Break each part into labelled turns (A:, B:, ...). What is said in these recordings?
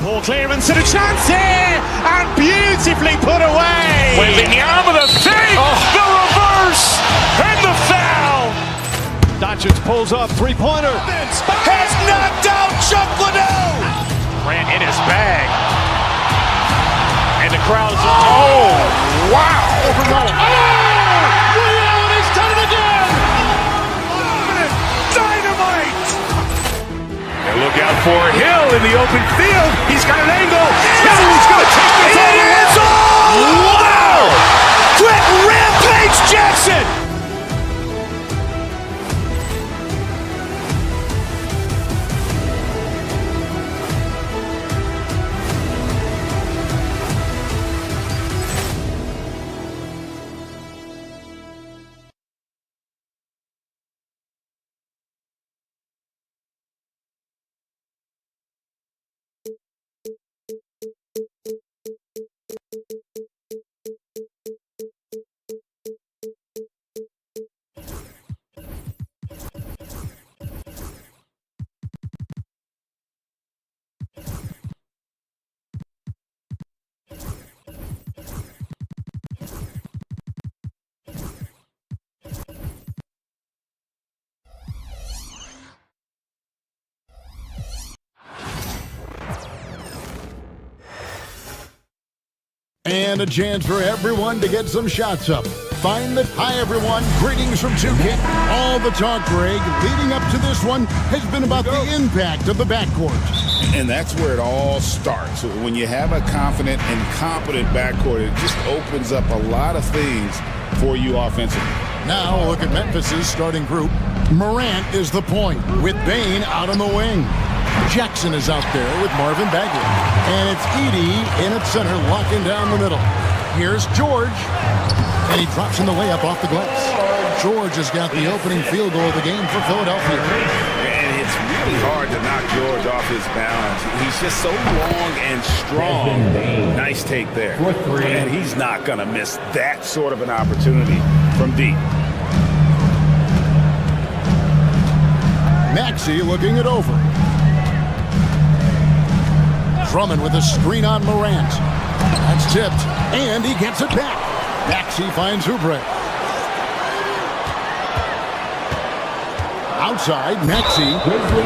A: Poor clearance and a chance here, and beautifully put away.
B: Wembanyama the save, the reverse, and the foul.
C: Doncic pulls up, three-pointer.
A: Has knocked out Chuck Liddell.
B: Grant in his bag. And the crowd's oh, wow.
A: Ray Allen has done it again. Dynamite.
B: And look out for Hill in the open field. He's got an angle. Hill is going to take this all the way.
A: It is all.
B: Wow.
A: Quick Rampage Jackson.
D: And a chance for everyone to get some shots up. Find the hi everyone, greetings from 2K. All the talk, Greg, leading up to this one has been about the impact of the backcourt.
E: And that's where it all starts. When you have a confident and competent backcourt, it just opens up a lot of things for you offensively.
D: Now look at Memphis's starting group. Morant is the point, with Bane out on the wing. Jackson is out there with Marvin Bagley. And it's Edey in at center, locking down the middle. Here's George. And he drops in the layup off the glass. George has got the opening field goal of the game for Philadelphia.
E: And it's really hard to knock George off his balance. He's just so long and strong. Nice take there. And he's not going to miss that sort of an opportunity from deep.
D: Maxey looking it over. Drummond with a screen on Morant. That's tipped, and he gets it back. Maxey finds Oubre. Outside, Maxey.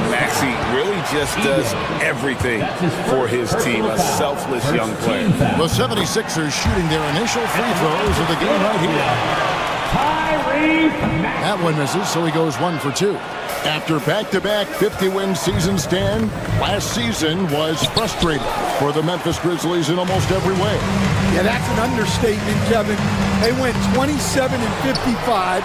E: Maxey really just does everything for his team. A selfless young player.
D: The 76ers shooting their initial free throws of the game right here. That one misses, so he goes 1 for 2. After back-to-back 50-win seasons, Dan, last season was frustrating for the Memphis Grizzlies in almost every way.
F: Yeah, that's an understatement, Kevin. They went 27-55.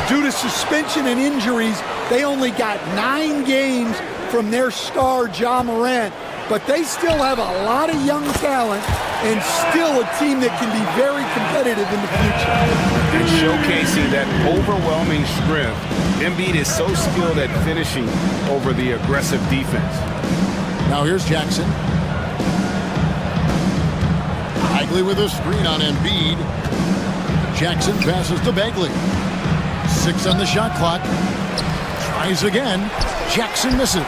F: Due to suspension and injuries, they only got 9 games from their star, Ja Morant. But they still have a lot of young talent and still a team that can be very competitive in the future.
E: And showcasing that overwhelming strength, Embiid is so skilled at finishing over the aggressive defense.
D: Now here's Jackson. Bagley with a screen on Embiid. Jackson passes to Bagley. 6 on the shot clock. Tries again. Jackson misses.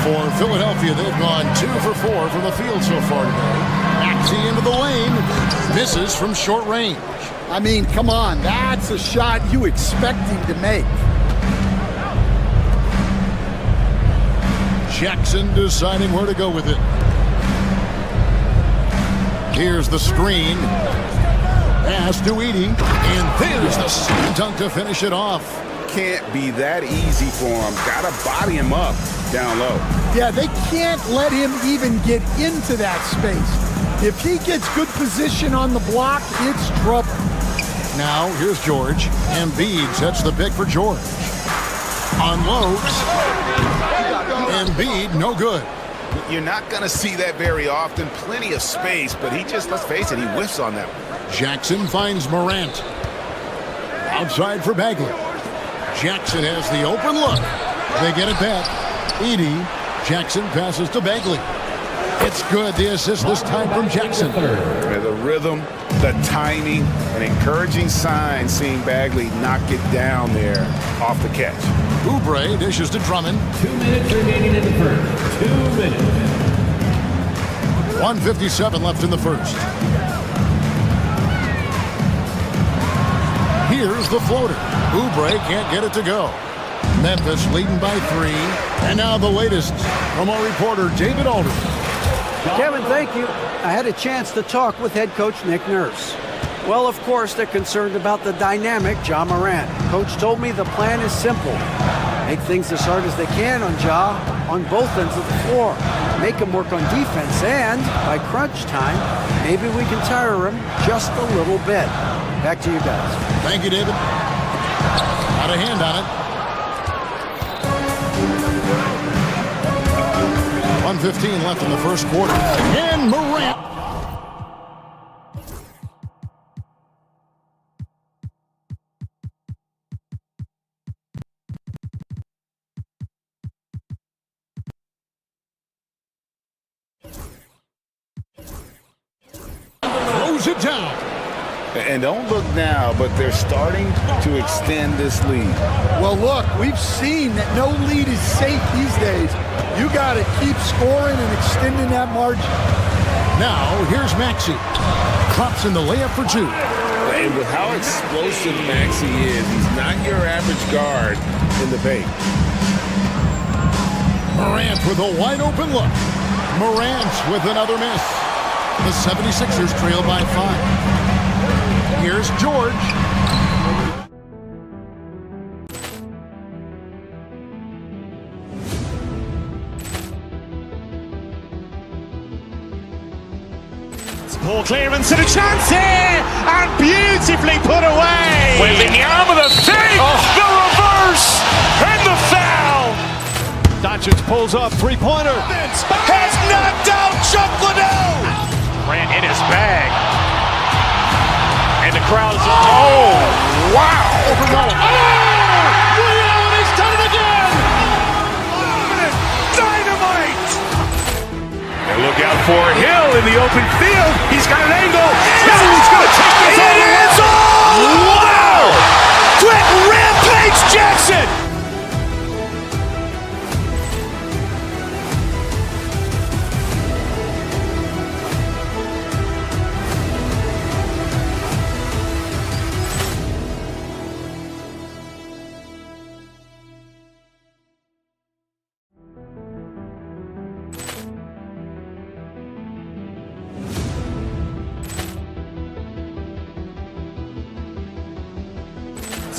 D: For Philadelphia, they've gone 2 for 4 from the field so far today. Maxey into the lane. Misses from short range.
F: I mean, come on. That's a shot you expect him to make.
D: Jackson deciding where to go with it. Here's the screen. Pass to Edey. And there's the slam dunk to finish it off.
E: Can't be that easy for him. Gotta body him up down low.
F: Yeah, they can't let him even get into that space. If he gets good position on the block, it's trouble.
D: Now, here's George. Embiid sets the pick for George. Unloads. Embiid, no good.
E: You're not going to see that very often. Plenty of space, but he just, let's face it, he whiffs on that one.
D: Jackson finds Morant. Outside for Bagley. Jackson has the open look. They get it back. Edey. Jackson passes to Bagley. It's good. The assist this time from Jackson.
E: The rhythm, the timing, an encouraging sign seeing Bagley knock it down there off the catch.
D: Oubre dishes to Drummond.
G: 2 minutes remaining in the first. 2 minutes.
D: 1:57 left in the first. Here's the floater. Oubre can't get it to go. Memphis leading by 3. And now the latest from our reporter, David Aldridge.
G: Kevin, thank you. I had a chance to talk with head coach Nick Nurse. Well, of course, they're concerned about the dynamic Ja Morant. Coach told me the plan is simple. Make things as hard as they can on Ja on both ends of the floor. Make him work on defense, and by crunch time, maybe we can tire him just a little bit. Back to you guys.
D: Thank you, David. Got a hand on it. 1:15 left in the first quarter. And Morant. Throws it down.
E: And don't look now, but they're starting to extend this lead.
F: Well, look, we've seen that no lead is safe these days. You got to keep scoring and extending that margin.
D: Now, here's Maxey. Drops in the layup for 2.
E: And with how explosive Maxey is, he's not your average guard in the paint.
D: Morant with a wide open look. Morant with another miss. The 76ers trail by 5. Here's George.
A: Poor clearance and a chance here, and beautifully put away.
B: Wembanyama the fake, the reverse, and the foul.
C: Doncic pulls up, three-pointer.
A: Has knocked out Chuck Liddell.
B: Ran in his bag. And the crowd is, oh, wow.
A: Liddell, he's done it again. Dynamite.
B: And look out for Hill in the open field. He's got an angle. Hill's going to take this all
A: It
B: the way.
A: is all.
B: Wow.
A: Quick Rampage Jackson.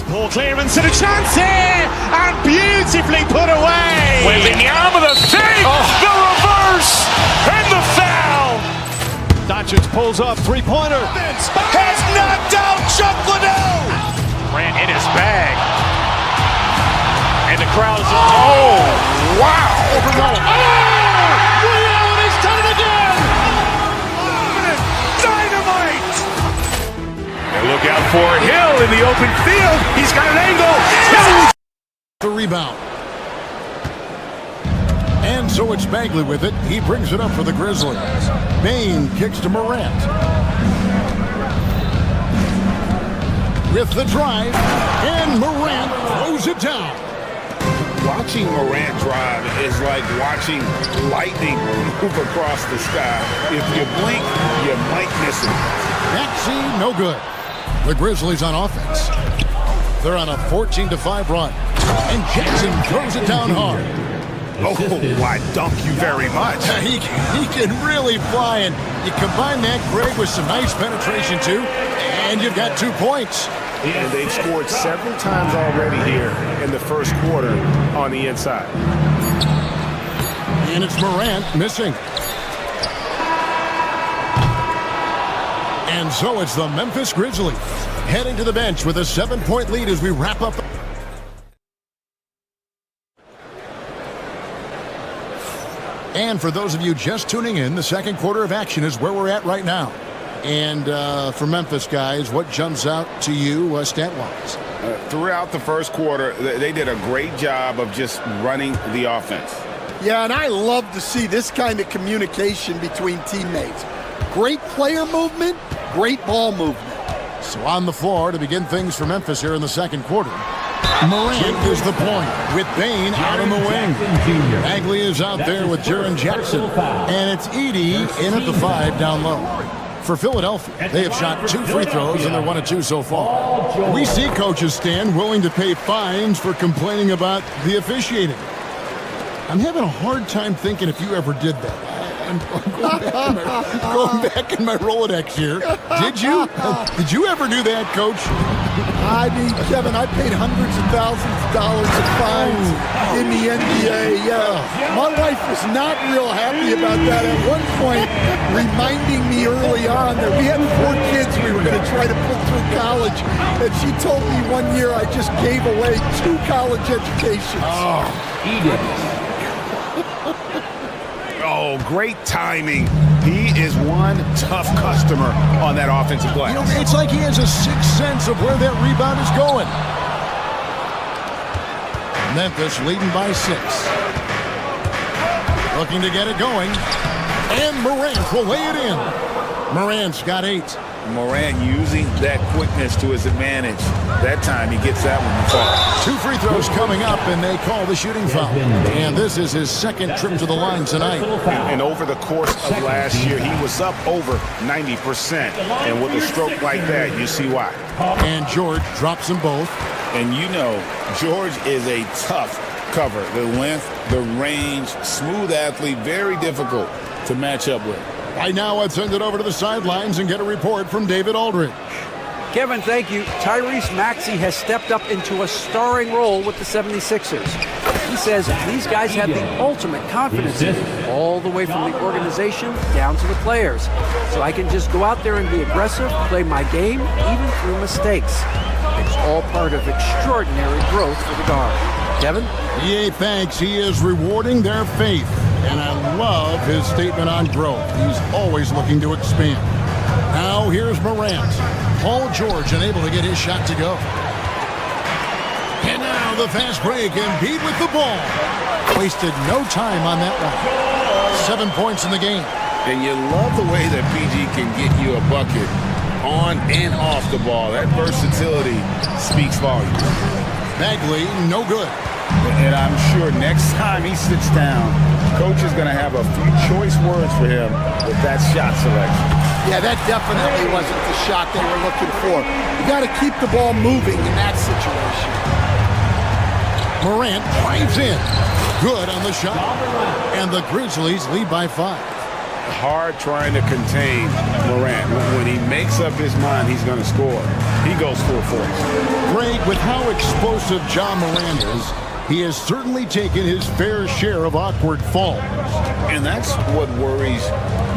A: Poor clearance and a chance here, and beautifully put away.
B: Wembanyama the fake, the reverse, and the foul.
C: Doncic pulls up, three-pointer.
A: Has knocked out Chuck Liddell.
B: Ran in his bag. And the crowd is, oh, wow.
A: Liddell, he's done it again. Dynamite.
B: And look out for Hill in the open field. He's got an angle. Hill.
D: The rebound. And so it's Bagley with it. He brings it up for the Grizzlies. Bane kicks to Morant. With the drive, and Morant throws it down.
E: Watching Morant drive is like watching lightning move across the sky. If you blink, you might miss it.
D: Maxey, no good. The Grizzlies on offense. They're on a 14-5 run. And Jackson throws it down hard.
B: Oh, why dunk you very much.
D: He can really fly, and you combine that, Greg, with some nice penetration, too, and you've got 2 points.
E: And they've scored several times already here in the first quarter on the inside.
D: And it's Morant missing. And so it's the Memphis Grizzlies heading to the bench with a 7-point lead as we wrap up. And for those of you just tuning in, the second quarter of action is where we're at right now. And for Memphis, guys, what jumps out to you stat-wise?
E: Throughout the first quarter, they did a great job of just running the offense.
F: Yeah, and I love to see this kind of communication between teammates. Great player movement, great ball movement.
D: So on the floor to begin things for Memphis here in the second quarter, Morant is the point with Bain out on the wing. Bagley is out there with Jaren Jackson. And it's Edey in at the 5 down low. For Philadelphia, they have shot 2 free throws and they're 1 of 2 so far. We see coaches stand willing to pay fines for complaining about the officiating. I'm having a hard time thinking if you ever did that. I'm going back in my Rolodex here. Did you? Did you ever do that, Coach?
F: I mean, Kevin, I paid hundreds of thousands of dollars of fines in the NBA. My wife was not real happy about that at one point, reminding me early on that we had 4 kids we were going to try to put through college. And she told me one year I just gave away 2 college educations.
E: Oh, great timing. He is one tough customer on that offensive glass.
D: You know, it's like he has a sixth sense of where that rebound is going. Memphis leading by 6. Looking to get it going. And Morant will lay it in. Morant's got 8.
E: Morant using that quickness to his advantage. That time he gets that one before.
D: 2 free throws coming up, and they call the shooting foul. And this is his 2nd trip to the line tonight.
E: And over the course of last year, he was up over 90%. And with a stroke like that, you see why.
D: And George drops them both.
E: And you know, George is a tough cover. The length, the range, smooth athlete, very difficult to match up with.
D: Right now, I'd send it over to the sidelines and get a report from David Aldridge.
G: Kevin, thank you. Tyrese Maxey has stepped up into a starring role with the 76ers. He says these guys have the ultimate confidence in him, all the way from the organization down to the players. So I can just go out there and be aggressive, play my game, even through mistakes. It's all part of extraordinary growth for the guard. Kevin?
D: EA thanks. He is rewarding their faith. And I love his statement on growth. He's always looking to expand. Now here's Morant. Paul George unable to get his shot to go. And now the fast break, and Embiid with the ball. Wasted no time on that one. 7 points in the game.
E: And you love the way that PG can get you a bucket on and off the ball. That versatility speaks volumes.
D: Bagley, no good.
E: And I'm sure next time he sits down, Coach is going to have a few choice words for him with that shot selection.
F: Yeah, that definitely wasn't the shot they were looking for. You got to keep the ball moving in that situation.
D: Morant drives in. Good on the shot. And the Grizzlies lead by 5.
E: Hard trying to contain Morant. When he makes up his mind he's going to score, he goes full force.
D: Greg, with how explosive John Morant is, he has certainly taken his fair share of awkward falls.
E: And that's what worries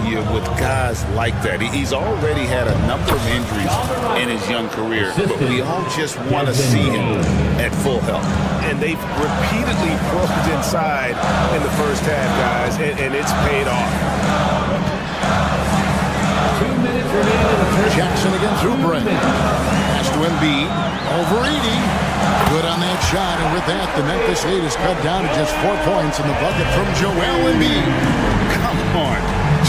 E: you with guys like that. He's already had a number of injuries in his young career, but we all just want to see him at full health. And they've repeatedly probed inside in the first half, guys, and it's paid off.
H: 2 minutes remaining in the first.
D: Jackson against Oubre. Pass to Embiid. Over Edey. Good on that shot, and with that, the Memphis lead is cut down to just 4 points in the bucket from Joel Embiid.
E: Come on,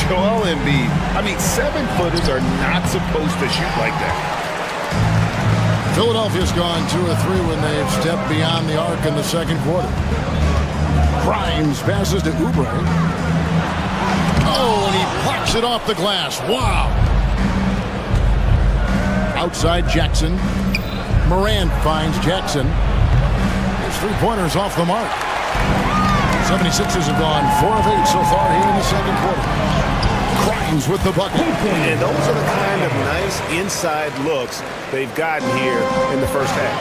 E: Joel Embiid. I mean, 7-footers are not supposed to shoot like that.
D: Philadelphia's gone 2 of 3 when they've stepped beyond the arc in the second quarter. Grimes passes to Oubre. Oh, and he plucks it off the glass. Wow. Outside Jackson. Morant finds Jackson. His 3-pointers off the mark. 76ers have gone 4 of 8 so far here in the second quarter. Grimes with the bucket.
E: And those are the kind of nice inside looks they've gotten here in the first half.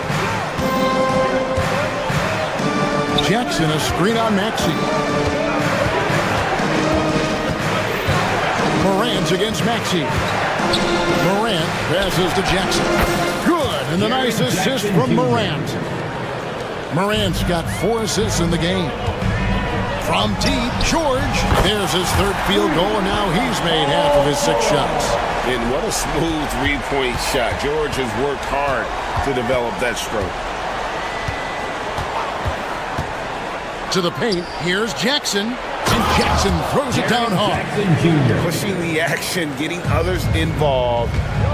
D: Jackson, a screen on Maxey. Morant against Maxey. Morant passes to Jackson. Good, and the nice assist from Morant. Morant's got 4 assists in the game. From deep, George. There's his 3rd field goal, and now he's made half of his 6 shots.
E: And what a smooth 3-point shot. George has worked hard to develop that stroke.
D: To the paint, here's Jackson. And Jackson throws it down hard.
E: Pushing the action, getting others involved.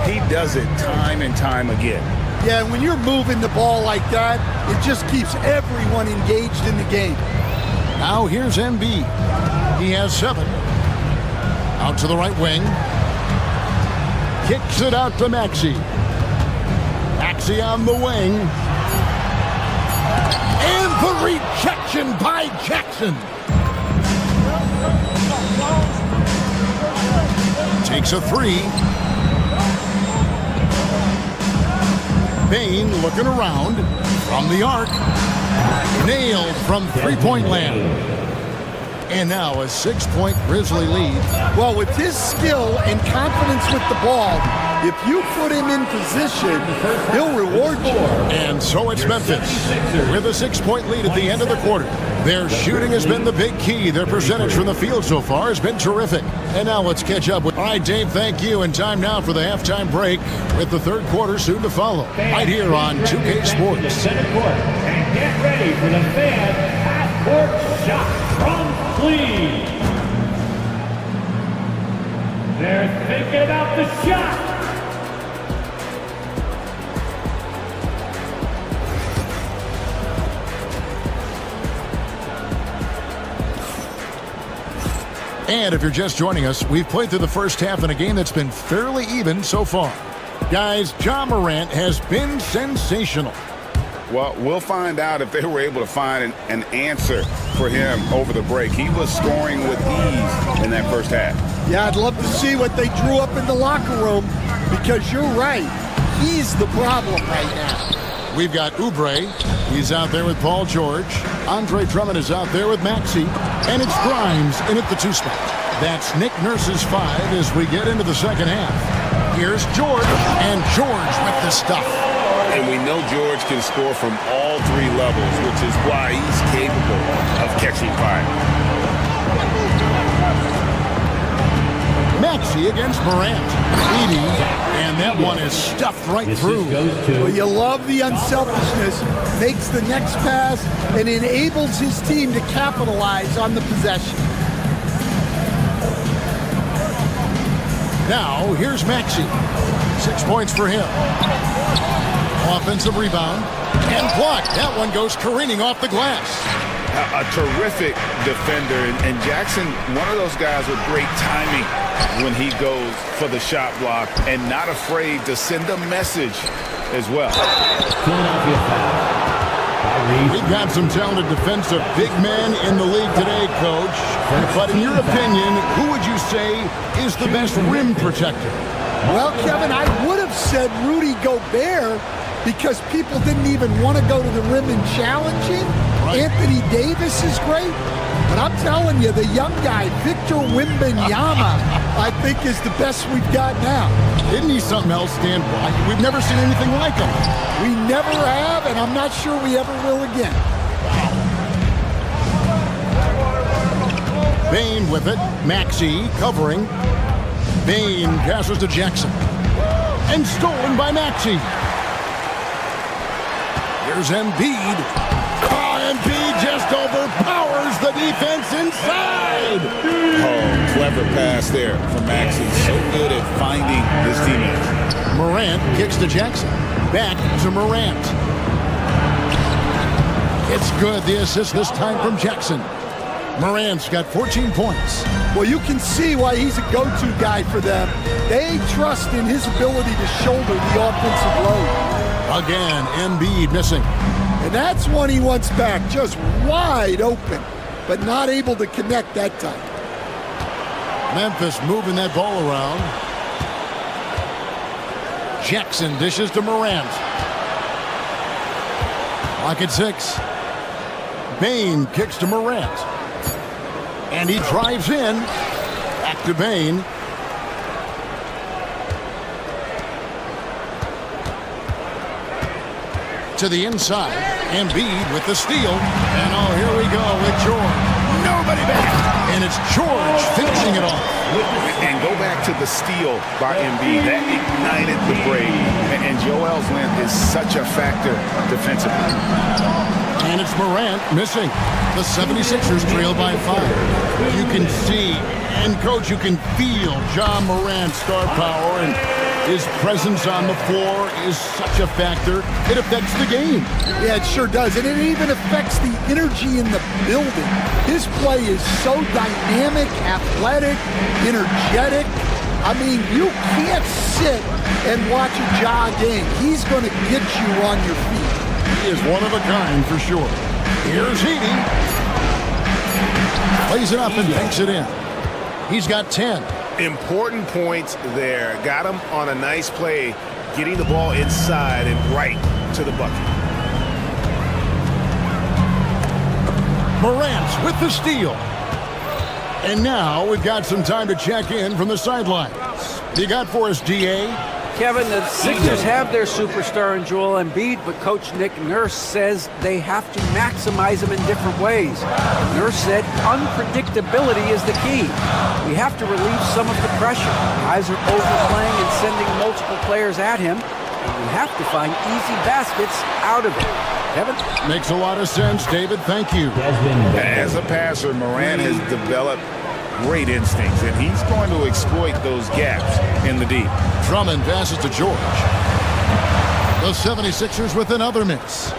E: He does it time and time again.
F: Yeah, when you're moving the ball like that, it just keeps everyone engaged in the game.
D: Now here's Embiid. He has 7. Out to the right wing. Kicks it out to Maxey. Maxey on the wing. And the rejection by Jackson. Takes a 3. Bane looking around from the arc. Nailed from three-point land. And now a 6-point Grizzly lead.
F: Well, with his skill and confidence with the ball, if you put him in position, he'll reward you.
D: And so it's Memphis with a 6-point lead at the end of the quarter. Their shooting has been the big key. Their percentage from the field so far has been terrific. And now let's catch up with... All right, Dave, thank you. And time now for the halftime break with the third quarter soon to follow. Right here on 2K Sports.
H: Center court. And get ready for the fan half-court shot from Cleveland. They're thinking about the shot.
D: And if you're just joining us, we've played through the first half in a game that's been fairly even so far. Guys, Ja Morant has been sensational.
E: Well, we'll find out if they were able to find an answer for him over the break. He was scoring with ease in that first half.
F: Yeah, I'd love to see what they drew up in the locker room, because you're right. He's the problem right now.
D: We've got Oubre. He's out there with Paul George. Andre Drummond is out there with Maxey. And it's Grimes in at the 2 spot. That's Nick Nurse's 5 as we get into the second half. Here's George, and George with the stuff.
E: And we know George can score from all 3 levels, which is why he's capable of catching fire.
D: Maxey against Morant. Edie, and that one is stuffed right through.
F: Well, you love the unselfishness. Makes the next pass and enables his team to capitalize on the possession.
D: Now, here's Maxey. 6 points for him. Offensive rebound. And blocked. That one goes careening off the glass.
E: A terrific defender, and Jackson, one of those guys with great timing when he goes for the shot block and not afraid to send a message as well.
H: Philadelphia foul.
D: We've got some talented defensive big men in the league today, Coach. But in your opinion, who would you say is the best rim protector?
F: Well, Kevin, I would have said Rudy Gobert, because people didn't even want to go to the rim and challenge him. Right. Anthony Davis is great. But I'm telling you, the young guy, Victor Wembanyama, I think is the best we've got now.
D: Isn't he something else, Stan? We've never seen anything like him.
F: We never have, and I'm not sure we ever will again.
D: Bane with it. Maxey covering. Bane passes to Jackson. And stolen by Maxey. Here's Embiid. Embiid just overpowers the defense inside.
E: Oh, clever pass there from Maxey. So good at finding his teammates.
D: Morant kicks to Jackson. Back to Morant. It's good. The assist this time from Jackson. Morant's got 14 points.
F: Well, you can see why he's a go-to guy for them. They trust in his ability to shoulder the offensive load.
D: Again, Embiid missing.
F: And that's one he wants back, just wide open, but not able to connect that time.
D: Memphis moving that ball around. Jackson dishes to Morant. Lock at 6. Bane kicks to Morant. And he drives in. Back to Bane. To the inside. Embiid with the steal. And oh, here we go with George. Nobody back. And it's George finishing it off.
E: And go back to the steal by Embiid. That ignited the break. And Joel's length is such a factor defensively.
D: And it's Morant missing. The 76ers trail by 5. You can see, and Coach, you can feel Ja Morant's star power. And His presence on the floor is such a factor. It affects the game.
F: Yeah, it sure does. And it even affects the energy in the building. His play is so dynamic, athletic, energetic. I mean, you can't sit and watch a Ja game. He's going to get you on your feet.
D: He is one of a kind for sure. Here's Edey. Plays it up and banks it in. He's got 10.
E: Important points there. Got him on a nice play, getting the ball inside and right to the bucket.
D: Morant with the steal. And now we've got some time to check in from the sidelines. You got for us, DA?
G: Kevin, the Sixers have their superstar in Joel Embiid, but Coach Nick Nurse says they have to maximize him in different ways. Nurse said unpredictability is the key. We have to relieve some of the pressure. Guys are overplaying and sending multiple players at him, and we have to find easy baskets out of it. Kevin?
D: Makes a lot of sense, David. Thank you.
E: As a passer, Morant has developed great instincts, and he's going to exploit those gaps in the deep.
D: Drummond passes to George. The 76ers with another miss.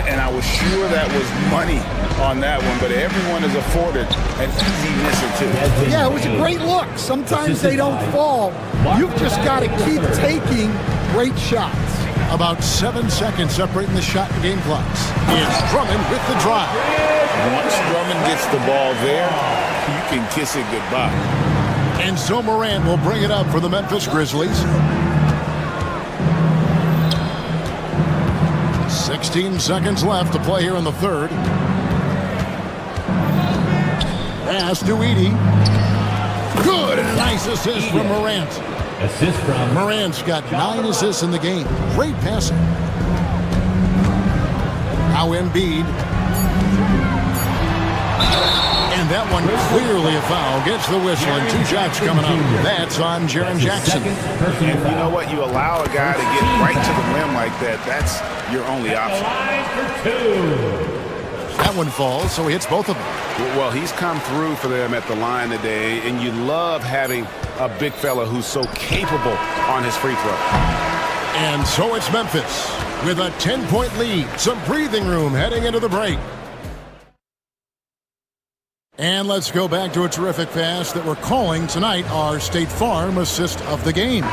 E: And I was sure that was money on that one, but everyone is afforded an easy miss or two.
F: Yeah, it was a great look. Sometimes they don't fall. You've just got to keep taking great shots.
D: About 7 seconds separating the shot and game clocks. It's Drummond with the drive.
E: Once Drummond gets the ball there, you can kiss it goodbye.
D: And so Morant will bring it up for the Memphis Grizzlies. 16 seconds left to play here in the third. Pass to Edey. Good. Nice assist from Morant.
H: Assist from
D: Morant's got 9 assists in the game. Great passing. Now Embiid. And that one clearly a foul. Gets the whistle and 2 shots coming up. That's on Jaren Jackson.
E: And you know what? You allow a guy to get right to the rim like that. That's your only option.
D: That one falls, so he hits both of them.
E: Well, he's come through for them at the line today, and you love having a big fella who's so capable on his free throw.
D: And so it's Memphis with a 10-point lead. Some breathing room heading into the break. And let's go back to a terrific pass that we're calling tonight our State Farm assist of the game.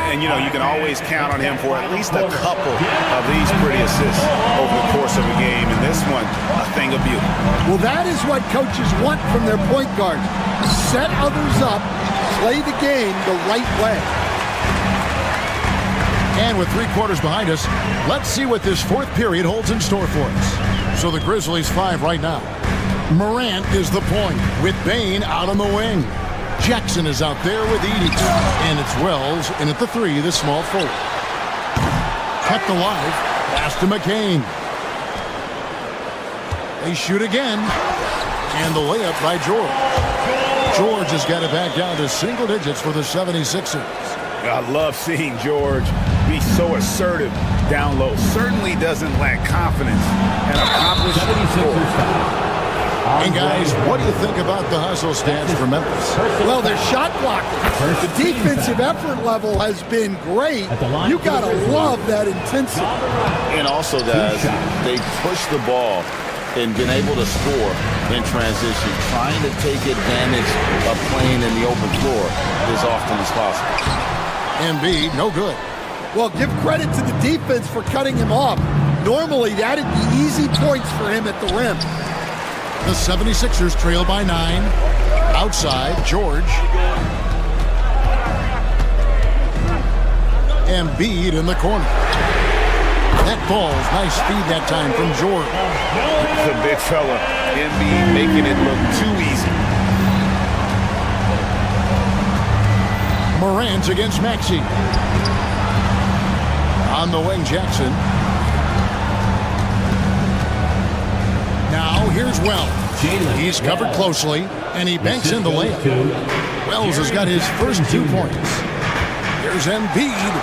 E: And, you know, you can always count on him for at least a couple of these pretty assists over the course of a game. And this one, a thing of beauty.
F: Well, that is what coaches want from their point guards. Set others up, play the game the right way.
D: And with 3 quarters behind us, let's see what this fourth period holds in store for us. So the Grizzlies 5 right now. Morant is the point with Bane out on the wing. Jackson is out there with Edey. And it's Wells in at the 3, the small forward. Kept alive. Pass to McCain. They shoot again. And the layup by George. George has got it back down to single digits for the 76ers.
E: I love seeing George be so assertive down low. Certainly doesn't lack confidence and accomplishing score.
D: And guys, what do you think about the hustle stance for Memphis?
F: Well, they're shot blocking. The defensive effort level has been great. You got to love that intensity.
E: And also, guys, they push the ball and been able to score in transition, trying to take advantage of playing in the open floor as often as possible.
D: Embiid, no good.
F: Well, give credit to the defense for cutting him off. Normally, that'd be easy points for him at the rim.
D: The 76ers trail by 9. Outside, George. Embiid in the corner. That ball's nice speed that time from George.
E: The big fella, Embiid, making it look too easy.
D: Morant against Maxey. On the wing, Jackson. Now here's Wells. He's covered closely, and he banks in the layup. Wells has got his first 2 points. Here's Embiid.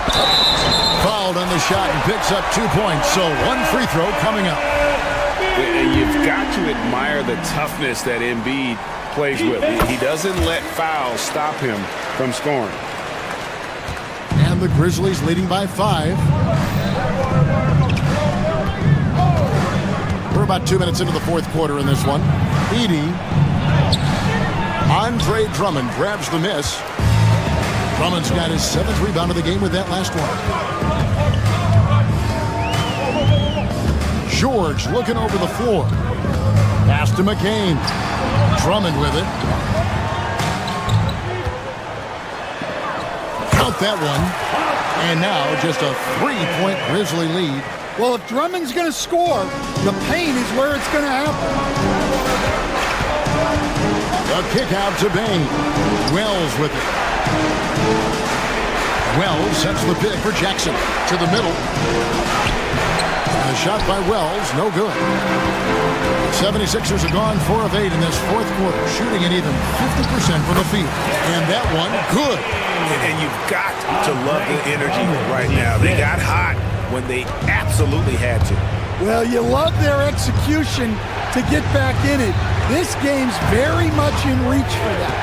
D: Fouled on the shot and picks up 2 points. So 1 free throw coming up.
E: You've got to admire the toughness that Embiid plays with. He doesn't let fouls stop him from scoring.
D: And And the Grizzlies leading by 5. We're about 2 minutes into the fourth quarter in this one. Edey. Andre Drummond grabs the miss. Drummond's got his 7th rebound of the game with that last one. George looking over the floor. Pass to McCain. Drummond with it. Count that one. And now just a 3-point Grizzly lead.
F: Well, if Drummond's going to score, the paint is where it's going to happen.
D: The kick out to Bain. Wells with it. Wells sets the pick for Jackson. To the middle. A shot by Wells, no good. 76ers are gone 4 of 8 in this fourth quarter, shooting at even 50% from the field. And that one, good.
E: And you've got to love the energy right now. They got hot when they absolutely had to.
F: Well, you love their execution to get back in it. This game's very much in reach for them.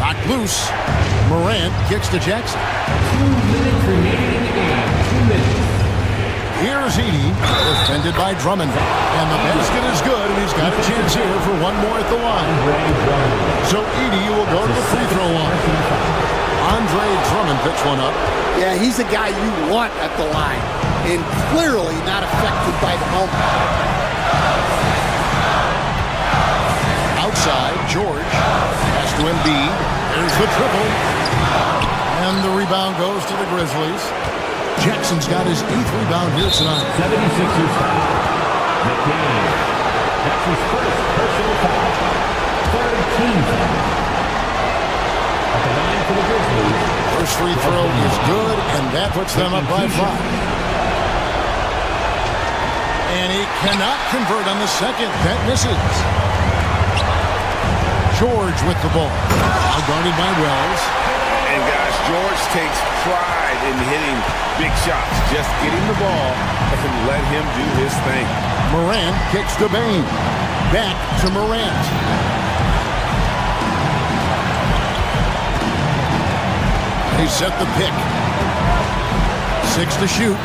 D: Knocked loose. Morant kicks to Jackson.
H: 2 minutes remaining in the game. 2 minutes.
D: Here's Edey, defended by Drummond. And the basket is good, and he's got a chance here for one more at the line. So Edey will go to the free throw line. Andre Drummond picks one up.
F: Yeah, he's a guy you want at the line, and clearly not affected by the moment.
D: Outside, George. Pass to Embiid. There's the triple. And the rebound goes to the Grizzlies. Jackson's got his 8th rebound here tonight.
H: 76ers foul. McCain. That's his first personal foul. 3rd team foul. At the line for the Grizzlies.
D: First free throw is good, and that puts them up by 5. And he cannot convert on the second. That misses. George with the ball. Now guarded by Wells.
E: And guys, George takes pride in hitting big shots. Just get him the ball and let him do his thing.
D: Morant kicks to Bain. Back to Morant. They set the pick. 6 to shoot.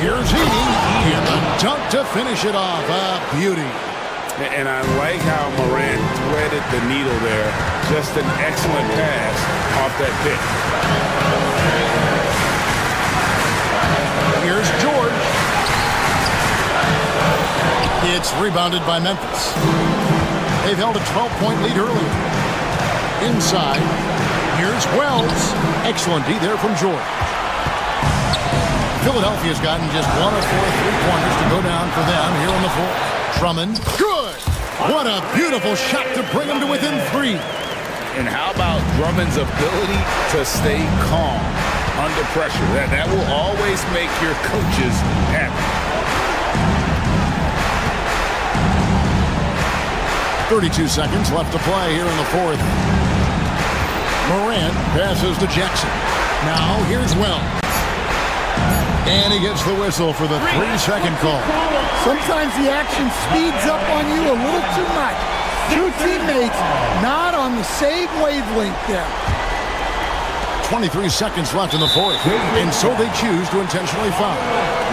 D: Here's Edey. And the dunk to finish it off. A beauty.
E: And I like how Morant threaded the needle there. Just an excellent pass off that pick.
D: Here's George. It's rebounded by Memphis. They've held a 12-point lead earlier. Inside, here's Wells. Excellent D there from George. Philadelphia's gotten just 1 of 4 3-pointers to go down for them here in the fourth. Drummond, good! What a beautiful shot to bring him to within 3.
E: And how about Drummond's ability to stay calm under pressure? That will always make your coaches happy.
D: 32 seconds left to play here in the fourth. Morant passes to Jackson. Now here's Wells. And he gets the whistle for the 3-second call.
F: Sometimes the action speeds up on you a little too much. Two teammates not on the same wavelength there.
D: 23 seconds left in the fourth. And so they choose to intentionally foul.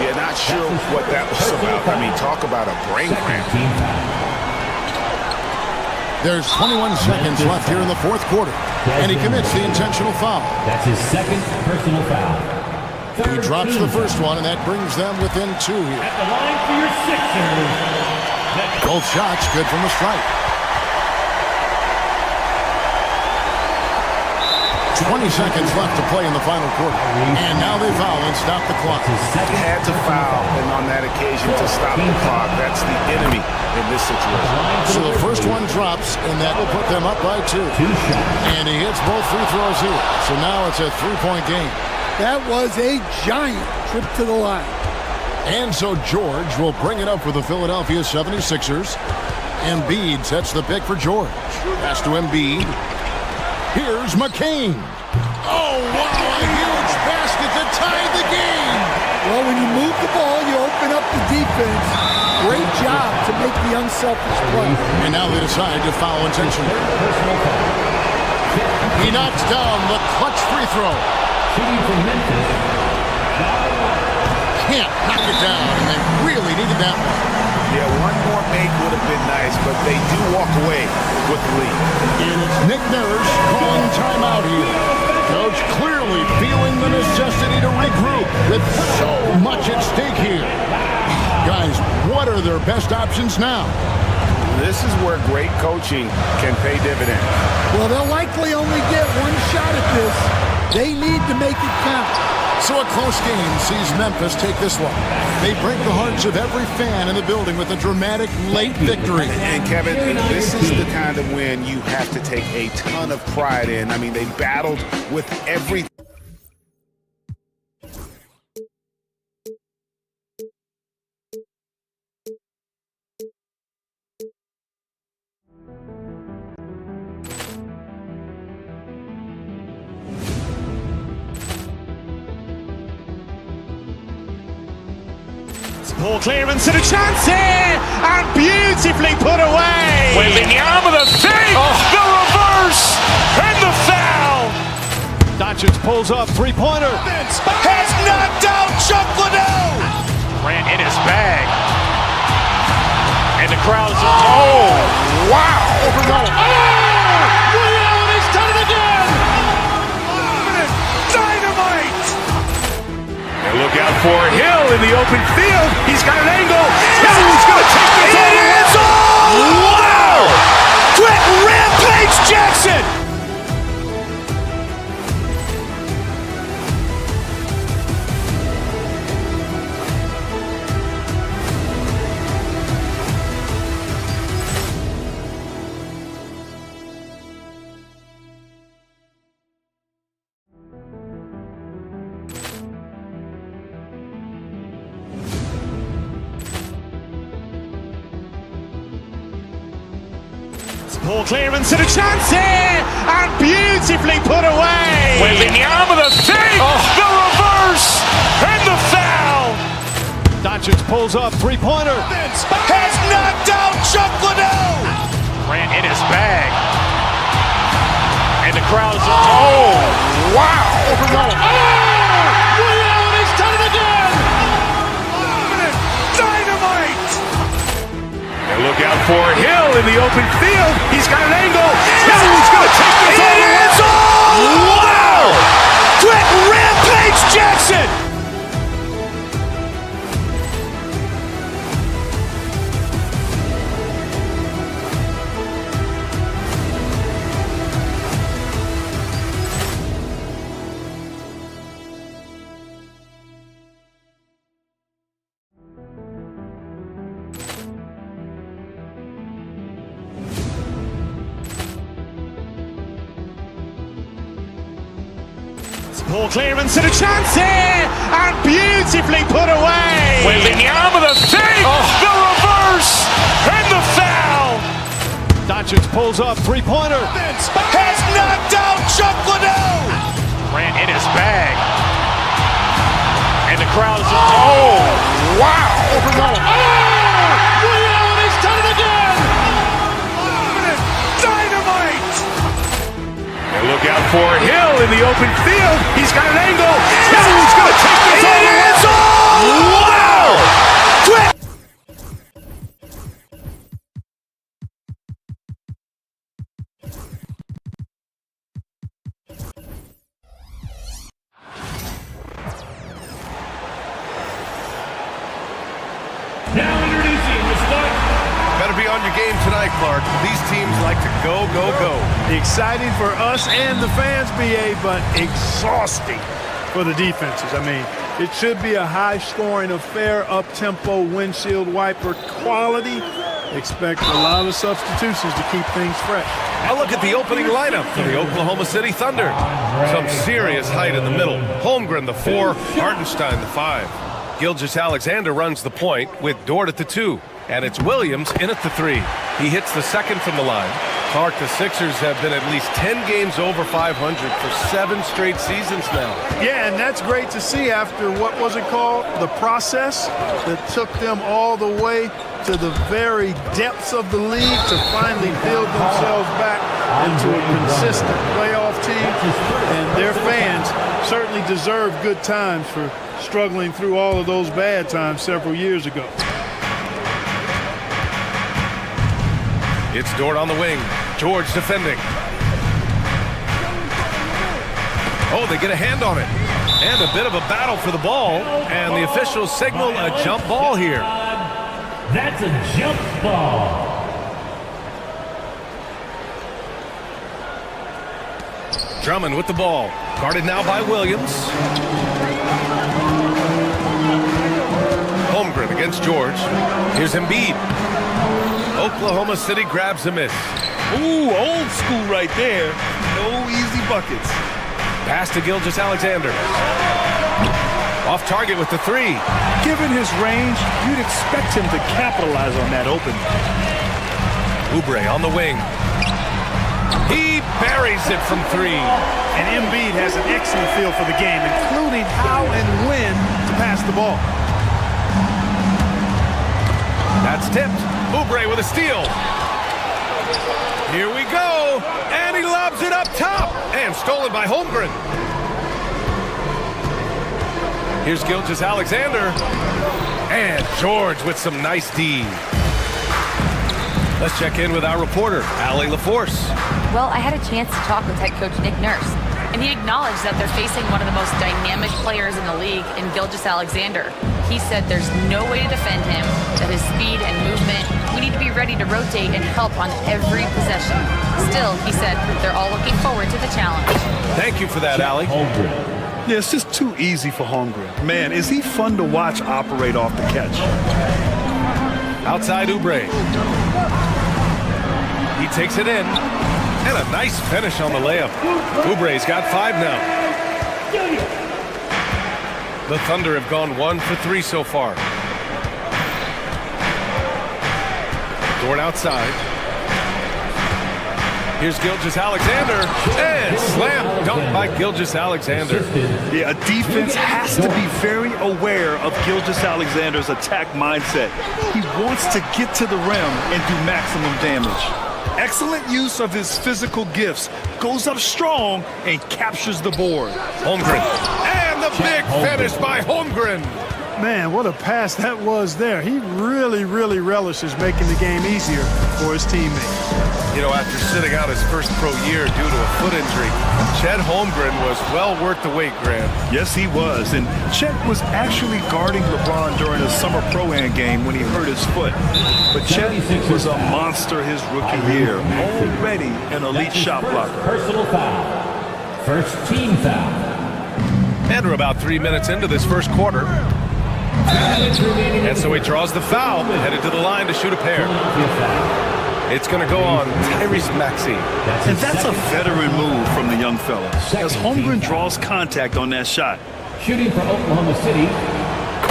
E: Yeah, not sure what that was about. I mean, talk about a brain cramp.
D: There's 21 seconds left here in the fourth quarter. And he commits the intentional foul.
H: That's his 2nd personal foul.
D: He drops the first one, and that brings them within 2 here.
H: At the line for your Sixers.
D: Both shots good from the strike. 20 seconds left to play in the final quarter. And now they foul and stop the clock.
E: Had to foul, and on that occasion to stop the clock. That's the enemy in this situation.
D: So the first one drops, and that will put them up by 2. And he hits both free throws here. So now it's a 3-point game.
F: That was a giant trip to the line.
D: And so George will bring it up for the Philadelphia 76ers. Embiid sets the pick for George. Pass to Embiid. Here's McCain. Oh, wow, a huge basket to tie the game.
F: Well, when you move the ball, you open up the defense. Great job to make the unselfish play.
D: And now they decide to foul intentionally. He knocks down the clutch free throw.
H: Shooting for Memphis,
D: Can't knock it down, and they really needed that one.
E: Yeah, one more make would have been nice, but they do walk away with the lead.
D: And it's Nick Nurse calling timeout here. Coach clearly feeling the necessity to regroup with so much at stake here. Guys, what are their best options now?
E: This is where great coaching can pay dividends.
F: Well, they'll likely only get one shot at this. They need to make it count.
D: So a close game sees Memphis take this one. They break the hearts of every fan in the building with a dramatic late victory.
E: And Kevin, this is the kind of win you have to take a ton of pride in. I mean, they battled with everything.
A: Poor clearance and a chance here, and beautifully put away.
B: Wembanyama the fake, the reverse, and the foul.
C: Doncic pulls up, three-pointer.
B: Has knocked out Chuck Liddell. Ran in his bag. And the crowd's, oh, wow. He's done it again. Dynamite. And look out for Hill in the open field. He's got an angle. He's going to take this all the way. Wow. Quick Rampage Jackson.
A: Poor clearance and a chance here, and beautifully put away.
B: Wembanyama the fake, the reverse, and the foul.
C: Doncic pulls up, three-pointer.
B: Has knocked out Chuck Liddell. Ran in his bag. And the crowd's, oh, wow. He's done it again. Dynamite. And look out for Hill in the open field. He's got an angle. He's going to take this all the way. Wow. Quick Rampage Jackson.
A: Poor clearance and a chance here, and beautifully put away.
B: Wembanyama the fake, the reverse, and the foul.
C: Doncic pulls up, three-pointer.
B: Has knocked out Chuck Liddell. Ran in his bag. And the crowd's, oh, wow. He's done it again. Dynamite. And look out for Hill in the open field. He's got an angle. He's going to take this all the way. Wow. Quick.
H: now introducing the start.
I: Better be on your game tonight, Clark. These teams like to go, go, go.
J: Exciting for us and the fans, BA, but exhausting for the defenses. I mean, it should be a high-scoring affair, up-tempo, windshield wiper quality. Expect a lot of substitutions to keep things fresh.
I: A look at the opening lineup for the Oklahoma City Thunder. Some serious height in the middle. Holmgren, the 4, Hartenstein, the 5. Gilgeous-Alexander runs the point with Dort at the 2. And it's Williams in at the 3. He hits the second from the line. Clark, the Sixers have been at least 10 games over 500 for 7 straight seasons now.
J: Yeah, and that's great to see after, what was it called? The process that took them all the way to the very depths of the league to finally build themselves back into a consistent playoff team. And their fans certainly deserve good times for struggling through all of those bad times several years ago.
I: It's Dort on the wing. George defending. Oh, they get a hand on it. And a bit of a battle for the ball. And the officials signal a jump ball here.
H: That's a jump ball.
I: Drummond with the ball. Guarded now by Williams. Holmgren against George. Here's Embiid. Oklahoma City grabs a miss.
B: Ooh, old school right there. No easy buckets.
I: Pass to Gilgeous-Alexander. Off target with the three.
B: Given his range, you'd expect him to capitalize on that opening.
I: Oubre on the wing. He buries it from three.
J: And Embiid has an excellent feel for the game, including how and when to pass the ball.
I: That's tipped. Oubre with a steal. Here we go. And he lobs it up top. And stolen by Holmgren. Here's Gilgeous-Alexander. And George with some nice D. Let's check in with our reporter, Allie LaForce.
K: Well, I had a chance to talk with head coach Nick Nurse, and he acknowledged that they're facing one of the most dynamic players in the league in Gilgeous-Alexander. He said there's no way to defend him, that his speed and movement, we need to be ready to rotate and help on every possession. Still, he said they're all looking forward to the challenge.
I: Thank you for that, Allie.
B: Yeah, it's just too easy for Holmgren. Man, is he fun to watch operate off the catch.
I: Outside Oubre. He takes it in. And a nice finish on the layup. Oubre's got 5 now. The Thunder have gone 1 for 3 so far. Dort outside. Here's Gilgeous-Alexander. And slam dunk by Gilgeous-Alexander.
B: Yeah, a defense has to be very aware of Gilgeous-Alexander's attack mindset. He wants to get to the rim and do maximum damage. Excellent use of his physical gifts. Goes up strong and captures the board.
I: Holmgren. And the big finish by Holmgren.
J: Man, what a pass that was there. He really relishes making the game easier for his teammates.
I: You know, after sitting out his first pro year due to a foot injury, Chet Holmgren was well worth the wait, Grant.
B: Yes, he was. And Chet was actually guarding LeBron during a summer Pro-Am game when he hurt his foot. But Chet was a monster his rookie year. Already an elite shot blocker.
H: Personal foul. First team foul.
I: And we're about 3 minutes into this first quarter. And so he draws the foul, headed to the line to shoot a pair. It's going to go on Tyrese Maxey.
B: And that's a veteran move from the young fella, as Holmgren draws contact on that shot.
H: Shooting for Oklahoma City.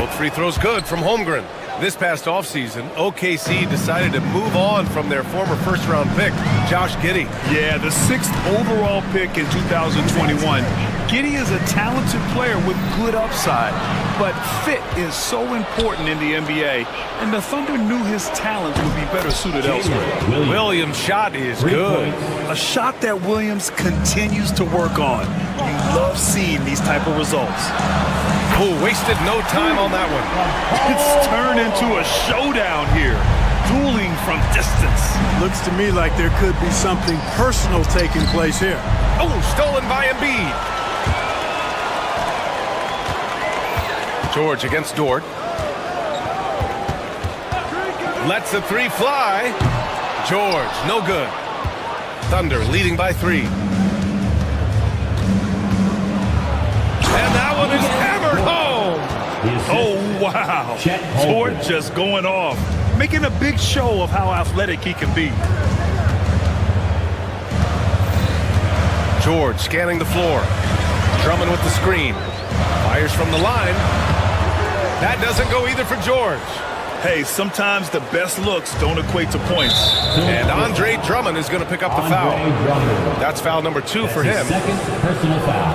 I: Both free throws good from Holmgren. This past offseason, OKC decided to move on from their former first-round pick, Josh Giddey.
B: Yeah, the 6th overall pick in 2021. Giddey is a talented player with good upside, but fit is so important in the NBA, and the Thunder knew his talents would be better suited elsewhere.
I: Williams' shot is good.
B: A shot that Williams continues to work on. You love seeing these type of results.
I: Oh, wasted no time on that one.
B: It's turned into a showdown here. Dueling from distance.
J: Looks to me like there could be something personal taking place here.
I: Oh, stolen by Embiid. George against Dort. Lets the three fly. George, no good. Thunder leading by 3. And that one is hammered home.
B: Oh, wow. Dort just going off. Making a big show of how athletic he can be.
I: George scanning the floor. Drummond with the screen. Fires from the line. That doesn't go either for George.
B: Hey, sometimes the best looks don't equate to points.
I: And Andre Drummond is going to pick up the foul. That's foul number 2 for him.
H: Second personal foul.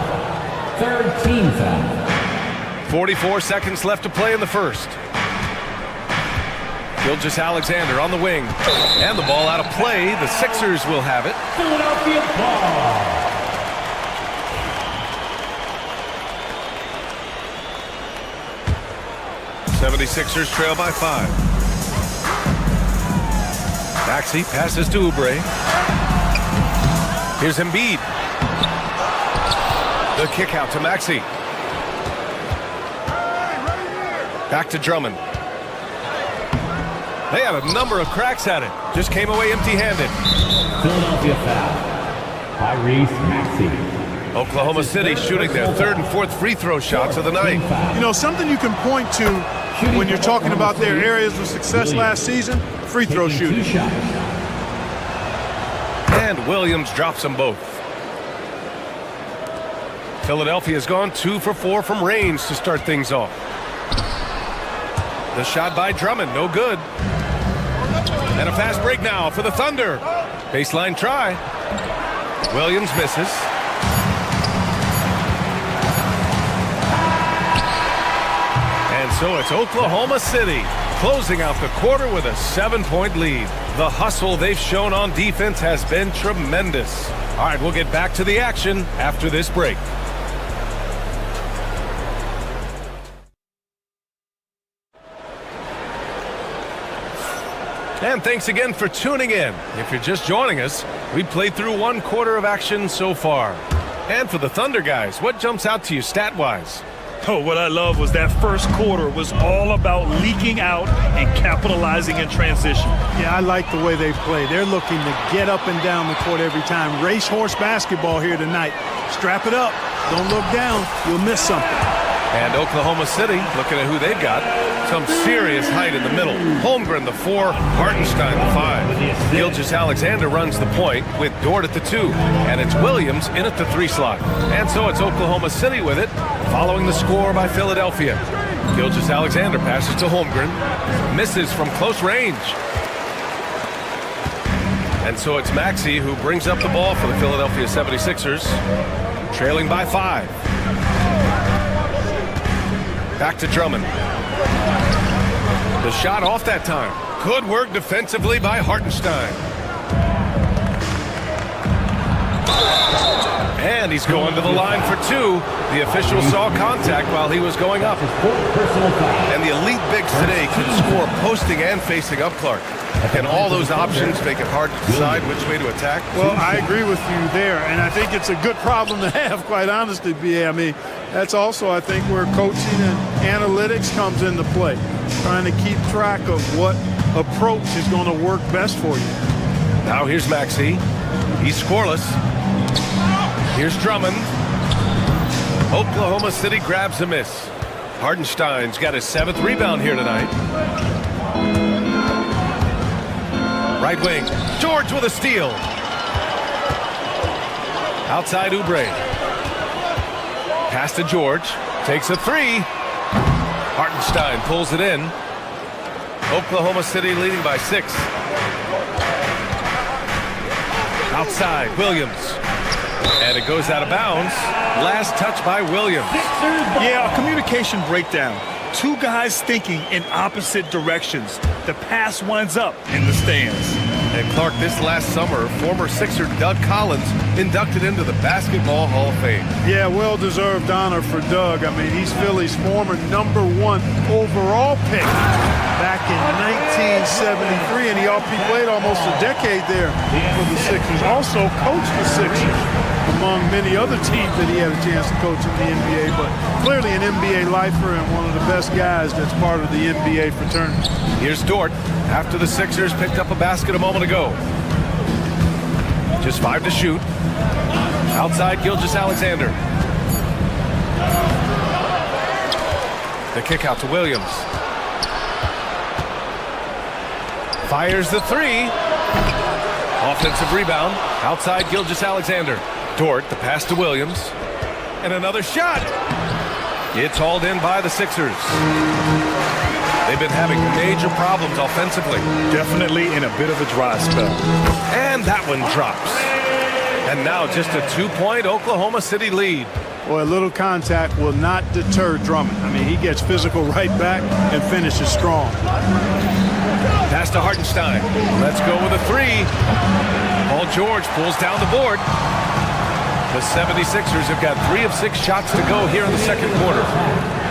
H: Third team foul.
I: 44 seconds left to play in the first. Gilgeous-Alexander on the wing. And the ball out of play. The Sixers will have it.
H: Philadelphia ball.
I: 76ers trail by 5. Maxey passes to Oubre. Here's Embiid. The kick out to Maxey. Back to Drummond. They had a number of cracks at it. Just came away empty-handed.
H: Philadelphia foul. Tyrese Maxey.
I: Oklahoma City shooting their 3rd and 4th free throw shots of the night.
J: You know, something you can point to when you're talking about their areas of success last season, free throw shooting.
I: And Williams drops them both. Philadelphia's gone 2 for 4 from range to start things off. The shot by Drummond, no good. And a fast break now for the Thunder. Baseline try. Williams misses. And so it's Oklahoma City closing out the quarter with a 7-point lead. The hustle they've shown on defense has been tremendous. All right, we'll get back to the action after this break. And thanks again for tuning in. If you're just joining us, we played through 1 quarter of action so far. And for the Thunder guys, what jumps out to you stat-wise?
B: Oh, what I love was that first quarter was all about leaking out and capitalizing in transition.
J: Yeah, I like the way they play. They're looking to get up and down the court every time. Racehorse basketball here tonight. Strap it up. Don't look down. You'll miss something.
I: And Oklahoma City, looking at who they've got, some serious height in the middle. Holmgren, the 4, Hartenstein, the 5. Gilgeous-Alexander runs the point with Dort at the 2. And it's Williams in at the 3 slot. And so it's Oklahoma City with it, following the score by Philadelphia. Gilgeous-Alexander passes to Holmgren. Misses from close range. And so it's Maxey who brings up the ball for the Philadelphia 76ers, trailing by 5. Back to Drummond. The shot off that time. Good work defensively by Hartenstein. And he's going to the line for 2. The official saw contact while he was going up. And the elite bigs today can score posting and facing up, Clark. And all those options make it hard to decide which way to attack.
J: Well, I agree with you there, and I think it's a good problem to have, quite honestly, B.A. I mean, that's also, I think, where coaching and analytics comes into play, trying to keep track of what approach is going to work best for you.
I: Now here's Maxey. He's scoreless. Here's Drummond. Oklahoma City grabs a miss. Hartenstein's got his 7th rebound here tonight. Right wing. George with a steal. Outside Oubre. Pass to George. Takes a 3. Hartenstein pulls it in. Oklahoma City leading by 6. Outside, Williams. And it goes out of bounds. Last touch by Williams.
B: Yeah, a communication breakdown. 2 guys thinking in opposite directions. The pass winds up in the stands.
I: And Clark, this last summer, former Sixer Doug Collins inducted into the Basketball Hall of Fame.
J: Yeah, well-deserved honor for Doug. I mean, he's Philly's former #1 overall pick back in 1973, and he played almost a decade there for the Sixers. Also coached the Sixers, among many other teams that he had a chance to coach in the NBA, but clearly an NBA lifer and one of the best guys that's part of the NBA fraternity.
I: Here's Dort after the Sixers picked up a basket a moment ago. Just 5 to shoot. Outside Gilgeous-Alexander. The kick out to Williams. Fires the 3. Offensive rebound. Outside Gilgeous-Alexander. Dort, the pass to Williams. And another shot. It's hauled in by the Sixers. They've been having major problems offensively.
B: Definitely in a bit of a dry spell.
I: And that one drops. And now just a 2-point Oklahoma City lead.
J: Boy, a little contact will not deter Drummond. I mean, he gets physical right back and finishes strong.
I: Pass to Hartenstein. Let's go with a 3. Paul George pulls down the board. The 76ers have got 3 of 6 shots to go here in the second quarter.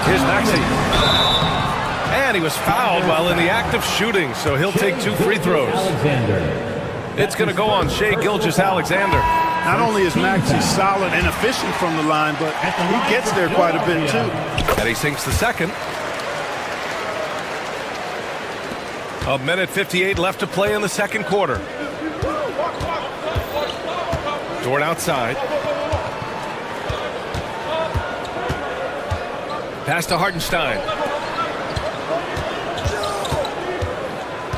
I: Here's Maxey. And he was fouled while in the act of shooting, so he'll take 2 free throws. It's going to go on Shai Gilgeous-Alexander.
J: Not only is Maxey solid and efficient from the line, but he gets there quite a bit too.
I: And he sinks the second. 1:58 left to play in the second quarter. Dort outside. Pass to Hartenstein.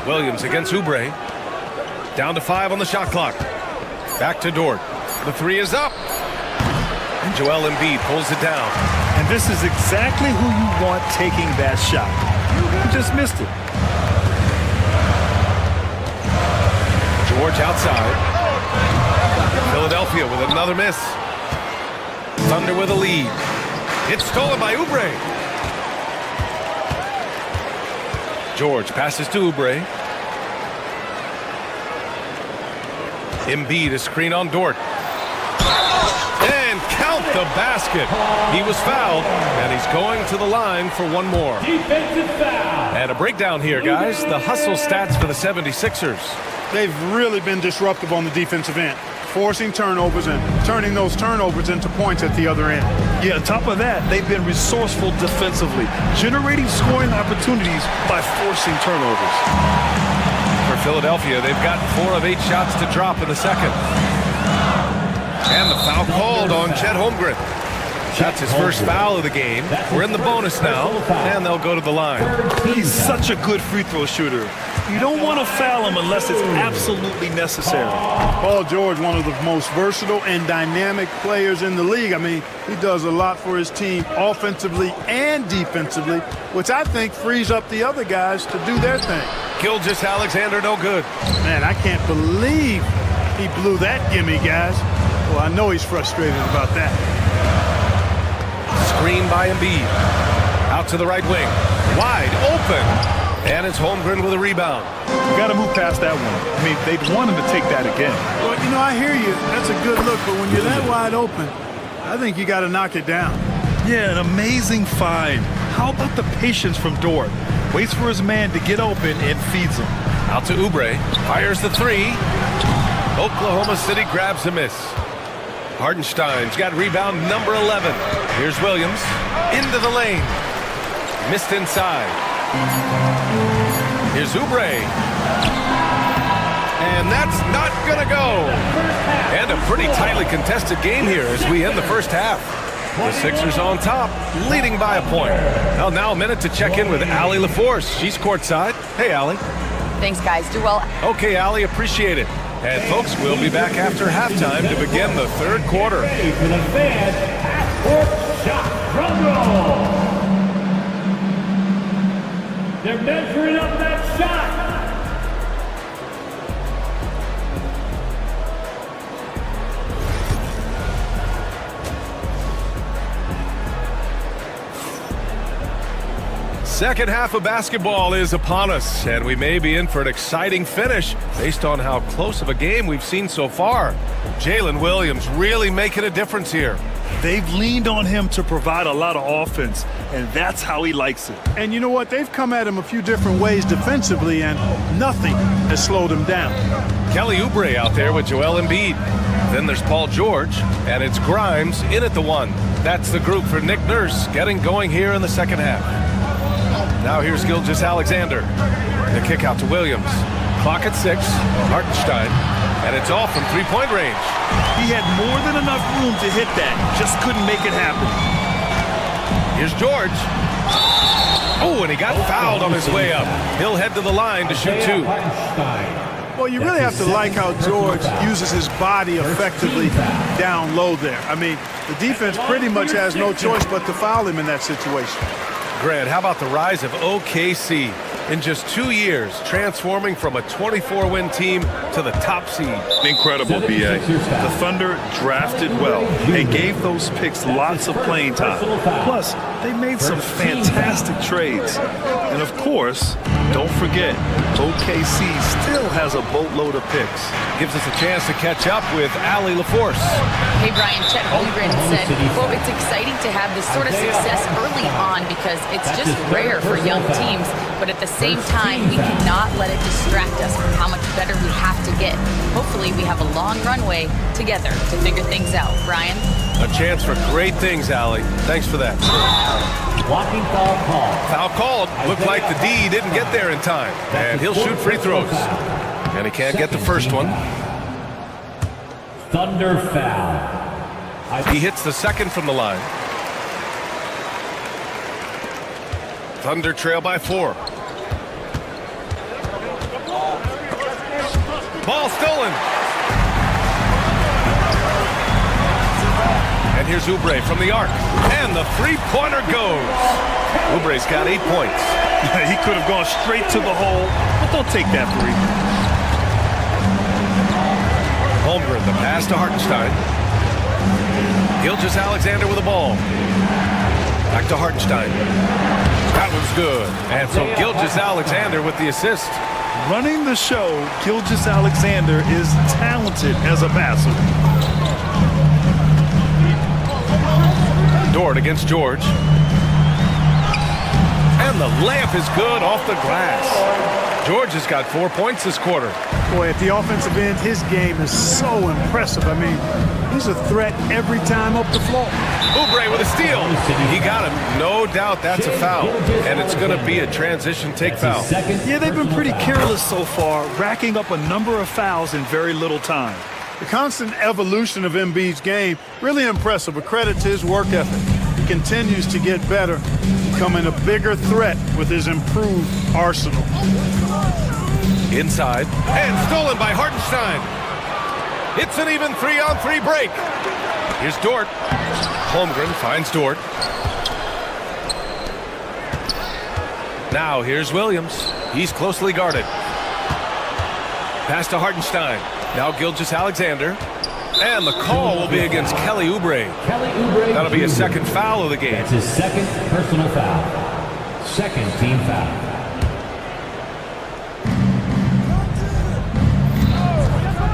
I: Williams against Oubre. Down to 5 on the shot clock. Back to Dort. The 3 is up. And Joel Embiid pulls it down.
B: And this is exactly who you want taking that shot. You just missed it.
I: George outside. Philadelphia with another miss. Thunder with a lead. It's stolen by Oubre. George passes to Oubre. Embiid, a screen on Dort. And count the basket. He was fouled, and he's going to the line for one more.
H: Defensive foul.
I: And a breakdown here, guys. The hustle stats for the 76ers.
J: They've really been disruptive on the defensive end, forcing turnovers and turning those turnovers into points at the other end.
B: Yeah, on top of that, they've been resourceful defensively, generating scoring opportunities by forcing turnovers.
I: For Philadelphia, they've got 4 of 8 shots to drop in the second. And the foul called on Chet Holmgren. That's his first foul of the game. We're in the bonus now, and they'll go to the line.
B: He's such a good free throw shooter. You don't want to foul him unless it's absolutely necessary.
J: Paul George, one of the most versatile and dynamic players in the league. I mean, he does a lot for his team offensively and defensively, which I think frees up the other guys to do their thing.
I: Gilgeous-Alexander no good.
J: Man, I can't believe he blew that gimme, guys. Well, I know he's frustrated about that.
I: Screen by Embiid. Out to the right wing. Wide open. And it's Holmgren with a rebound.
B: You got to move past that one. I mean, they'd want him to take that again.
J: Well, you know, I hear you. That's a good look, but when you're that wide open, I think you got to knock it down.
B: Yeah, an amazing find. How about the patience from Dort? Waits for his man to get open and feeds him.
I: Out to Oubre. Fires the 3. Oklahoma City grabs a miss. Hartenstein's got rebound number 11. Here's Williams. Into the lane. Missed inside. Here's Oubre. And that's not going to go. And a pretty tightly contested game here as we end the first half. The Sixers on top, leading by a point. Well, now a minute to check in with Allie LaForce. She's courtside. Hey, Allie.
K: Thanks, guys. Do well.
I: Okay, Allie, appreciate it. And folks, we'll be back after halftime to begin the third quarter.
H: Ready for the fans, half-court shot drum roll. They're measuring up that shot.
I: Second half of basketball is upon us, and we may be in for an exciting finish based on how close of a game we've seen so far. Jalen Williams really making a difference here.
B: They've leaned on him to provide a lot of offense, and that's how he likes it.
J: And you know what? They've come at him a few different ways defensively, and nothing has slowed him down.
I: Kelly Oubre out there with Joel Embiid. Then there's Paul George, and it's Grimes in at the 1. That's the group for Nick Nurse getting going here in the second half. Now here's Gilgeous-Alexander. The kick out to Williams. Clock at 6. Hartenstein. And it's off from three-point range.
B: He had more than enough room to hit that. Just couldn't make it happen.
I: Here's George. Oh, and he got fouled on his way up. He'll head to the line to shoot 2.
J: Well, you really have to like how George uses his body effectively down low there. I mean, the defense pretty much has no choice but to foul him in that situation.
I: Grant, how about the rise of OKC? In just 2 years, transforming from a 24-win team to the top seed.
B: Incredible, B.A. The Thunder drafted well. They gave those picks lots of playing time. Plus, they made some fantastic trades. And of course, don't forget, OKC still has a boatload of picks.
I: Gives us a chance to catch up with Allie LaForce.
K: Hey, Brian, Chet Holmgren said, quote, "It's It's exciting to have this sort of success early on because it's just rare for young teams. But at the same time, we cannot let it distract us from how much better we have to get. Hopefully, we have a long runway together to figure things out. Brian?
I: A chance for great things, Allie. Thanks for that.
H: Blocking foul called.
I: Foul called. Looked like the D didn't get there in time. And he'll shoot free throws. And he can't get the first one.
H: Thunder foul.
I: He hits the second from the line. Thunder trail by 4. Ball stolen. And here's Oubre from the arc. And the three-pointer goes. Oubre's got 8 points.
B: He could have gone straight to the hole, but they'll take that three.
I: Holmgren, the pass to Hartenstein. Gilgeous-Alexander with the ball. Back to Hartenstein. That was good. And so Gilgeous-Alexander with the assist.
B: Running the show, Gilgeous-Alexander is talented as a passer.
I: Dort against George. And the layup is good off the glass. George has got 4 points this quarter.
J: Boy, at the offensive end, his game is so impressive. I mean, he's a threat every time up the floor.
I: Oubre with a steal. He got him. No doubt that's a foul. And it's going to be a transition take foul.
B: Yeah, they've been pretty careless so far, racking up a number of fouls in very little time.
J: The constant evolution of Embiid's game, really impressive. A credit to his work ethic. He continues to get better, becoming a bigger threat with his improved arsenal.
I: Inside. And stolen by Hartenstein. It's an even 3-on-3 break. Here's Dort. Holmgren finds Dort. Now here's Williams. He's closely guarded. Pass to Hartenstein. Now Gilgeous-Alexander. And the call will be against Kelly Oubre. That'll be his second foul of the game.
H: That's his second personal foul. Second team foul.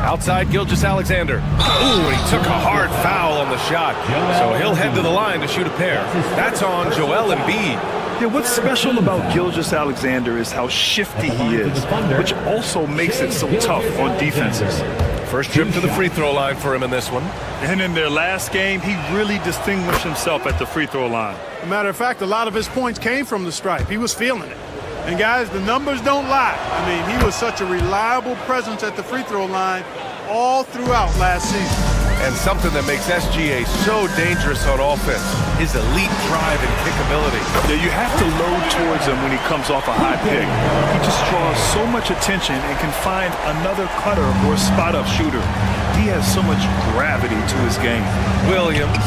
I: Outside Gilgeous-Alexander. Ooh, he took a hard foul on the shot. So he'll head to the line to shoot a pair. That's on Joel Embiid.
B: Yeah, what's special about Gilgeous-Alexander is how shifty he is, which also makes it so tough on defenses.
I: First trip to the free throw line for him in this one.
B: And in their last game, he really distinguished himself at the free throw line.
J: As a matter of fact, a lot of his points came from the stripe. He was feeling it. And guys, the numbers don't lie. I mean, he was such a reliable presence at the free throw line all throughout last season.
I: And something that makes SGA so dangerous on offense, his elite drive and kickability.
B: Yeah, you have to load towards him when he comes off a high pick. He just draws so much attention and can find another cutter or spot-up shooter. He has so much gravity to his game.
I: Williams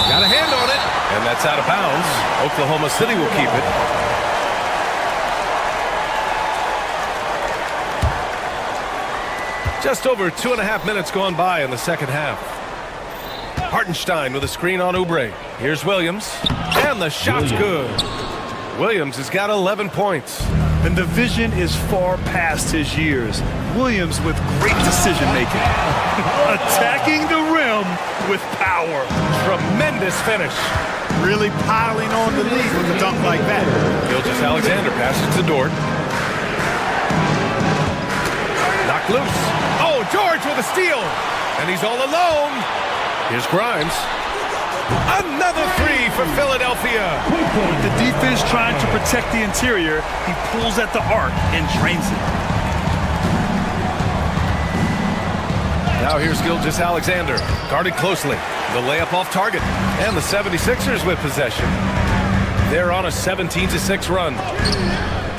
I: got a hand on it, and that's out of bounds. Oklahoma City will keep it. Just over 2.5 minutes gone by in the second half. Hartenstein with a screen on Oubre. Here's Williams. And the shot's good. Williams has got 11 points.
B: And the vision is far past his years. Williams with great decision-making. Attacking the rim with power.
I: Tremendous finish.
J: Really piling on the lead with a dunk like that.
I: Gilgeous-Alexander passes to Dort. Knocked loose. Oh, George with a steal. And he's all alone. Here's Grimes. Another three for Philadelphia.
B: With the defense trying to protect the interior, he pulls at the arc and drains it.
I: Now here's Gilgeous-Alexander. Guarded closely. The layup off target. And the 76ers with possession. They're on a 17-6 run.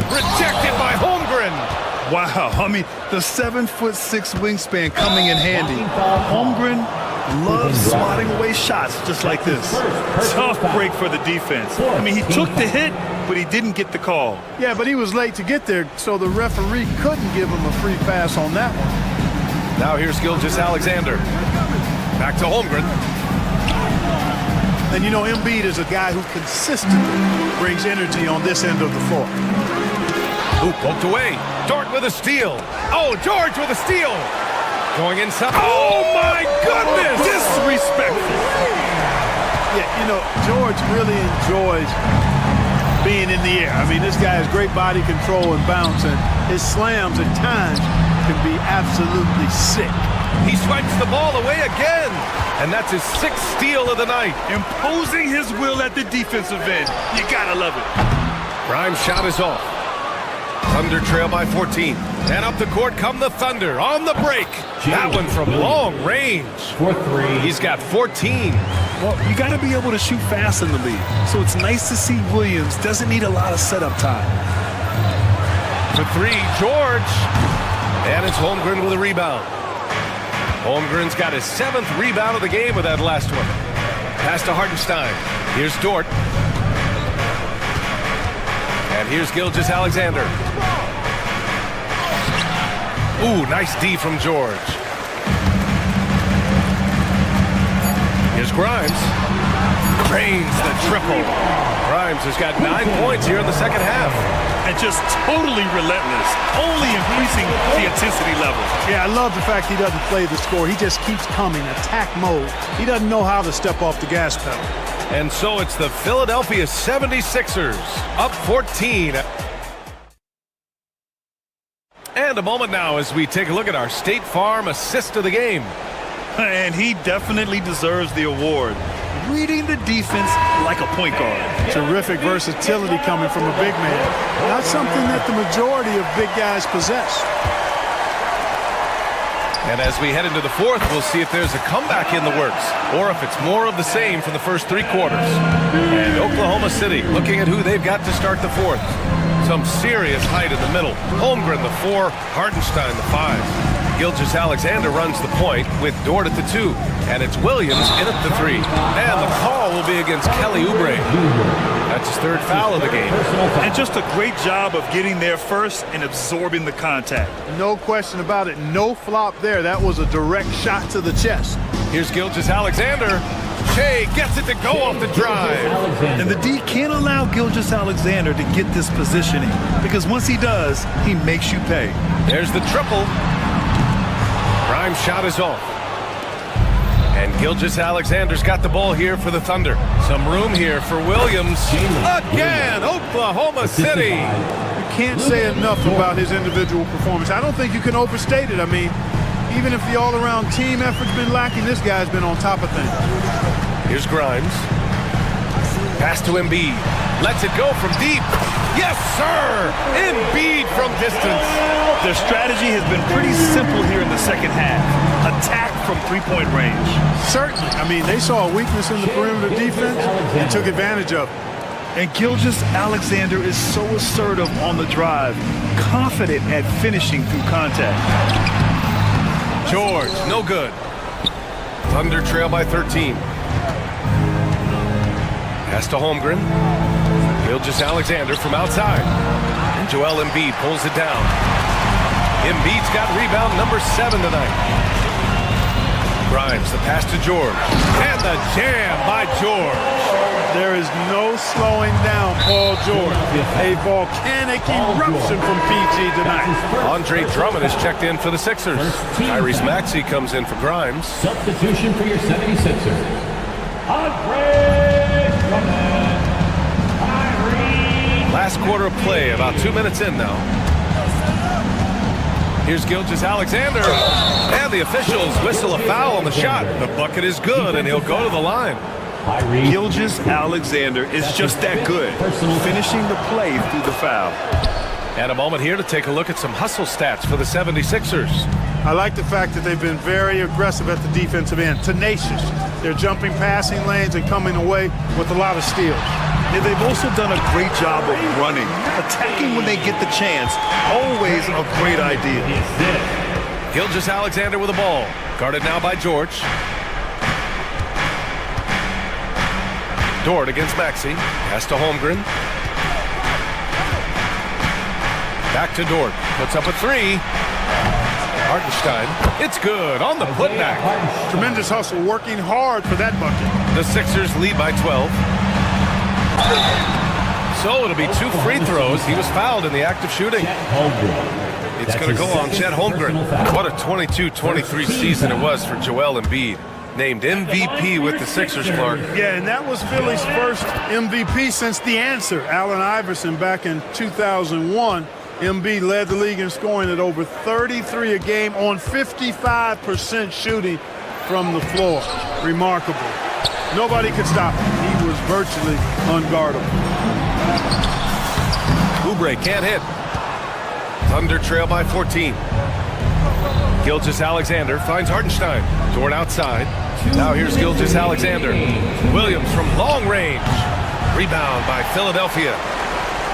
I: Rejected by Holmgren.
B: Wow, I mean, the 7'6" wingspan coming in handy. Holmgren loves swatting away shots just like this. Tough break for the defense. I mean, he took the hit, but he didn't get the call.
J: Yeah, but he was late to get there, so the referee couldn't give him a free pass on that one.
I: Now here's Gilgeous-Alexander. Back to Holmgren.
J: And you know, Embiid is a guy who consistently brings energy on this end of the floor.
I: Ooh, poked away. Dort with a steal. Oh, George with a steal. Going inside. Oh, my goodness.
B: Disrespectful.
J: Yeah, you know, George really enjoys being in the air. I mean, this guy has great body control and bounce, and his slams at times can be absolutely sick.
I: He swipes the ball away again, and that's his 6th steal of the night.
B: Imposing his will at the defensive end. You gotta love it.
I: Grimes' shot is off. Thunder trail by 14. And up the court come the Thunder on the break. That one from long range.
H: 4-3.
I: He's got 14.
B: Well, you gotta be able to shoot fast in the league. So it's nice to see Williams doesn't need a lot of setup time.
I: For 3, George. And it's Holmgren with a rebound. Holmgren's got his 7th rebound of the game with that last one. Pass to Hartenstein. Here's Dort. And here's Gilgeous-Alexander. Ooh, nice D from George. Here's Grimes. Drains the triple. Grimes has got 9 points here in the second half.
B: And just totally relentless, only increasing the intensity level.
J: Yeah, I love the fact he doesn't play the score. He just keeps coming, attack mode. He doesn't know how to step off the gas pedal.
I: And so it's the Philadelphia 76ers up 14. And a moment now as we take a look at our State Farm assist of the game.
B: And he definitely deserves the award. Reading the defense like a point guard.
J: Terrific versatility coming from a big man. Not something that the majority of big guys possess.
I: And as we head into the 4th, we'll see if there's a comeback in the works or if it's more of the same from the first 3 quarters. And Oklahoma City looking at who they've got to start the 4th. Some serious height in the middle. Holmgren, the 4, Hartenstein, the 5. Gilgeous-Alexander runs the point with Dort at the 2. And it's Williams in at the 3. And the call will be against Kelly Oubre. That's his 3rd foul of the game.
B: And just a great job of getting there first and absorbing the contact.
J: No question about it. No flop there. That was a direct shot to the chest.
I: Here's Gilgeous-Alexander. Shea gets it to go off the drive.
B: And the D can't allow Gilgeous-Alexander to get this positioning because once he does, he makes you pay.
I: There's the triple. Grimes' shot is off. And Gilgeous-Alexander's got the ball here for the Thunder. Some room here for Williams. Again, Oklahoma City.
J: You can't say enough about his individual performance. I don't think you can overstate it. I mean, even if the all-around team effort's been lacking, this guy's been on top of things.
I: Here's Grimes. Pass to Embiid. Lets it go from deep. Yes, sir! Embiid from distance.
B: Their strategy has been pretty simple here in the second half. Attack from three-point range.
J: Certainly. I mean, they saw a weakness in the perimeter defense and took advantage of it.
B: And Gilgeous-Alexander is so assertive on the drive, confident at finishing through contact.
I: George, no good. Thunder trail by 13. Pass to Holmgren. Gilgeous-Alexander from outside. And Joel Embiid pulls it down. Embiid's got rebound number 7 tonight. Grimes, the pass to George. And the jam by George.
J: There is no slowing down Paul George. A volcanic eruption from PG tonight.
I: Andre Drummond is checked in for the Sixers. Tyrese Maxey comes in for Grimes.
H: Substitution for your 76ers. Andre Drummond.
I: Last quarter of play, about 2 minutes in now. Here's Gilgeous-Alexander. And the officials whistle a foul on the shot. The bucket is good, and he'll go to the line.
B: Gilgeous-Alexander is just that good, finishing the play through the foul.
I: And a moment here to take a look at some hustle stats for the 76ers.
J: I like the fact that they've been very aggressive at the defensive end, tenacious. They're jumping passing lanes and coming away with a lot of steals.
B: And they've also done a great job of running, attacking when they get the chance. Always a great idea.
I: Gilgeous-Alexander with the ball. Guarded now by George. Dort against Maxey. Pass to Holmgren. Back to Dort. Puts up a 3. Hartenstein. It's good on the putback.
J: Tremendous hustle, working hard for that bucket.
I: The Sixers lead by 12. So it'll be 2 free throws. He was fouled in the act of shooting. It's going to go on Chet Holmgren. What a 22-23 season it was for Joel Embiid. Named MVP with the Sixers, Clark.
J: Yeah, and that was Philly's first MVP since the answer, Allen Iverson, back in 2001. MB led the league in scoring at over 33 a game on 55% shooting from the floor. Remarkable. Nobody could stop him. He was virtually unguardable.
I: Oubre can't hit. Thunder trail by 14. Gilgeous-Alexander finds Hartenstein. Dort outside. Now here's Gilgeous-Alexander. Williams from long range. Rebound by Philadelphia.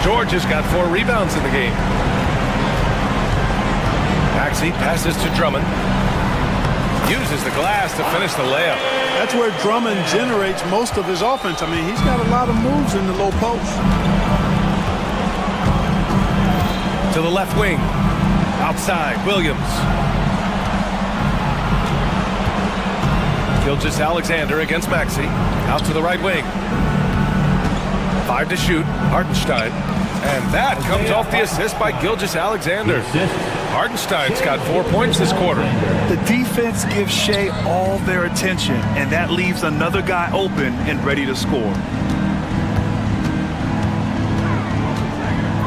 I: George has got 4 rebounds in the game. Maxey passes to Drummond. Uses the glass to finish the layup.
J: That's where Drummond generates most of his offense. I mean, he's got a lot of moves in the low post.
I: To the left wing. Outside, Williams. Gilgeous-Alexander against Maxey. Out to the right wing. 5 to shoot. Hartenstein. And that comes off the assist by Gilgeous-Alexander. Hartenstein's got 4 points this quarter.
B: The defense gives Shea all their attention, and that leaves another guy open and ready to score.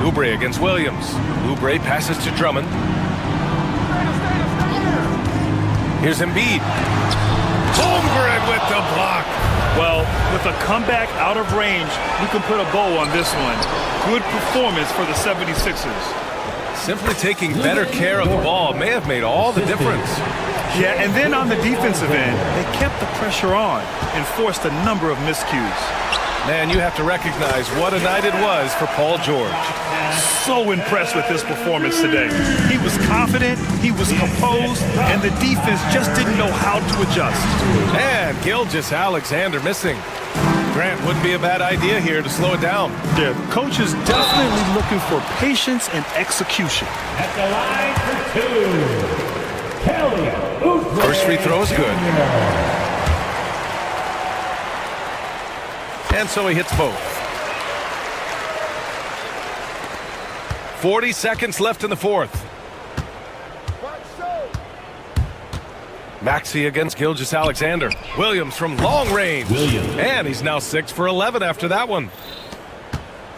I: Oubre against Williams. Oubre passes to Drummond. Here's Embiid. Holmgren with the block.
B: Well, with a comeback out of range, we can put a bow on this one. Good performance for the 76ers.
I: Simply taking better care of the ball may have made all the difference.
B: Yeah, and then on the defensive end, they kept the pressure on and forced a number of miscues.
I: Man, you have to recognize what a night it was for Paul George.
B: So impressed with his performance today. He was confident, he was composed, and the defense just didn't know how to adjust.
I: And Gilgeous-Alexander missing. Grant wouldn't be a bad idea here to slow it down.
B: The coach is definitely looking for patience and execution.
H: At the line for 2, Kelly Oubre.
I: First free throw is good. And so he hits both. 40 seconds left in the fourth. Maxey against Gilgeous-Alexander. Williams from long range. And he's now 6 for 11 after that one.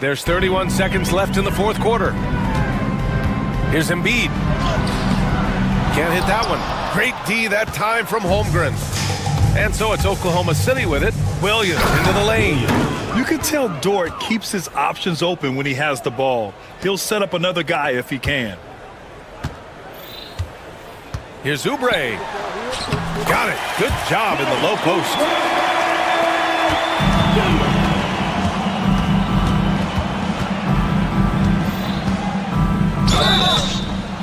I: There's 31 seconds left in the fourth quarter. Here's Embiid. Can't hit that one. Great D that time from Holmgren. And so it's Oklahoma City with it. Williams into the lane.
B: You can tell Dort keeps his options open when he has the ball. He'll set up another guy if he can.
I: Here's Oubre. Got it. Good job in the low post.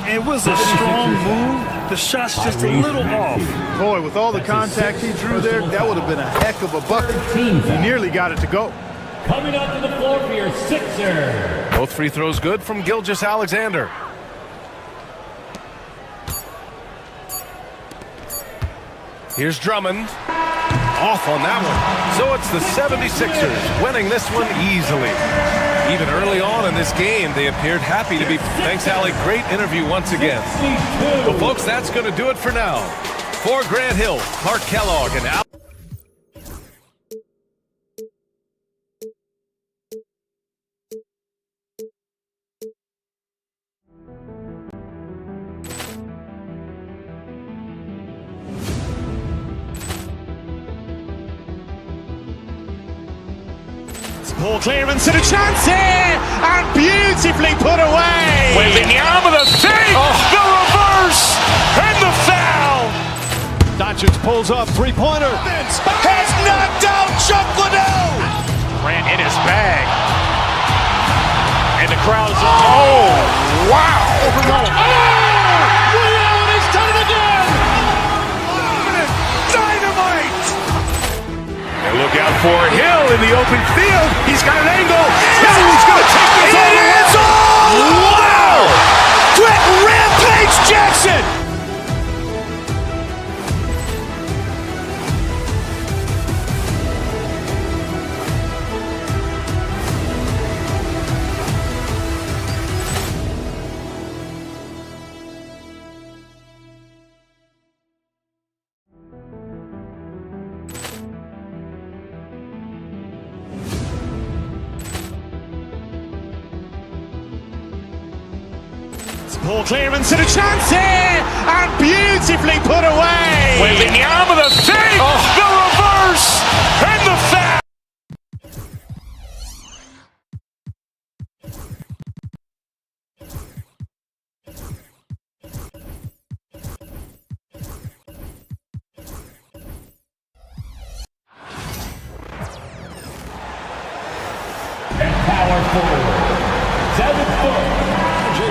B: It was a strong move. The shot's just a little off.
J: Boy, with all the contact he drew there, that would have been a heck of a bucket. He nearly got it to go.
H: Coming up to the floor for your Sixer.
I: Both free throws good from Gilgeous-Alexander. Here's Drummond. Off on that one. So it's the 76ers winning this one easily. Even early on in this game, they appeared happy to be. Thanks, Allie. Great interview once again. Well, folks, that's going to do it for now. For Grant Hill, Clark Kellogg, and Al.
A: Poor clearance and a chance here, and beautifully put away.
B: Wembanyama the save, the reverse, and the foul.
C: Doncic pulls up, three-pointer.
A: Has knocked out Chuck Liddell.
B: Ran in his bag. And the crowd is, oh, wow.
A: Liddell has done it again. Dynamite.
B: And look out for Hill in the open field. He's got an angle. He's going to take this all the way. Wow!
A: Brett Rampage Jackson. Poor clearance and a chance here, and beautifully put away.
B: Waving the arm of the save, the reverse, and the foul.
H: Power forward, 7 foot.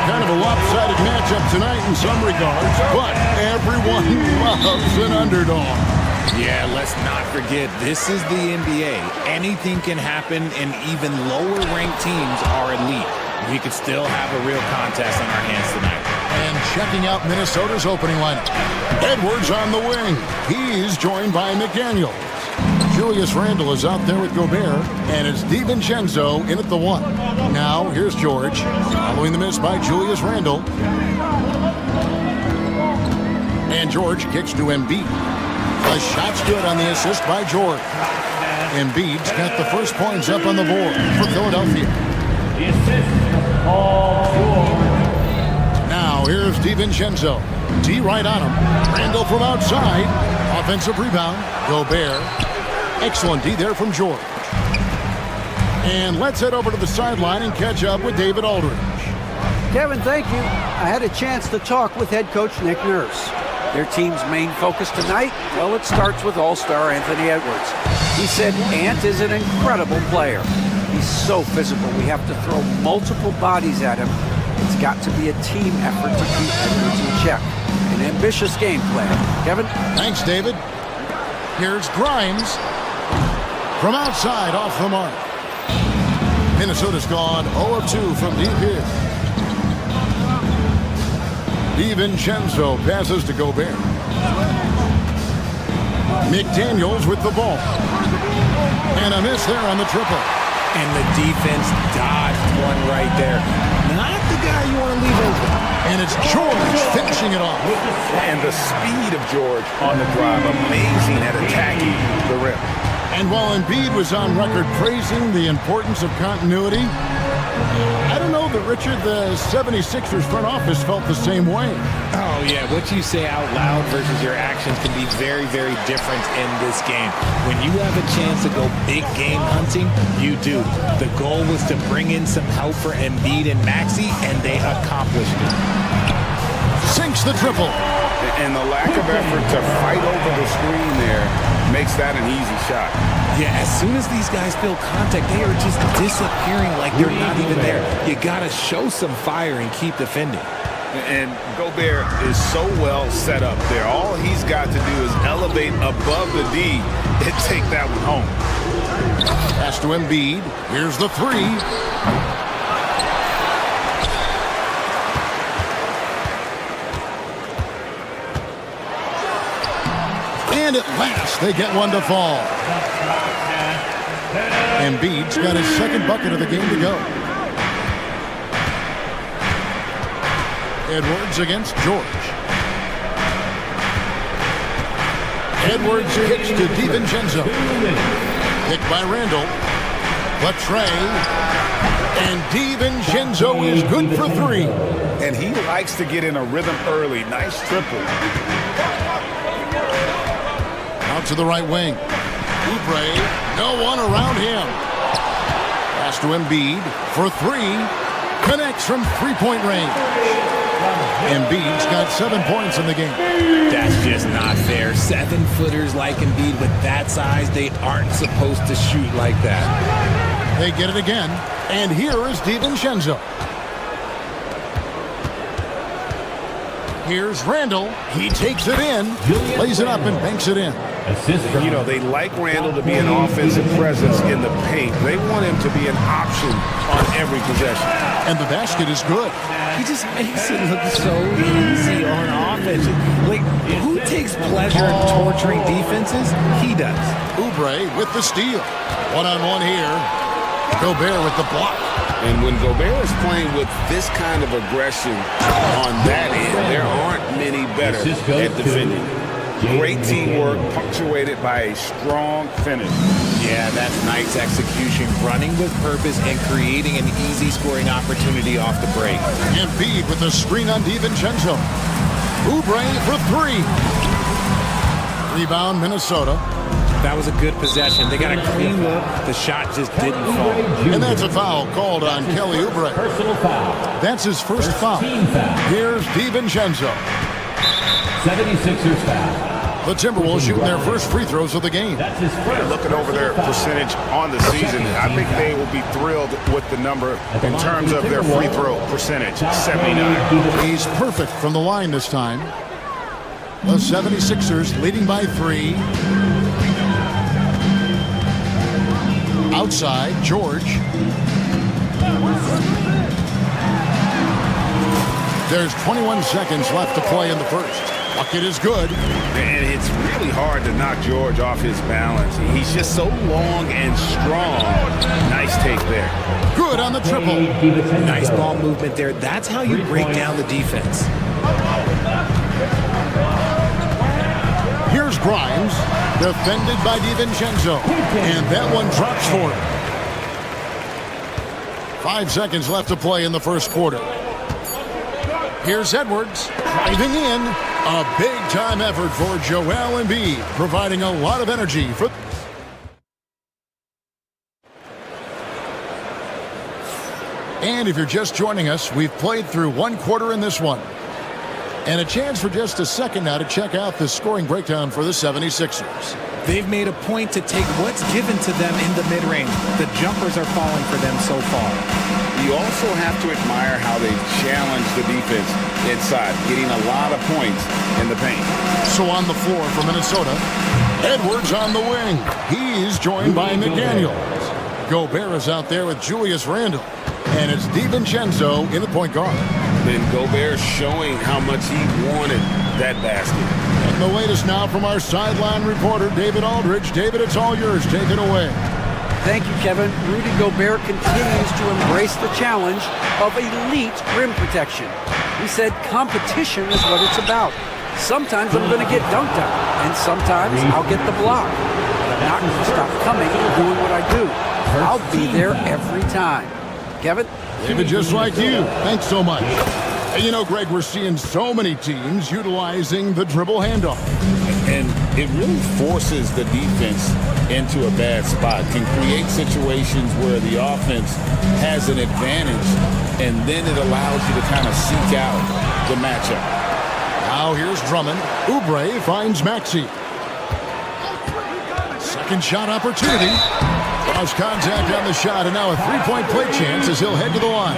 D: Kind of a lopsided matchup tonight in some regards, but everyone loves an underdog.
E: Yeah, let's not forget, this is the NBA. Anything can happen, and even lower-ranked teams are elite. We could still have a real contest on our hands tonight.
D: And checking out Minnesota's opening lineup. Edwards on the wing. He's joined by McDaniels. Julius Randle is out there with Gobert, and it's DiVincenzo in at the 1. Now, here's George, following the miss by Julius Randle. And George kicks to Embiid. The shot's good on the assist by George. Embiid's got the first points up on the board for Philadelphia.
H: The assist, Paul George.
D: Now, here's DiVincenzo. D right on him. Randle from outside. Offensive rebound. Gobert. Excellent D there from George. And let's head over to the sideline and catch up with David Aldridge.
G: Kevin, thank you. I had a chance to talk with head coach Nick Nurse. Their team's main focus tonight, well, it starts with all-star Anthony Edwards. He said Ant is an incredible player. He's so physical. We have to throw multiple bodies at him. It's got to be a team effort to keep Edwards in check. An ambitious game plan. Kevin?
D: Thanks, David. Here's Grimes. From outside, off the mark. Minnesota's gone 0 of 2 from deep here. DiVincenzo passes to Gobert. McDaniels with the ball. And a miss there on the triple.
E: And the defense dodged one right there. Not the guy you want to leave open.
D: And it's George finishing it off.
E: And the speed of George on the drive, amazing at attacking the rim.
D: And while Embiid was on record praising the importance of continuity, I don't know that, Richard, the 76ers front office felt the same way.
E: Oh, yeah. What you say out loud versus your actions can be very, very different in this game. When you have a chance to go big game hunting, you do. The goal was to bring in some help for Embiid and Maxey, and they accomplished it.
D: Sinks the triple.
E: And the lack of effort to fight over the screen there makes that an easy shot. Yeah, as soon as these guys feel contact, they are just disappearing like they're not even there. You got to show some fire and keep defending. And Gobert is so well set up there. All he's got to do is elevate above the D and take that one home.
D: Pass to Embiid. Here's the 3. And at last, they get one to fall. Embiid's got his second bucket of the game to go. Edwards against George. Edwards kicks to DiVincenzo. Kicked by Randle. Latre. And DiVincenzo is good for 3.
E: And he likes to get in a rhythm early. Nice triple.
D: Out to the right wing. Oubre, no one around him. Pass to Embiid for 3. Connects from three-point range. Embiid's got 7 points in the game.
E: That's just not fair. 7-footers like Embiid with that size, they aren't supposed to shoot like that.
D: They get it again. And here is DiVincenzo. Here's Randle. He takes it in, lays it up, and banks it in.
E: You know, they like Randle to be an offensive presence in the paint. They want him to be an option on every possession.
D: And the basket is good.
E: He just makes it look so easy on offense. Like, who takes pleasure in torturing defenses? He does.
D: Oubre with the steal. One-on-one here. Gobert with the block.
E: And when Gobert is playing with this kind of aggression on that end, there aren't many better at defending. Great teamwork punctuated by a strong finish.
B: Yeah, that's nice execution, running with purpose and creating an easy scoring opportunity off the break.
D: Embiid with the screen on DiVincenzo. Oubre for three. Rebound, Minnesota.
B: That was a good possession. They got a clean look. The shot just didn't fall.
D: And that's a foul called on Kelly Oubre.
H: Personal foul.
D: That's his first foul. Here's DiVincenzo.
H: 76ers foul.
D: The Timberwolves shooting their first free throws of the game.
H: That's his first.
E: Looking over their percentage on the season, I think they will be thrilled with the number in terms of their free throw percentage, 79.
D: He's perfect from the line this time. The 76ers leading by 3. Outside, George. There's 21 seconds left to play in the first. Bucket is good.
E: And it's really hard to knock George off his balance. He's just so long and strong. Nice take there.
D: Good on the triple.
B: Nice ball movement there. That's how you break down the defense.
D: Here's Grimes, defended by DiVincenzo. And that one drops for him. 5 seconds left to play in the first quarter. Here's Edwards, driving in. A big-time effort for Joel Embiid, providing a lot of energy for... And if you're just joining us, we've played through one quarter in this one. And a chance for just a second now to check out the scoring breakdown for the 76ers.
B: They've made a point to take what's given to them in the mid-range. The jumpers are falling for them so far.
E: You also have to admire how they challenge the defense inside, getting a lot of points in the paint.
D: So on the floor for Minnesota, Edwards on the wing. He's joined by McDaniels. Gobert is out there with Julius Randle. And it's DiVincenzo in the point guard.
E: Then Gobert showing how much he wanted that basket.
D: And the latest now from our sideline reporter, David Aldridge. David, it's all yours. Take it away.
G: Thank you, Kevin. Rudy Gobert continues to embrace the challenge of elite rim protection. He said competition is what it's about. Sometimes I'm going to get dunked on, and sometimes I'll get the block. But I'm not going to stop coming and doing what I do. I'll be there every time. Kevin?
D: David, just like you. Thanks so much. And you know, Greg, we're seeing so many teams utilizing the dribble handoff.
E: And it really forces the defense into a bad spot, can create situations where the offense has an advantage, and then it allows you to kind of seek out the matchup.
D: Now here's Drummond. Oubre finds Maxey. Second shot opportunity. Lost contact on the shot, and now a three-point play chance as he'll head to the line.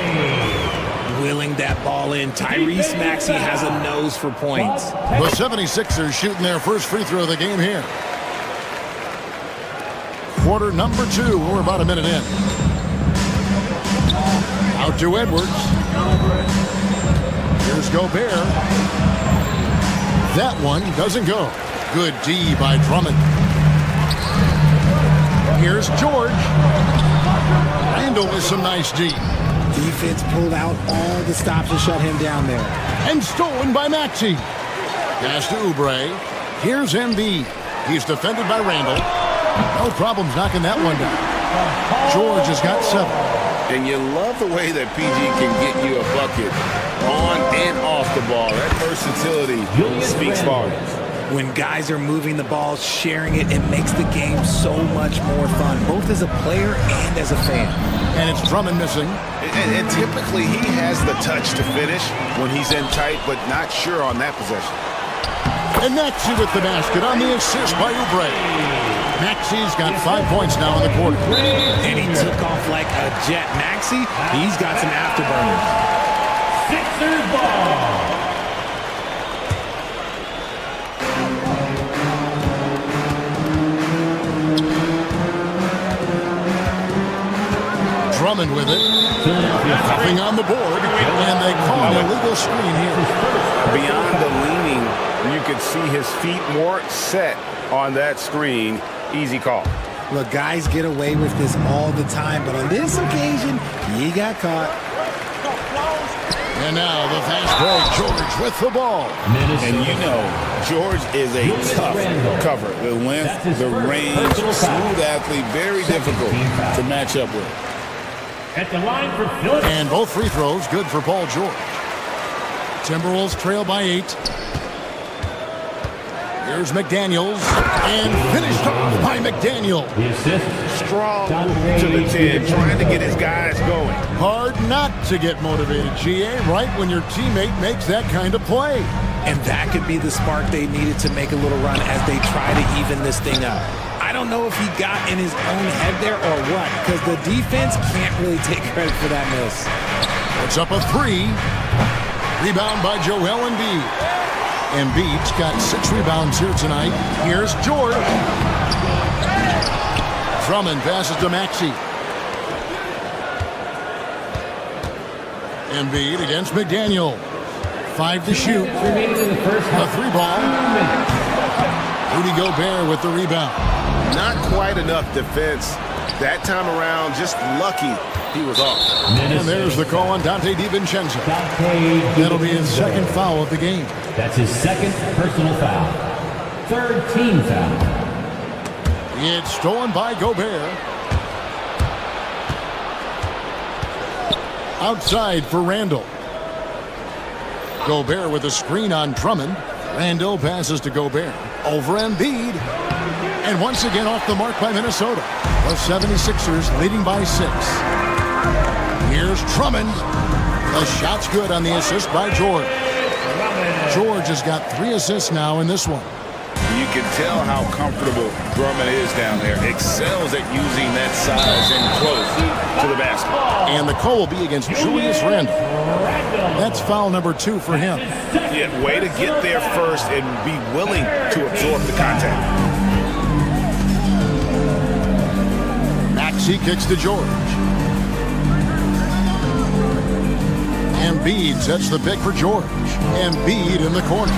B: Willing that ball in. Tyrese Maxey has a nose for points.
D: The 76ers shooting their first free throw of the game here. Quarter number 2. We're about a minute in. Out to Edwards. Here's Gobert. That one doesn't go. Good D by Drummond. Here's George. Randle with some nice D.
B: Defense pulled out all the stops to shut him down there.
D: And stolen by Maxey. Pass to Oubre. Here's Embiid. He's defended by Randle. No problems knocking that one down. George has got 7.
E: And you love the way that PG can get you a bucket on and off the ball. That versatility speaks volumes.
B: When guys are moving the ball, sharing it, it makes the game so much more fun, both as a player and as a fan.
D: And it's Drummond missing.
E: And typically he has the touch to finish when he's in tight, but not sure on that possession.
D: And Maxey with the basket on the assist by Oubre. Maxey's got 5 points now in the quarter.
B: And he took off like a jet. Maxey, he's got some afterburners.
H: Sixers ball.
D: Drummond with it. Nothing on the board. And they call an illegal screen here.
E: Beyond the leaning, you could see his feet more set on that screen. Easy call.
B: Look, guys get away with this all the time, but on this occasion, he got caught.
D: And now the fast break, George with the ball.
E: And you know, George is a tough cover. The length, the range, smooth athlete, very difficult to match up with.
H: At the line for Phillips.
D: And both free throws good for Paul George. Timberwolves trail by 8. Here's McDaniels, and finished off by McDaniel.
H: The assist.
E: Strong move to the 10, trying to get his guys going.
D: Hard not to get motivated, GA, right when your teammate makes that kind of play.
L: And that could be the spark they needed to make a little run as they try to even this thing up. I don't know if he got in his own head there or what, because the defense can't really take credit for that miss.
D: It's up a 3. Rebound by Joel Embiid. Embiid's got 6 rebounds here tonight. Here's George. Drummond passes to Maxey. Embiid against McDaniel. 5 to shoot. A 3 ball. Rudy Gobert with the rebound.
E: Not quite enough defense. That time around, just lucky he was off.
D: And there's the call on Dante DiVincenzo. That'll be his second foul of the game.
H: That's his second personal foul. Third team foul.
D: It's stolen by Gobert. Outside for Randall. Gobert with a screen on Drummond. Randall passes to Gobert. Over Embiid. And once again off the mark by Minnesota. The 76ers leading by 6. Here's Drummond. The shot's good on the assist by George. George has got 3 assists now in this one.
E: You can tell how comfortable Drummond is down there. Excels at using that size and close to the basket.
D: And the call will be against Julius Randle. That's foul number 2 for him.
E: Yeah, way to get there first and be willing to absorb the contact.
D: Maxey kicks to George. Embiid sets the pick for George. Embiid in the corner.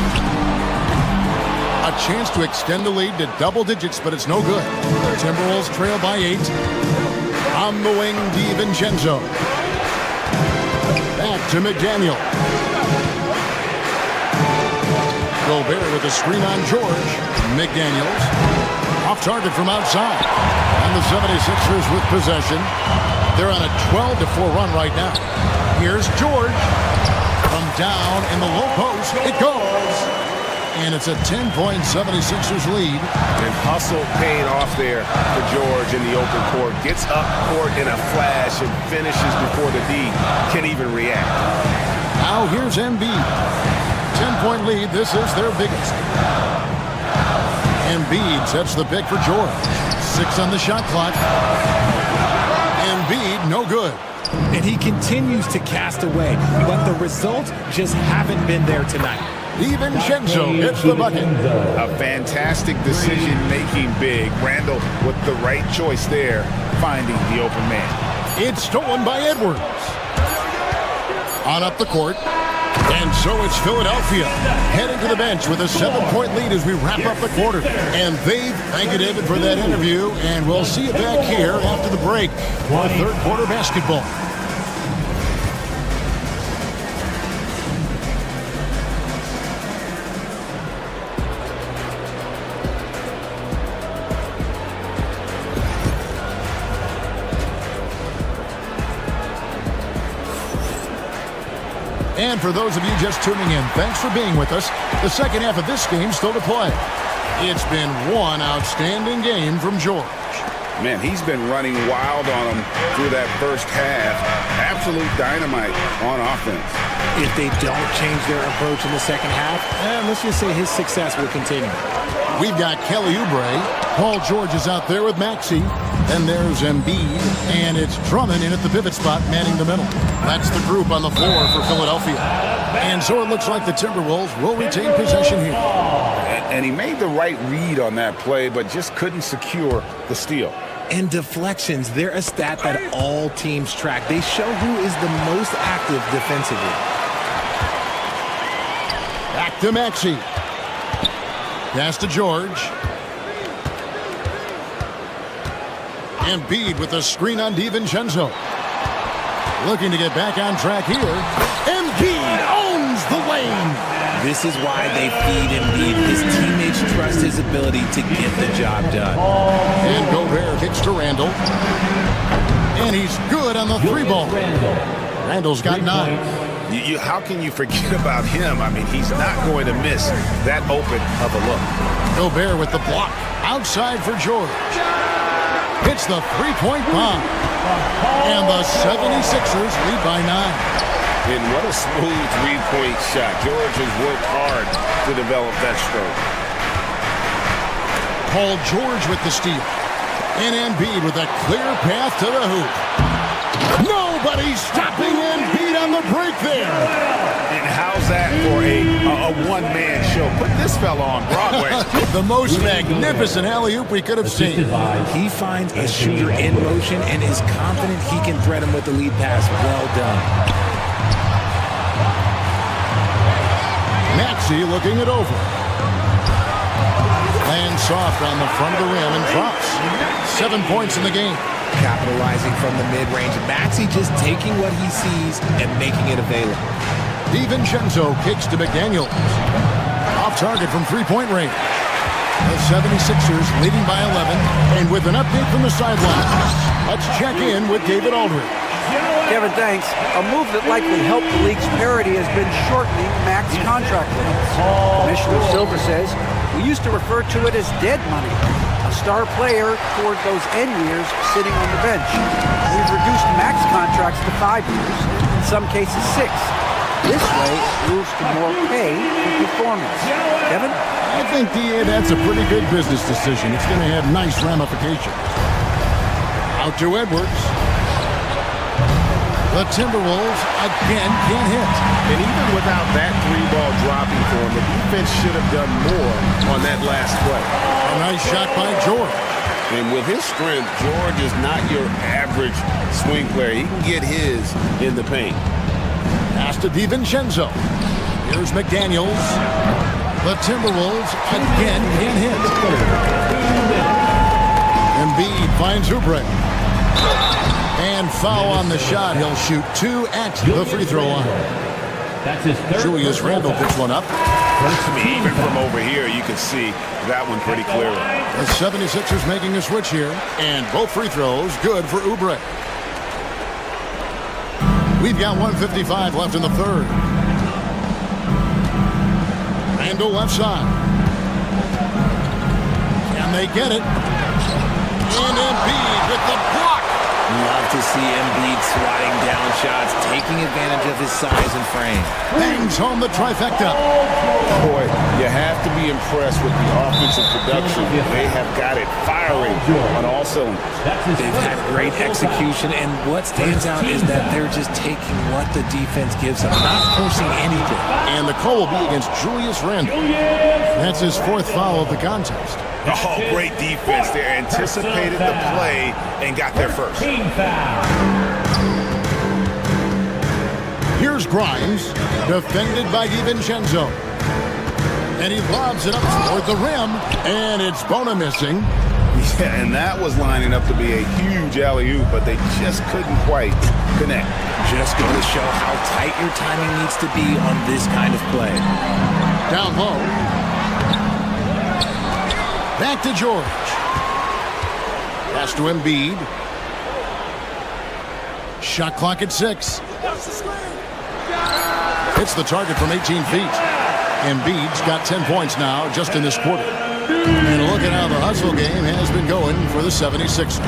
D: A chance to extend the lead to double digits, but it's no good. The Timberwolves trail by 8. On the wing, DiVincenzo. Back to McDaniel. Gobert with a screen on George. McDaniels. Off target from outside. And the 76ers with possession. They're on a 12-4 run right now. Here's George. From down in the low post, it goes. And it's a 10-point 76ers lead.
E: And hustle paid off there for George in the open court. Gets up court in a flash and finishes before the D can even react.
D: Now here's Embiid. 10-point lead. This is their biggest. Embiid sets the pick for George. 6 on the shot clock. Embiid, no good.
L: And he continues to cast away, but the results just haven't been there tonight.
D: DiVincenzo hits the bucket.
E: A fantastic decision-making big. Randall with the right choice there, finding the open man.
D: It's stolen by Edwards. On up the court. And so it's Philadelphia heading to the bench with a 7-point lead as we wrap up the quarter. And thank you, David, for that interview. And we'll see you back here after the break for third quarter basketball. And for those of you just tuning in, thanks for being with us. The second half of this game still to play. It's been one outstanding game from George.
E: Man, he's been running wild on them through that first half. Absolute dynamite on offense.
L: If they don't change their approach in the second half, let's just say his success will continue.
D: We've got Kelly Oubre. Paul George is out there with Maxey. Then there's Embiid. And it's Drummond in at the pivot spot, manning the middle. That's the group on the floor for Philadelphia. And so it looks like the Timberwolves will retain possession here.
E: And he made the right read on that play, but just couldn't secure the steal.
L: And deflections, they're a stat that all teams track. They show who is the most active defensively.
D: Back to Maxey. Pass to George. Embiid with a screen on DiVincenzo. looking to get back on track here. Embiid owns the lane.
L: This is why they feed Embiid. His teammates trust his ability to get the job done.
D: And Gobert kicks to Randall. And he's good on the three ball. Randall's got 9.
E: How can you forget about him? I mean, he's not going to miss that open of a look.
D: Gobert with the block. Outside for George. Hits the three-point bomb. And the 76ers lead by 9.
E: And what a smooth three-point shot. George has worked hard to develop that stroke.
D: Paul George with the steal. And Embiid with a clear path to the hoop. Nobody's stopping Embiid on the break there.
E: And how's that for a one-man show? Put this fella on Broadway.
D: The most magnificent alley-oop we could have seen.
L: He finds a shooter in motion and is confident he can thread him with the lead pass. Well done.
D: Maxey looking it over. Lands soft on the front of the rim and drops. 7 points in the game.
L: Capitalizing from the mid-range. Maxey just taking what he sees and making it available.
D: DiVincenzo kicks to McDaniels. Off target from three-point range. The 76ers leading by 11. And with an update from the sideline, let's check in with David Aldridge.
G: Kevin, thanks. A move that likely helped the league's parity has been shortening max contract limits. Commissioner Silver says, we used to refer to it as dead money, a star player toward those end years sitting on the bench. We've reduced max contracts to 5 years, in some cases 6. This way, it moves to more pay for performance. Kevin?
D: I think, D.A., that's a pretty good business decision. It's going to have nice ramifications. Out to Edwards. The Timberwolves again can't hit.
E: And even without that three-ball dropping for him, the defense should have done more on that last play.
D: A nice shot by George.
E: And with his strength, George is not your average swing player. He can get his in the paint.
D: Pass to DiVincenzo. Here's McDaniels. The Timberwolves again can't hit. Embiid finds Oubre. And foul on the shot. He'll shoot 2 at the free throw line.
H: That's his third.
D: Julius Randle picks one up.
E: Even from over here, you can see that one pretty clearly.
D: The 76ers making a switch here. And both free throws good for Oubre. We've got 1:55 left in the third. Randle left side. Can they get it? And Embiid with the block.
L: Love to see Embiid swatting down shots, taking advantage of his size and frame.
D: Bangs home the trifecta.
E: Boy, you have to be impressed with the offensive production. They have got it firing on all cylinders.
L: They've had great execution, and what stands out is that they're just taking what the defense gives them, not forcing anything.
D: And the call will be against Julius Randle. That's his 4th foul of the contest.
E: Oh, great defense there. Anticipated the play and got there first.
D: Here's Grimes, defended by DiVincenzo. And he lobs it up toward the rim, and it's Bona missing.
E: Yeah, and that was lining up to be a huge alley-oop, but they just couldn't quite connect.
L: Just going to show how tight your timing needs to be on this kind of play.
D: Down low. Back to George. Pass to Embiid. Shot clock at 6. Hits the target from 18 feet. Embiid's got 10 points now just in this quarter. And look at how the hustle game has been going for the 76ers.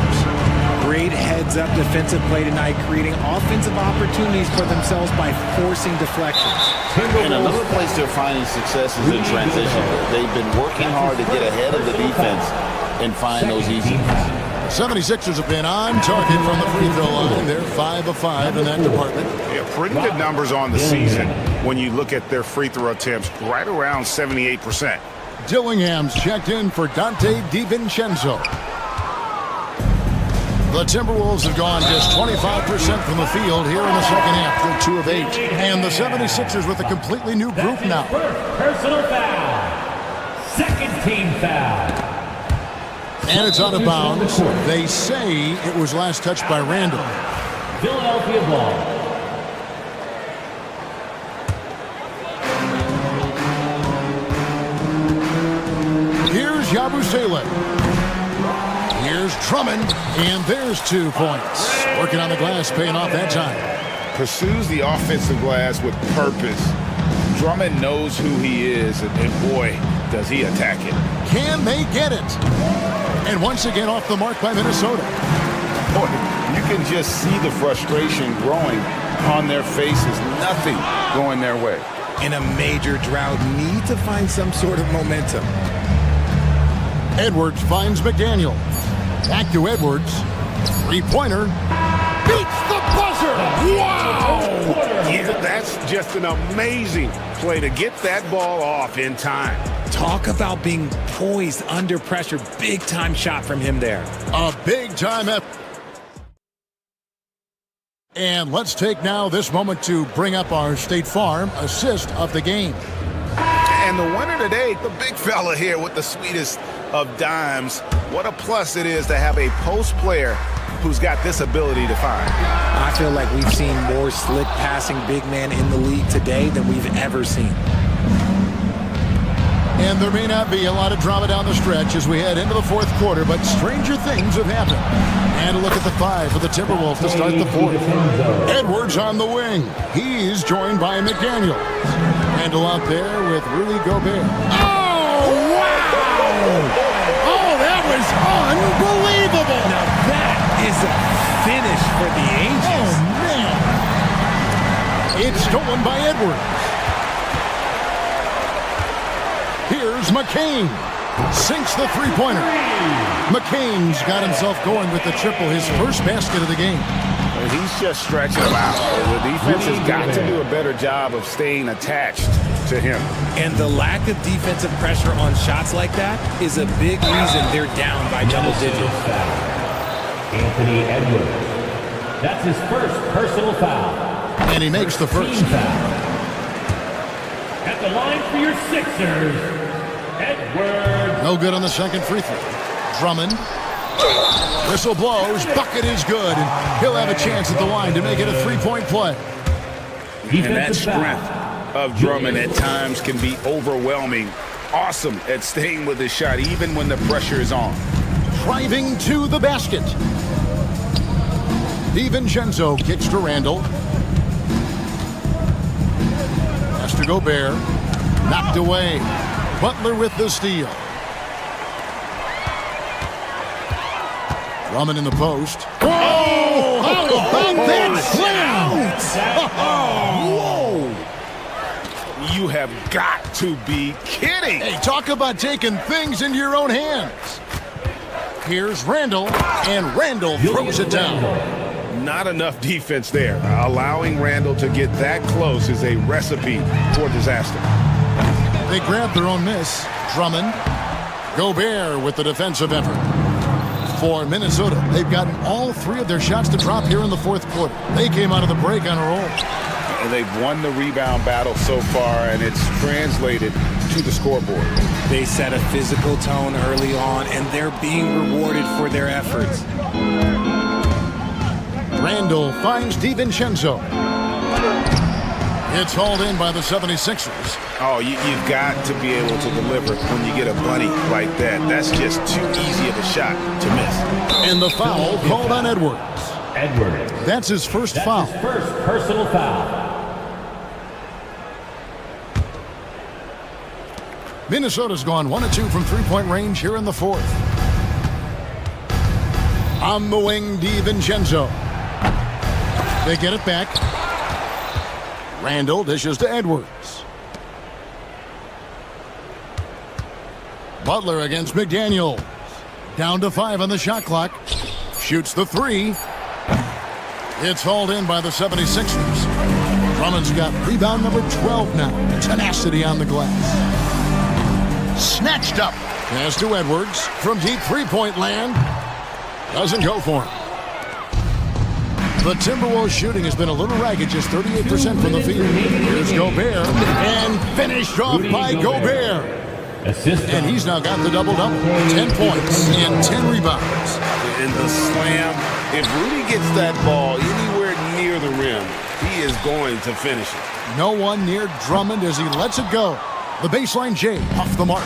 L: Great heads-up defensive play tonight, creating offensive opportunities for themselves by forcing deflections.
E: And another place they're finding success is in transition. They've been working hard to get ahead of the defense and find those easy ones.
D: 76ers have been on target from the free throw line. They're 5 of 5 in that department.
E: Yeah, pretty good numbers on the season when you look at their free throw attempts, right around 78%.
D: Dillingham's checked in for Dante DiVincenzo. The Timberwolves have gone just 25% from the field here in the second half. They're 2 of 8. And the 76ers with a completely new group now.
H: Personal foul. Second team foul.
D: And it's out of bounds. They say it was last touched by Randle.
H: Philadelphia ball.
D: Here's Yabusele. Here's Drummond, and there's 2 points. Working on the glass, paying off that time.
E: Pursues the offensive glass with purpose. Drummond knows who he is, and boy, does he attack it.
D: Can they get it? And once again off the mark by Minnesota.
E: Boy, you can just see the frustration growing on their faces. Nothing going their way.
L: In a major drought, need to find some sort of momentum.
D: Edwards finds McDaniel. Back to Edwards. 3-pointer. Beats the buzzer! Wow!
B: Yeah, that's just an amazing play to get that ball off in time.
L: Talk about being poised under pressure. Big-time shot from him there.
D: A big-time effort. And let's take now this moment to bring up our State Farm assist of the game.
E: And the winner today, the big fella here with the sweetest of dimes. What a plus it is to have a post player who's got this ability to find.
L: I feel like we've seen more slick passing big man in the league today than we've ever seen.
D: And there may not be a lot of drama down the stretch as we head into the 4th quarter, but stranger things have happened. And a look at the 5 for the Timberwolves to start the 4th. Edwards on the wing. He's joined by McDaniel. Randall out there with Rudy Gobert. Oh, wow! Oh, that was unbelievable!
L: Now that is a finish for the Angels.
D: Oh, man! It's stolen by Edwards. Here's McCain. Sinks the 3-pointer. McCain's got himself going with the triple, his first basket of the game.
E: He's just stretching him out. The defense has got to do a better job of staying attached to him.
L: And the lack of defensive pressure on shots like that is a big reason they're down by double digits.
H: Anthony Edwards. That's his first personal foul.
D: And he makes the first.
H: Foul. At the line for your Sixers, Edwards.
D: No good on the second free throw. Drummond. Whistle blows. Bucket is good. And he'll have a chance at the line to make it a 3-point play.
E: And that strength of Drummond at times can be overwhelming. Awesome at staying with his shot even when the pressure is on.
D: Driving to the basket. DiVincenzo kicks to Randall. Has to Gobert. Knocked away. Butler with the steal. Drummond in the post. Oh! How about that slam?
E: Whoa! You have got to be kidding.
D: Hey, talk about taking things into your own hands. Here's Randall, and Randall throws it down.
E: Not enough defense there. Allowing Randall to get that close is a recipe for disaster.
D: They grab their own miss. Drummond. Gobert with the defensive effort. For Minnesota, they've gotten all 3 of their shots to drop here in the 4th quarter. They came out of the break on a roll.
E: And they've won the rebound battle so far, and it's translated to the scoreboard.
L: They set a physical tone early on, and they're being rewarded for their efforts.
D: Randall finds DiVincenzo. It's hauled in by the 76ers.
E: Oh, you've got to be able to deliver when you get a bunny like that. That's just too easy of a shot to miss.
D: And the foul called on Edwards.
H: Edwards.
D: That's his first foul.
H: His first personal foul.
D: Minnesota's gone 1 of 2 from 3-point range here in the 4th. On the wing, DiVincenzo. They get it back. Randall dishes to Edwards. Butler against McDaniel. Down to 5 on the shot clock. Shoots the 3. It's hauled in by the 76ers. Drummond's got rebound number 12 now. Tenacity on the glass. Snatched up. Pass to Edwards from deep 3-point land. Doesn't go for him. The Timberwolves shooting has been a little ragged, just 38% from the field. Here's Gobert, and finished off by Gobert. And he's now got the double-double. 10 points and 10 rebounds.
E: In the slam, if Rudy gets that ball anywhere near the rim, he is going to finish it.
D: No one near Drummond as he lets it go. The baseline J off the mark.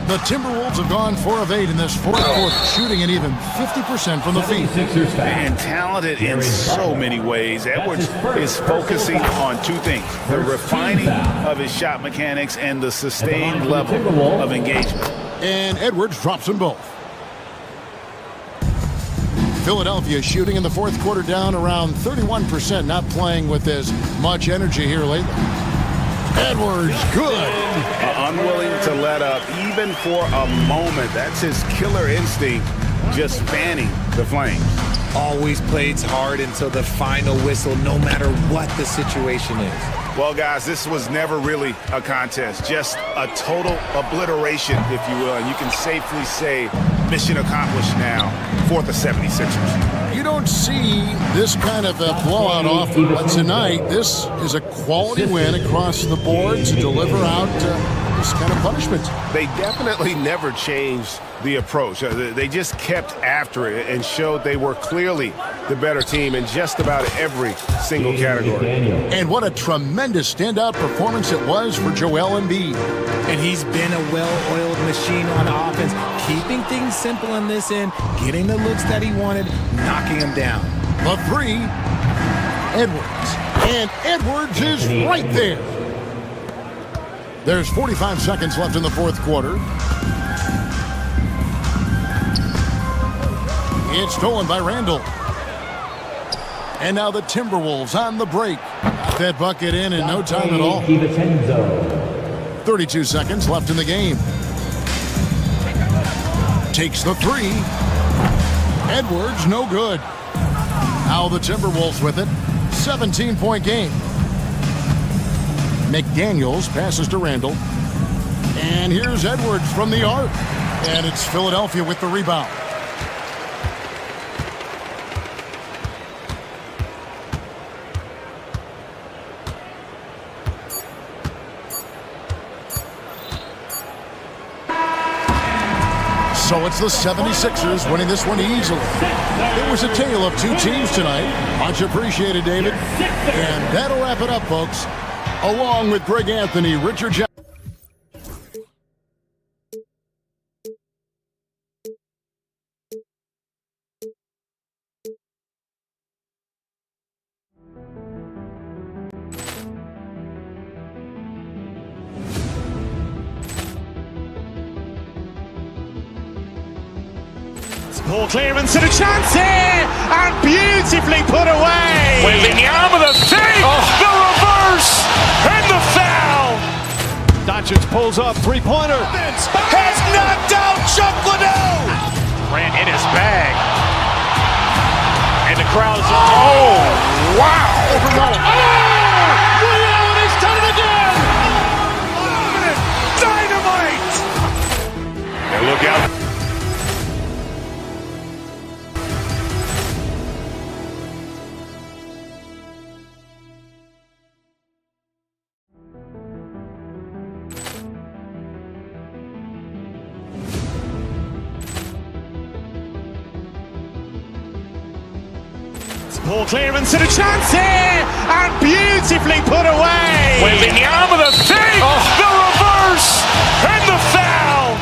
D: The Timberwolves have gone 4 of 8 in this fourth quarter, shooting an even 50% from the field.
E: And talented in so many ways. Edwards is focusing on 2 things: the refining of his shot mechanics and the sustained level of engagement.
D: And Edwards drops them both. Philadelphia shooting in the fourth quarter down around 31%, not playing with as much energy here lately. Edwards, good.
E: Unwilling to let up even for a moment. That's his killer instinct, just fanning the flames.
L: Always plays hard until the final whistle, no matter what the situation is.
E: Well, guys, this was never really a contest, just a total obliteration, if you will. And you can safely say mission accomplished now for the 76ers.
D: You don't see this kind of a blowout often, but tonight this is a quality win across the board to deliver out this kind of punishment.
E: They definitely never changed the approach. They just kept after it and showed they were clearly the better team in just about every single category.
D: And what a tremendous standout performance it was for Joel Embiid.
L: And he's been a well-oiled machine on offense, keeping things simple in this end, getting the looks that he wanted, knocking him down.
D: The 3, Edwards. And Edwards is right there. There's 45 seconds left in the fourth quarter. It's stolen by Randall. And now the Timberwolves on the break. Got that bucket in no time at all. 32 seconds left in the game. Takes the 3. Edwards, no good. Now the Timberwolves with it. 17-point game. McDaniels passes to Randall. And here's Edwards from the arc. And it's Philadelphia with the rebound. So it's the 76ers winning this one easily. It was a tale of 2 teams tonight. Much appreciated, David. And that'll wrap it up, folks. Along with Greg Anthony, Richard Jackson.
A: Poor clearance and a chance here, and beautifully put away.
B: Wembanyama the save, the reverse, and the foul.
C: Doncic pulls up, 3-pointer.
B: Has knocked out Chuck Liddell. Ran in his bag. And the crowd is, oh, wow.
C: Ray Allen has done it again.
B: Dynamite. And look out.
A: Poor clearance and a chance here, and beautifully put away.
B: Wembanyama the save, the reverse, and the foul.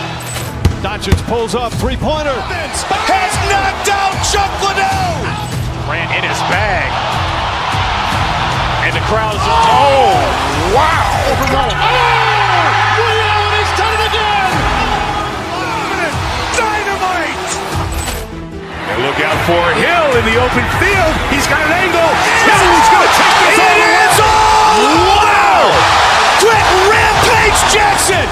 C: Doncic pulls up, 3-pointer.
B: Has knocked out Chuck Liddell. Ran in his bag. And the crowd is, oh, wow.
C: Ray Allen has done it again.
B: Dynamite. And look out for Hill in the open field. He's got an angle. Hill's going to take this all the way. Wow! Quit Rampage Jackson.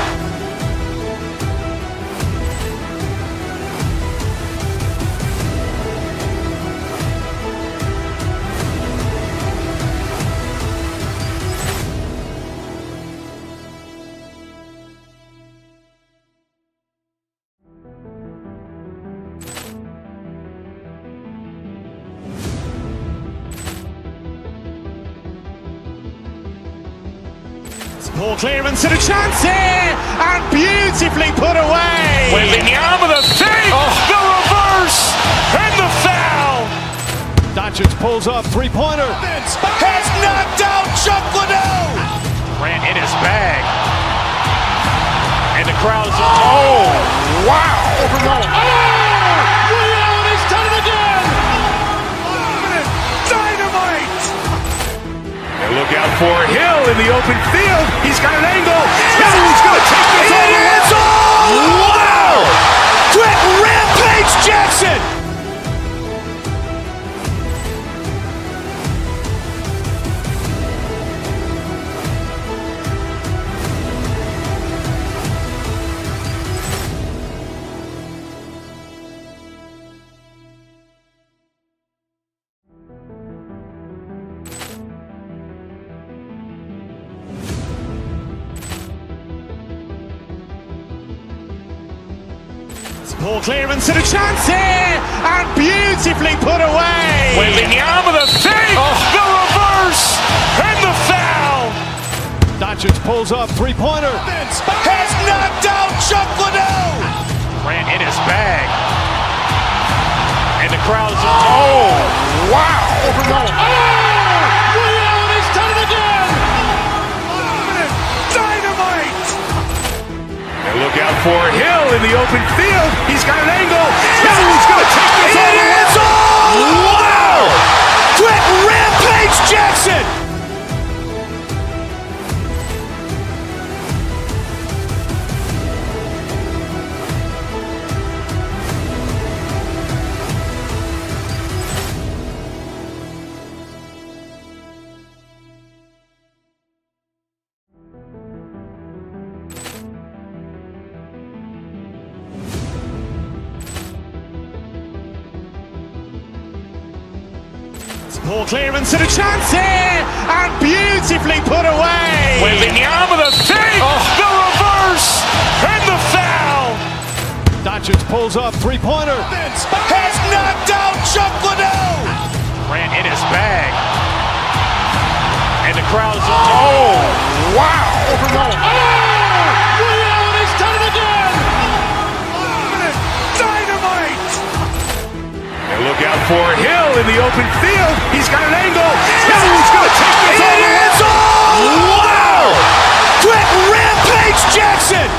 A: Poor clearance and a chance here, and beautifully put away.
B: Wembanyama the save, the reverse, and the foul.
A: Doncic pulls up, three-pointer.
B: Has knocked out Chuck Liddell.
C: Grant in his bag. And the crowd's oh, wow.
B: Ray Allen has done it again. Dynamite.
I: And look out for Hill in the open field. He's got an angle. He's going to take this all the way.
B: Wow. Quick Rampage Jackson.
A: Ball clearance and a chance here, and beautifully put away.
C: Wembanyama the fake, the reverse, and the foul.
A: Doncic pulls up, three-pointer.
B: Has knocked out Chuck Liddell.
C: Grant in his bag. And the crowd's oh, wow.
B: Ray Allen has done it again. Dynamite.
I: And look out for Hill in the open field. He's got an angle. He's going to take this all the way.
B: Wow. Quick Rampage Jackson.
A: Ball clearance and a chance here, and beautifully put away.
C: Wembanyama the fake, the reverse, and the foul.
A: Doncic pulls up, three-pointer.
B: Has knocked out Chuck Liddell.
C: Grant in his bag. And the crowd's oh, wow.
B: Ray Allen has done it again. Dynamite.
I: And look out for Hill in the open field. He's got an angle. He's going to take this all the way.
B: Wow. Quick Rampage Jackson.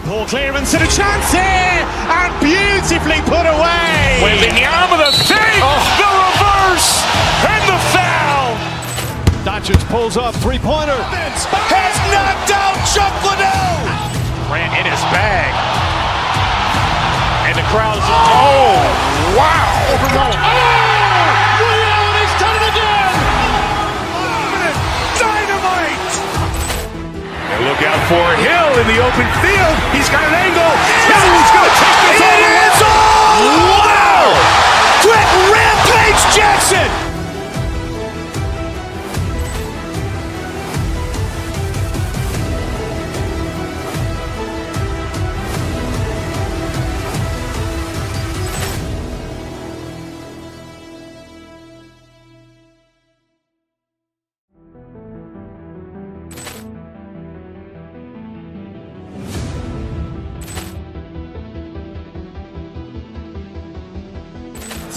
A: Ball clearance and a chance here, and beautifully put away.
C: Wembanyama the fake, the reverse, and the foul.
A: Doncic pulls up, three-pointer.
B: Has knocked out Chuck Liddell.
C: Grant in his bag. And the crowd's oh, wow.
B: Ray Allen has done it again. Dynamite.
I: And look out for Hill in the open field. He's got an angle. He's going to take this all the way.
B: Wow. Quick Rampage Jackson.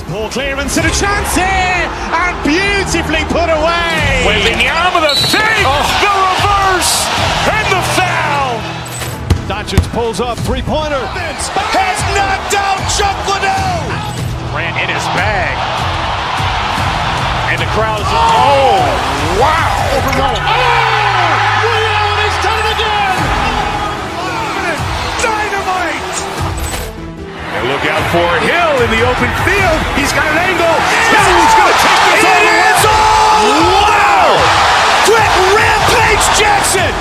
A: Ball clearance and a chance here, and beautifully put away.
C: Wembanyama the fake, the reverse, and the foul.
A: Doncic pulls up, three-pointer.
B: Has knocked out Chuck Liddell.
C: Grant in his bag. And the crowd's oh, wow.
B: Ray Allen has done it again. Dynamite.
I: And look out for Hill in the open field. He's got an angle. He's going to take this all the way.
B: Wow. Quick Rampage Jackson.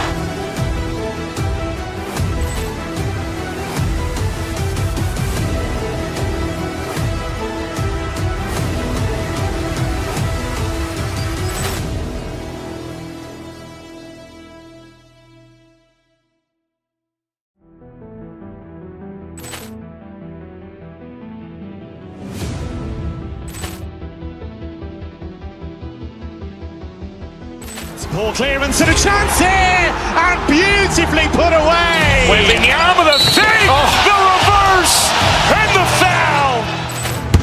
A: Poor clearance and a chance here, and beautifully put away.
C: Waving the arm of the fake, the reverse, and the foul.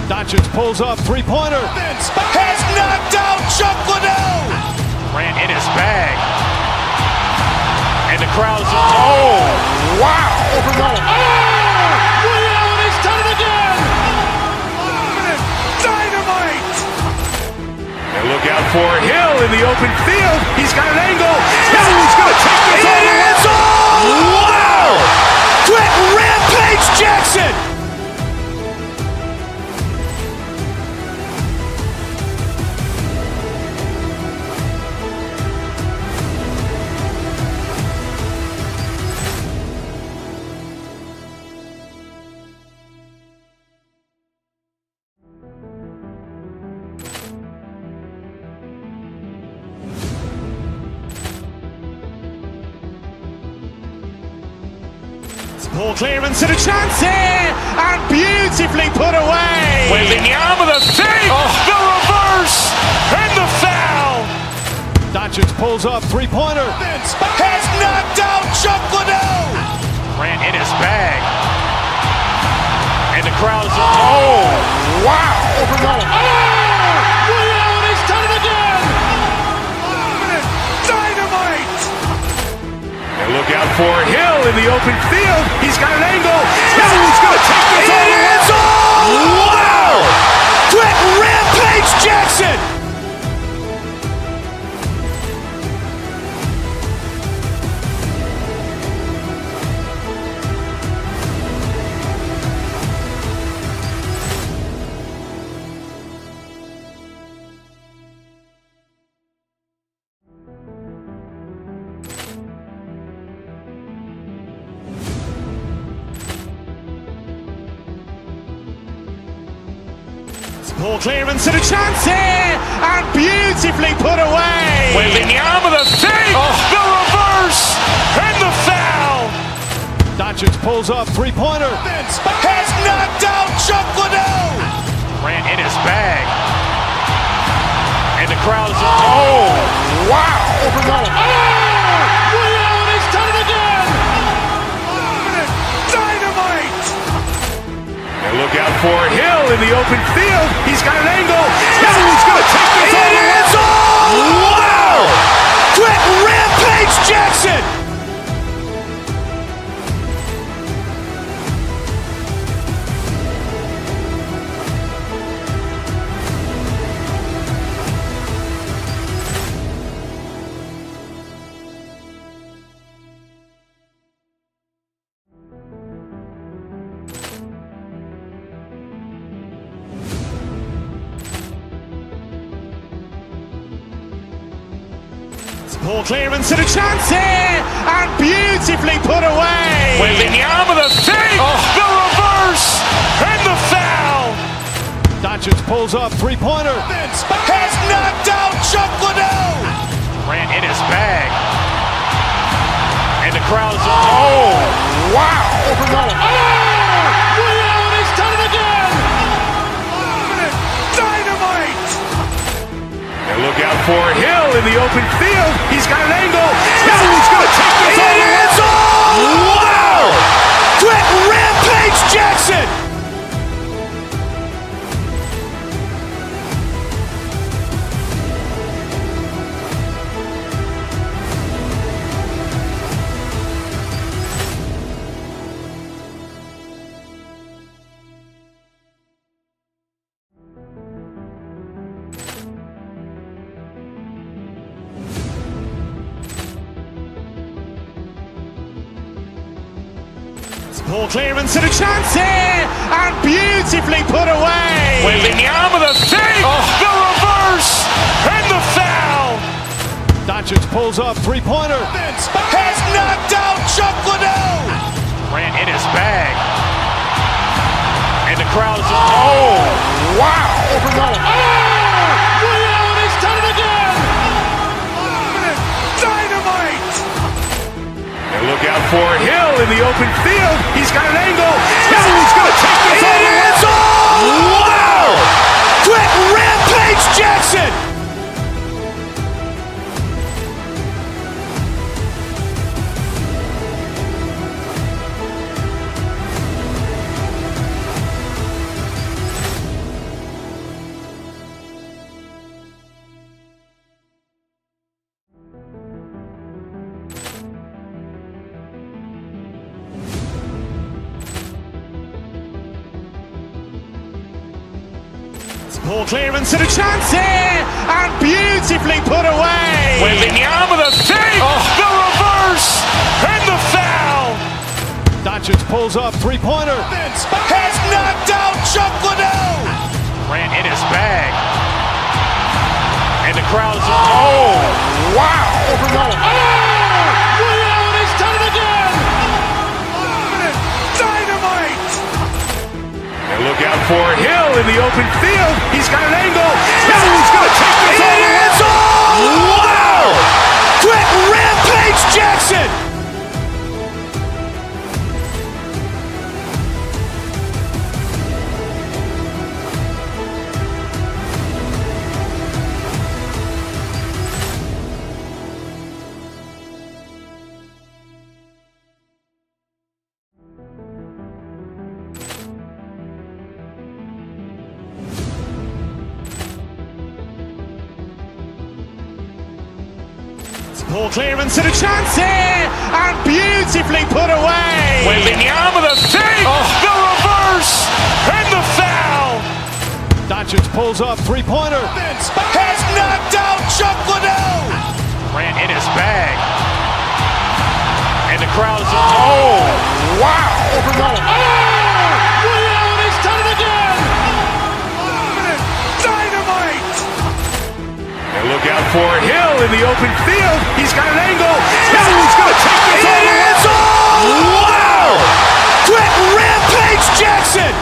A: Doncic pulls up, three-pointer.
C: Has knocked out Chuck Liddell. Ran in his bag. And the crowd's, wow. Liddell, he's done it again. Dynamite.
B: And look out for Hill in the open field. He's got an angle. He's going to take this all the way. Wow! Quick rampage Jackson.
A: Poor clearance and a chance here, and beautifully put away.
C: Waving the arm of the fake, the reverse, and the foul.
A: Doncic pulls up, three-pointer.
C: Has knocked out Chuck Liddell. Ran in his bag. And the crowd's, wow. Liddell, he's done it again. Dynamite.
B: And look out for Hill in the open field. He's got an angle. He's going to take this all the way. Wow! Quick rampage Jackson.
A: Poor clearance and a chance here, and beautifully put away.
C: Waving the arm of the fake, the reverse, and the foul.
A: Doncic pulls up, three-pointer.
C: Has knocked out Chuck Liddell. Ran in his bag. And the crowd's, wow. Liddell, he's done it again. Dynamite.
B: And look out for Hill in the open field. He's got an angle. He's going to take this all the way. Wow! Quick rampage Jackson.
A: Poor clearance and a chance here, and beautifully put away.
C: Waving the arm of the fake, the reverse, and the foul.
A: Doncic pulls up, three-pointer.
C: Has knocked out Chuck Liddell. Ran in his bag. And the crowd's, wow. Liddell, he's done it again. Dynamite.
B: And look out for Hill in the open field. He's got an angle. He's going to take this all the way. Wow! Quick rampage Jackson.
A: Poor clearance and a chance here, and beautifully put away.
C: Waving the arm of the fake, the reverse, and the foul.
A: Doncic pulls up, three-pointer.
C: Has knocked out Chuck Liddell. Ran in his bag. And the crowd's, wow. Liddell, he's done it again. Dynamite.
B: And look out for Hill in the open field. He's got an angle. He's going to take this all the way. Wow! Quick rampage Jackson.
A: Poor clearance and a chance here, and beautifully put away.
C: Wembanyama with a save, the reverse, and the foul.
J: Doncic pulls up, three-pointer.
B: Has knocked out Chuck Liddell.
C: Grant in his bag. And the crowd is, wow.
B: Ray Allen has done it again. Dynamite.
I: And look out for Hill in the open field. He's got an angle. He's going to take this all the way.
B: Wow! Quick Rampage Jackson.
A: Poor clearance and a chance here, and beautifully put away.
C: Wembanyama with a save, the reverse, and the foul.
J: Doncic pulls up, three-pointer.
B: Has knocked out Chuck Liddell.
C: Grant in his bag. And the crowd is, wow.
B: Ray Allen has done it again. Dynamite.
I: And look out for Hill in the open field. He's got an angle. He's going to take this all the way.
B: Wow! Quick Rampage Jackson.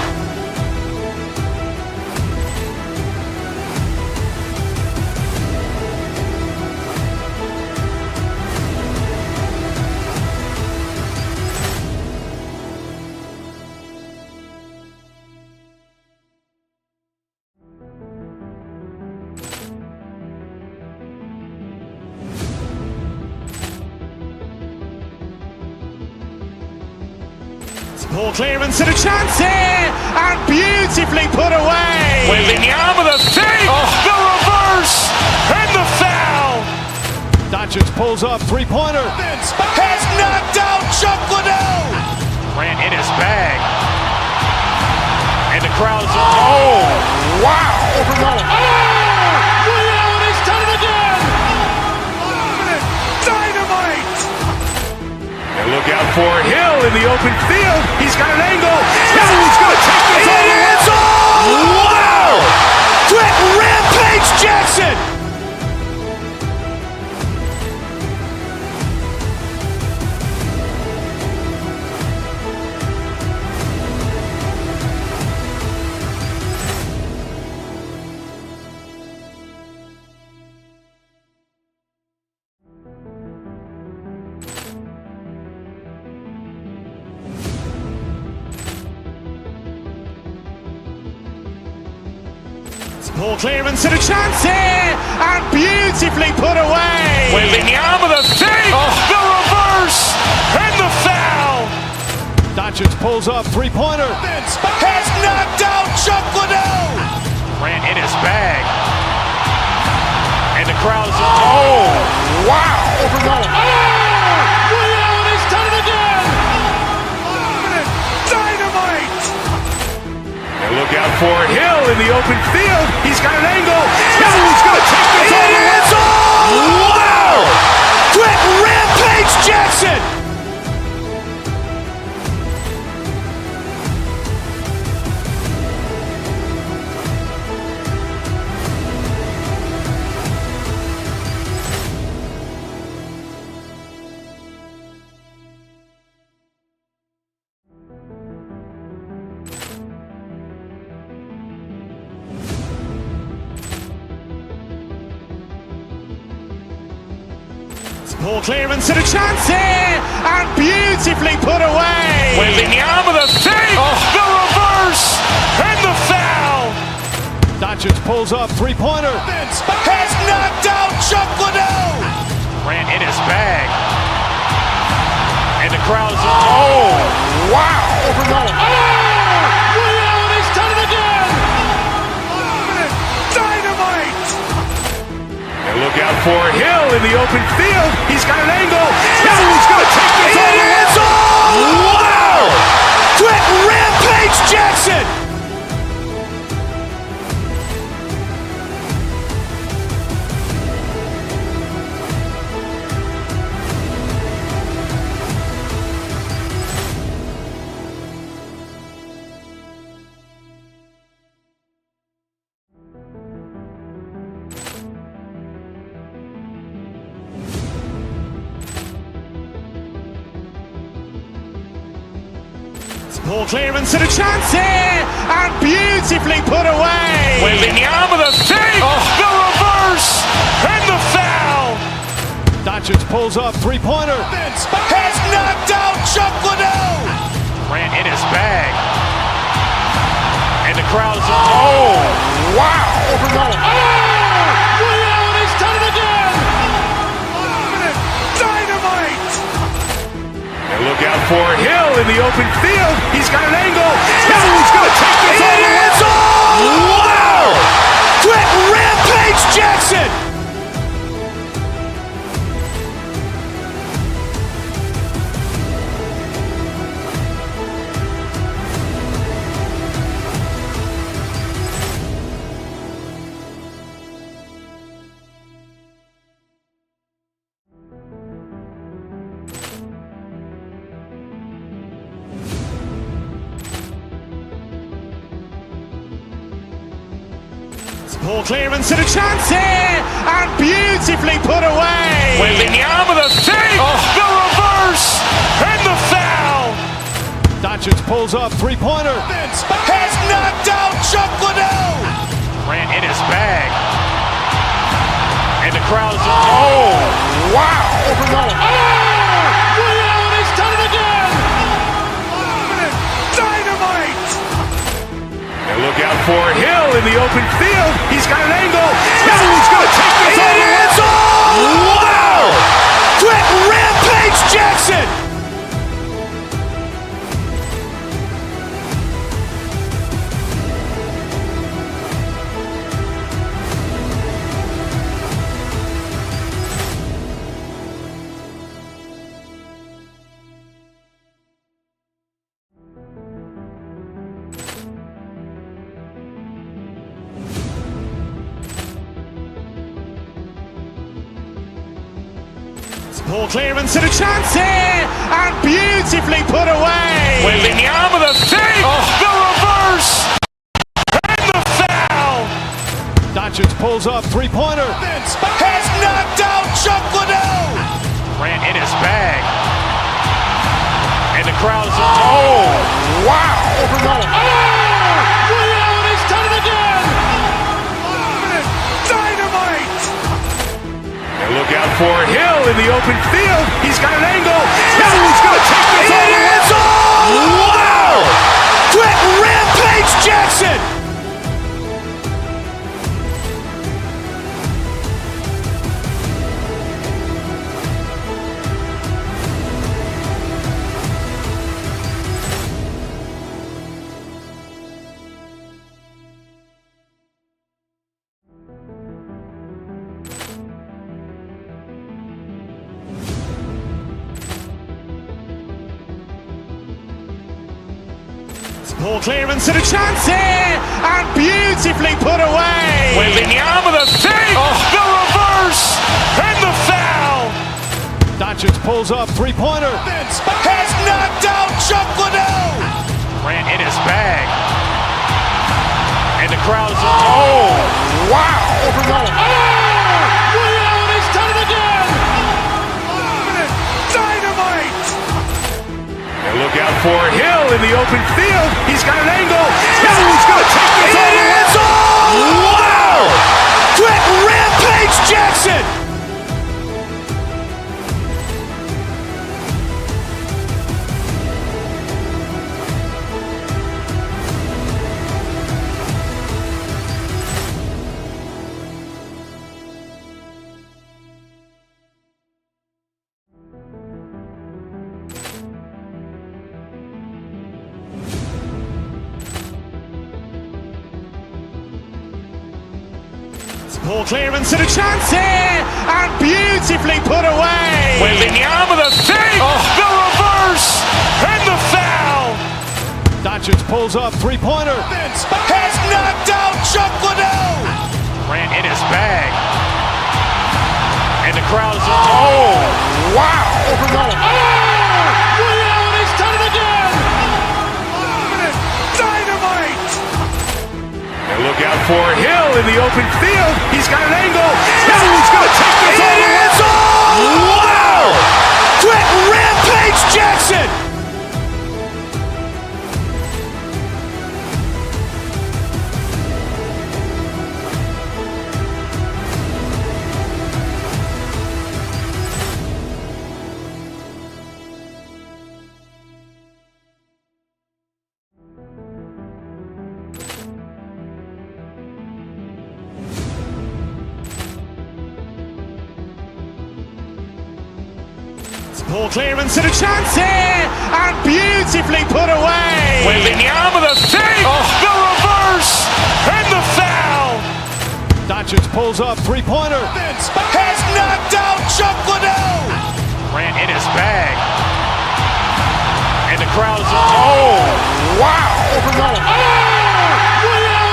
A: Poor clearance and a chance here, and beautifully put away.
C: Wembanyama with a save, the reverse, and the foul.
J: Doncic pulls up, three-pointer.
B: Has knocked out Chuck Liddell.
C: Grant in his bag. And the crowd is, wow.
B: Ray Allen has done it again. Dynamite.
I: And look out for Hill in the open field. He's got an angle. He's going to take this all the way.
B: Wow! Quick Rampage Jackson.
A: Poor clearance and a chance here, and beautifully put away.
C: Wembanyama with a save, the reverse, and the foul.
J: Doncic pulls up, three-pointer.
B: Has knocked out Chuck Liddell.
C: Grant in his bag. And the crowd is, wow.
B: Ray Allen has done it again. Dynamite.
I: And look out for Hill in the open field. He's got an angle. He's going to take this all the way.
B: Wow! Quick Rampage Jackson.
A: Poor clearance and a chance here, and beautifully put away.
C: Wembanyama with a save, the reverse, and the foul.
J: Doncic pulls up, three-pointer.
B: Has knocked out Chuck Liddell.
C: Grant in his bag. And the crowd is, wow.
B: Ray Allen has done it again. Dynamite.
I: And look out for Hill in the open field. He's got an angle. He's going to take this all the way.
B: Wow! Quick Rampage Jackson.
A: Ball clearance and a chance here, and beautifully put away.
C: Waving the arm of the fake, the reverse, and the foul.
J: Doncic pulls up, three-pointer.
B: Has knocked out Chuck Liddell.
C: Grant in his bag. And the crowd is, wow.
B: Leon has done it again. Dynamite.
I: And look out for Hill in the open field. He's got an angle. Hill's going to take this all the way.
B: Wow. Quick rampage Jackson.
A: Ball clearance and a chance here, and beautifully put away.
C: Waving the arm of the fake, the reverse, and the foul.
J: Doncic pulls up, three-pointer.
B: Has knocked out Chuck Liddell.
C: Grant in his bag. And the crowd is, wow.
B: Leon has done it again. Dynamite.
I: And look out for Hill in the open field. He's got an angle. Hill's going to take this all the way.
B: Wow. Quick rampage Jackson.
A: Ball clearance and a chance here, and beautifully put away.
C: Waving the arm of the fake, the reverse, and the foul.
J: Doncic pulls up, three-pointer.
B: Has knocked out Chuck Liddell.
C: Grant in his bag. And the crowd is, wow.
B: Leon has done it again. Dynamite.
I: And look out for Hill in the open field. He's got an angle. Hill's going to take this all the way.
B: Wow. Quick rampage Jackson.
A: Ball clearance and a chance here, and beautifully put away.
C: Waving the arm of the fake, the reverse, and the foul.
J: Doncic pulls up, three-pointer.
B: Has knocked out Chuck Liddell.
C: Grant in his bag. And the crowd is, wow.
B: Leon has done it again. Dynamite.
I: And look out for Hill in the open field. He's got an angle. Hill's going to take this all the way.
B: Wow. Quick rampage Jackson.
A: Ball clearance and a chance here, and beautifully put away.
C: Waving the arm of the fake, the reverse, and the foul.
J: Doncic pulls up, three-pointer.
B: Has knocked out Chuck Liddell.
C: Grant in his bag. And the crowd is, wow.
B: Leon has done it again. Dynamite.
I: And look out for Hill in the open field. He's got an angle. Hill's going to take this all the way.
B: Wow. Quick rampage Jackson.
A: Poor clearance and a chance here, and beautifully put away.
C: Wembanyama the fake, the reverse, and the foul.
J: Doncic pulls up, three-pointer.
B: Has knocked out Chuck Liddell.
C: Grant in his bag. And the crowd is, wow.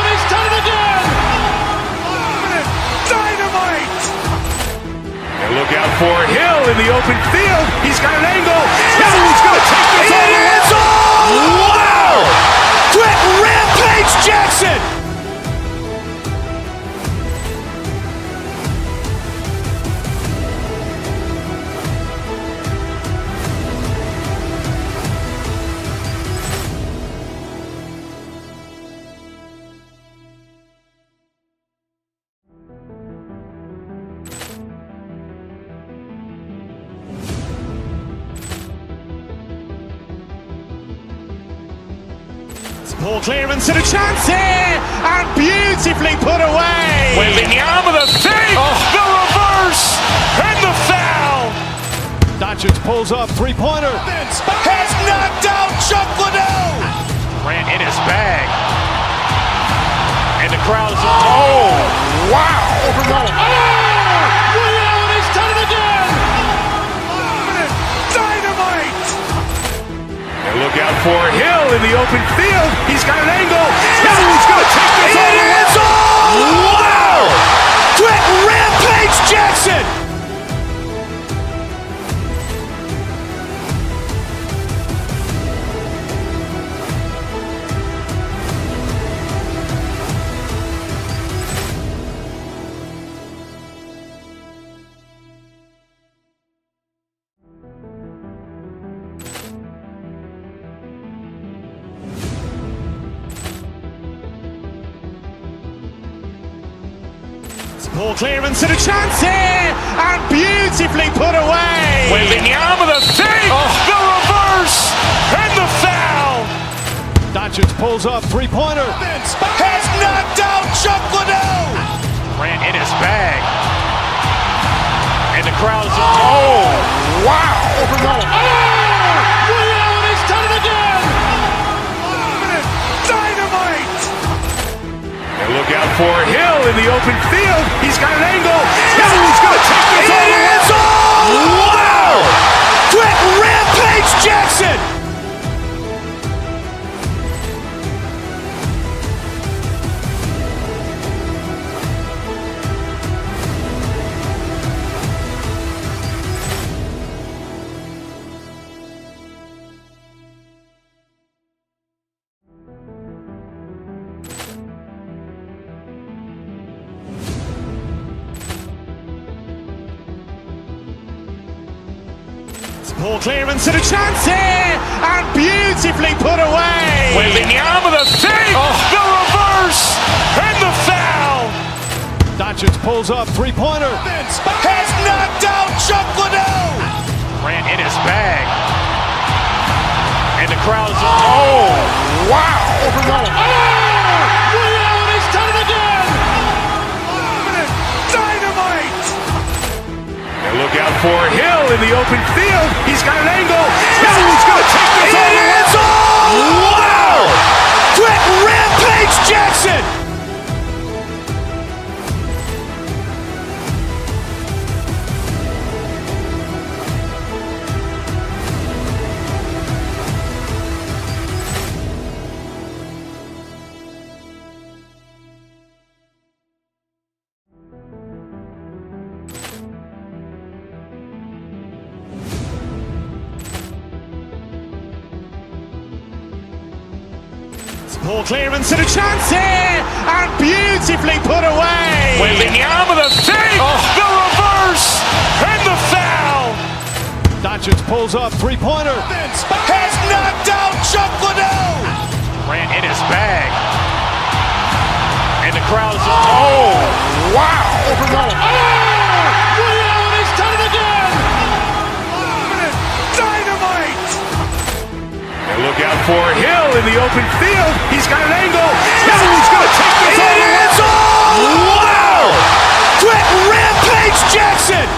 B: He's done it again. Dynamite.
I: And look out for Hill in the open field. He's got an angle. He's going to take this all the way.
B: Wow! Quick Rampage Jackson.
A: Poor clearance and a chance here, and beautifully put away.
C: Wembanyama the fake, the reverse, and the foul.
J: Doncic pulls up, three-pointer.
B: Has knocked out Chuck Liddell.
C: Grant in his bag. And the crowd is, wow.
B: He's done it again. Dynamite.
I: And look out for Hill in the open field. He's got an angle. He's going to take this all the way.
B: Wow! Quick Rampage Jackson.
A: Poor clearance and a chance here, and beautifully put away.
C: Wembanyama the fake, the reverse, and the foul.
J: Doncic pulls up, three-pointer.
B: Has knocked out Chuck Liddell.
C: Grant in his bag. And the crowd is, wow.
B: He's done it again. Dynamite.
I: And look out for Hill in the open field. He's got an angle. He's going to take this all the way.
B: Wow! Quick Rampage Jackson.
A: Poor clearance and a chance here, and beautifully put away.
C: Wembanyama the fake, the reverse, and the foul.
J: Doncic pulls up, three-pointer.
B: Has knocked out Chuck Liddell.
C: Grant in his bag. And the crowd is, wow.
B: He's done it again. Dynamite.
I: And look out for Hill in the open field. He's got an angle. He's going to take this all the way.
B: Wow! Quick Rampage Jackson.
A: Poor clearance and a chance here, and beautifully put away.
C: Wembanyama the fake, the reverse, and the foul.
J: Doncic pulls up, three-pointer.
B: Has knocked out Chuck Liddell.
C: Grant in his bag. And the crowd is, wow.
B: He's done it again. Dynamite.
I: And look out for Hill in the open field. He's got an angle. He's going to take this all the way.
B: Wow! Quick Rampage Jackson.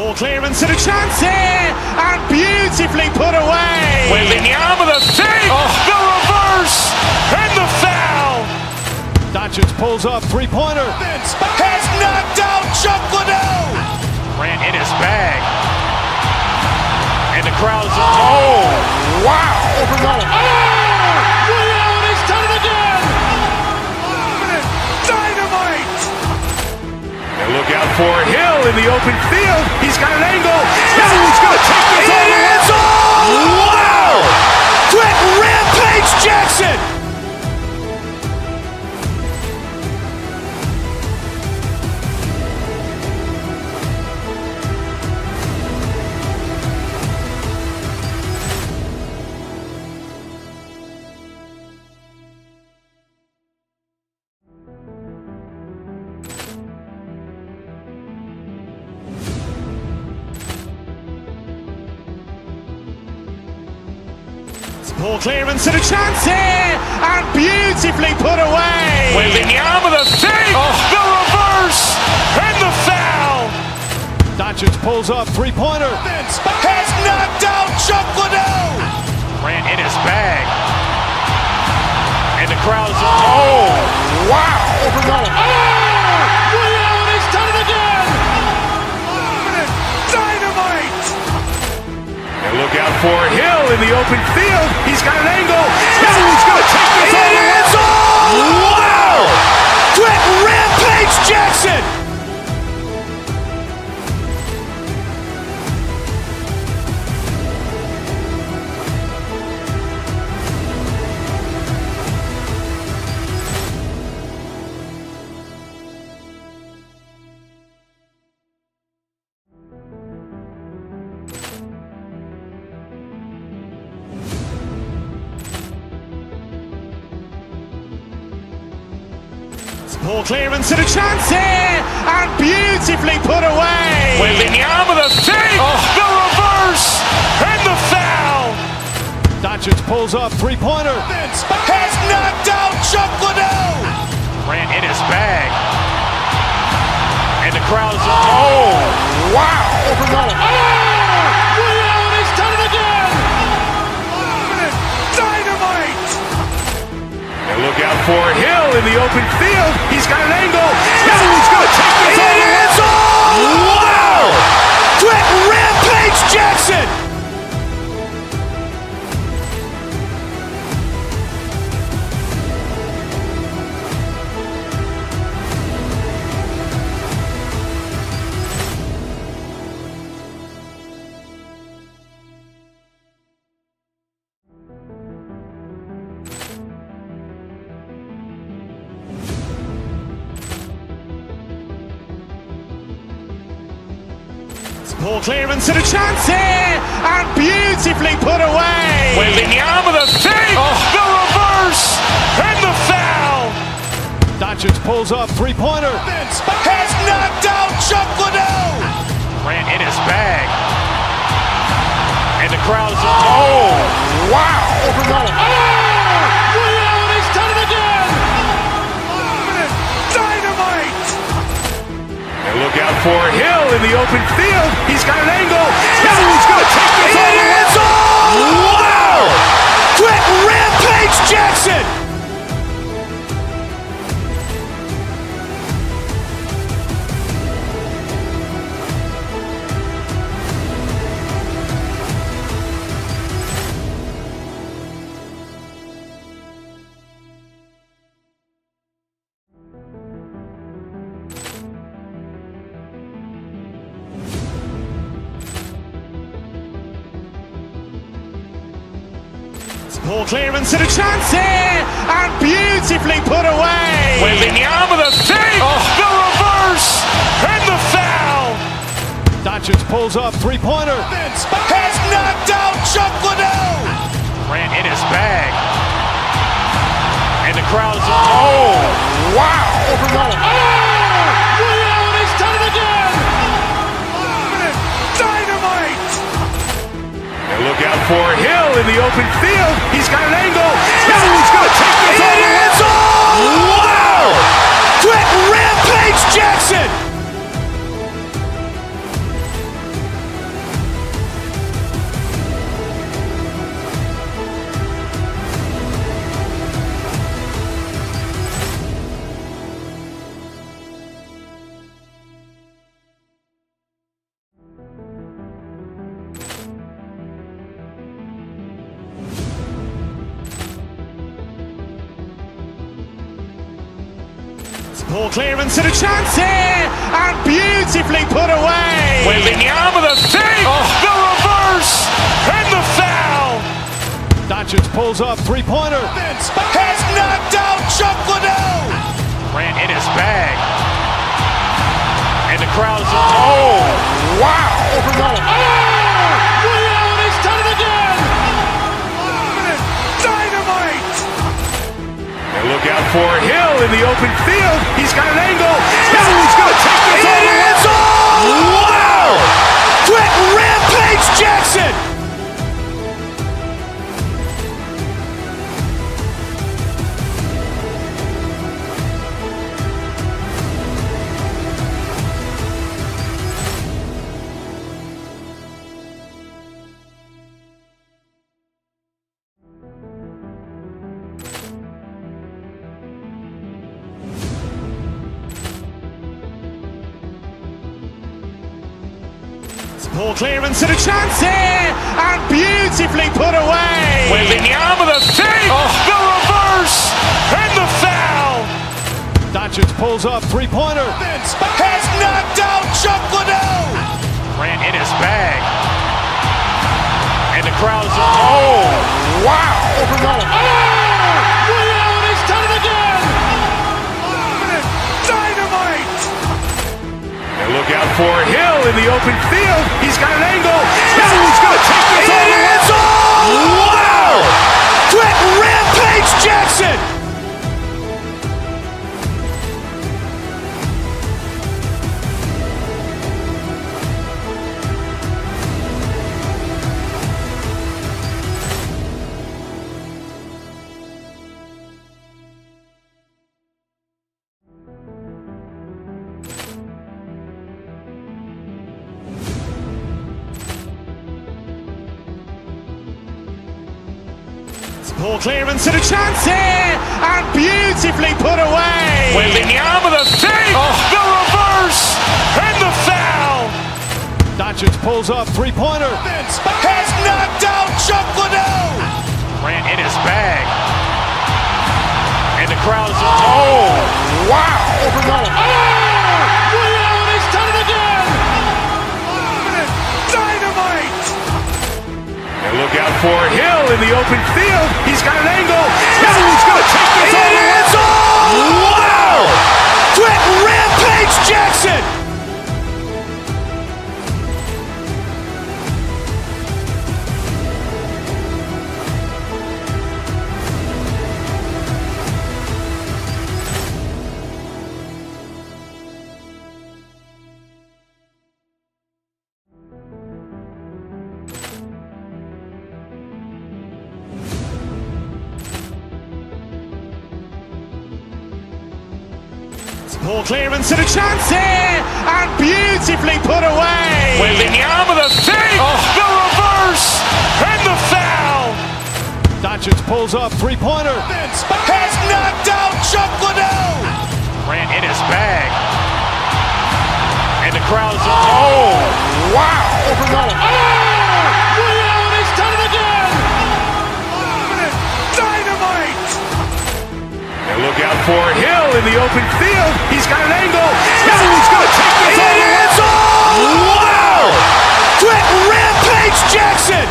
A: Ball clearance and a chance here, and beautifully put away.
C: Wembanyama with a save, the reverse, and the foul.
B: Doncic pulls up, three-pointer.
C: Has knocked out Chuck Liddell. Ran in his bag. And the crowd's wow. He's done it again. Dynamite.
B: And look out for Hill in the open field. He's got an angle. He's going to take this all the way.
C: Wow. Quick rampage Jackson.
A: Ball clearance and a chance here, and beautifully put away.
C: Wembanyama with a save, the reverse, and the foul.
B: Doncic pulls up, three-pointer.
C: Has knocked out Chuck Liddell. Ran in his bag. And the crowd's wow. He's done it again. Dynamite.
B: And look out for Hill in the open field. He's got an angle. He's going to take this all the way.
C: Wow. Quick rampage Jackson.
A: Ball clearance and a chance here, and beautifully put away.
C: Wembanyama with a save, the reverse, and the foul.
B: Doncic pulls up, three-pointer.
C: Has knocked out Chuck Liddell. Ran in his bag. And the crowd's wow. He's done it again. Dynamite.
B: And look out for Hill in the open field. He's got an angle. He's going to take this all the way.
C: Wow. Quick rampage Jackson.
A: Ball clearance and a chance here, and beautifully put away.
C: Wembanyama with a save, the reverse, and the foul.
B: Doncic pulls up, three-pointer.
C: Has knocked out Chuck Liddell. Ran in his bag. And the crowd's wow. He's done it again. Dynamite.
B: And look out for Hill in the open field. He's got an angle. He's going to take this all the way.
C: Wow. Quick rampage Jackson.
A: Ball clearance and a chance here, and beautifully put away.
C: Wembanyama with a save, the reverse, and the foul.
B: Doncic pulls up, three-pointer.
C: Has knocked out Chuck Liddell. Ran in his bag. And the crowd's wow. He's done it again. Dynamite.
B: And look out for Hill in the open field. He's got an angle. He's going to take this all the way.
C: Wow. Quick rampage Jackson.
A: Poor clearance and a chance here, and beautifully put away.
C: Waving the arm of the thing, the reverse, and the foul.
J: Doncic pulls up, three-pointer.
B: Has knocked out Chuck Liddell.
C: Grant in his bag. And the crowd is, wow.
B: He's done it again. Dynamite.
I: And look out for Hill in the open field. He's got an angle. Hill's going to take this all the way.
B: Wow. Quick Rampage Jackson.
A: Poor clearance and a chance here, and beautifully put away.
C: Waving the arm of the thing, the reverse, and the foul.
J: Doncic pulls up, three-pointer.
B: Has knocked out Chuck Liddell.
C: Grant in his bag. And the crowd is, wow.
B: He's done it again. Dynamite.
I: And look out for Hill in the open field. He's got an angle. Hill's going to take this all the way.
B: Wow. Quick Rampage Jackson.
A: Poor clearance and a chance here, and beautifully put away.
C: Waving the arm of the thing, the reverse, and the foul.
J: Doncic pulls up, three-pointer.
B: Has knocked out Chuck Liddell.
C: Grant in his bag. And the crowd is, wow.
B: He's done it again. Dynamite.
I: And look out for Hill in the open field. He's got an angle. Hill's going to take this all the way.
B: Wow. Quick Rampage Jackson.
A: Poor clearance and a chance here, and beautifully put away.
C: Waving the arm of the thing, the reverse, and the foul.
J: Doncic pulls up, three-pointer.
B: Has knocked out Chuck Liddell.
C: Grant in his bag. And the crowd is, wow.
B: He's done it again. Dynamite.
I: And look out for Hill in the open field. He's got an angle. Hill's going to take this all the way.
B: Wow. Quick Rampage Jackson.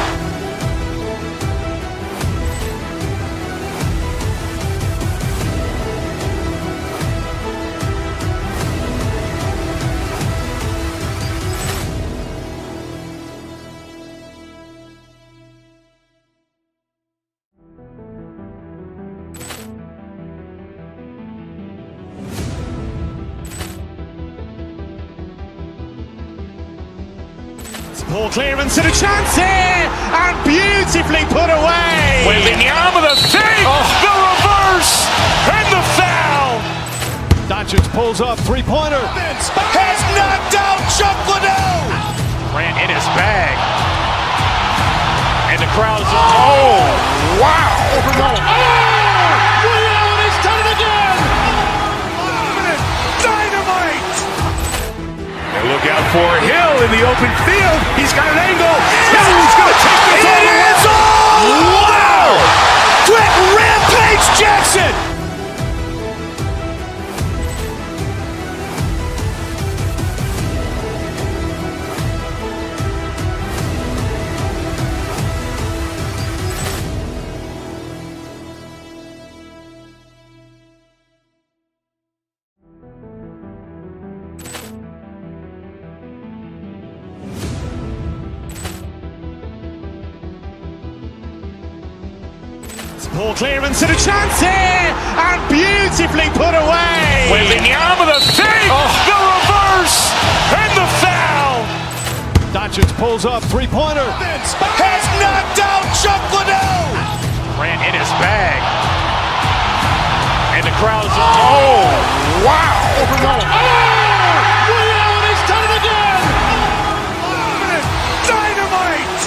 A: Poor clearance and a chance here, and beautifully put away.
C: Waving the arm of the thing, the reverse, and the foul.
J: Doncic pulls up, three-pointer.
B: Has knocked out Chuck Liddell.
C: Grant in his bag. And the crowd is, wow.
B: He's done it again. Dynamite.
I: And look out for Hill in the open field. He's got an angle. Hill's going to take this all the way.
B: Wow. Quick Rampage Jackson.
A: Ball clearance and a chance here, and beautifully put away.
C: Wembanyama with a save, the reverse, and the foul.
J: Doncic pulls up, three-pointer.
B: Has knocked out Chuck Liddell.
C: Grant in his bag. And the crowd is, wow.
B: Ray Allen has done it again. Dynamite.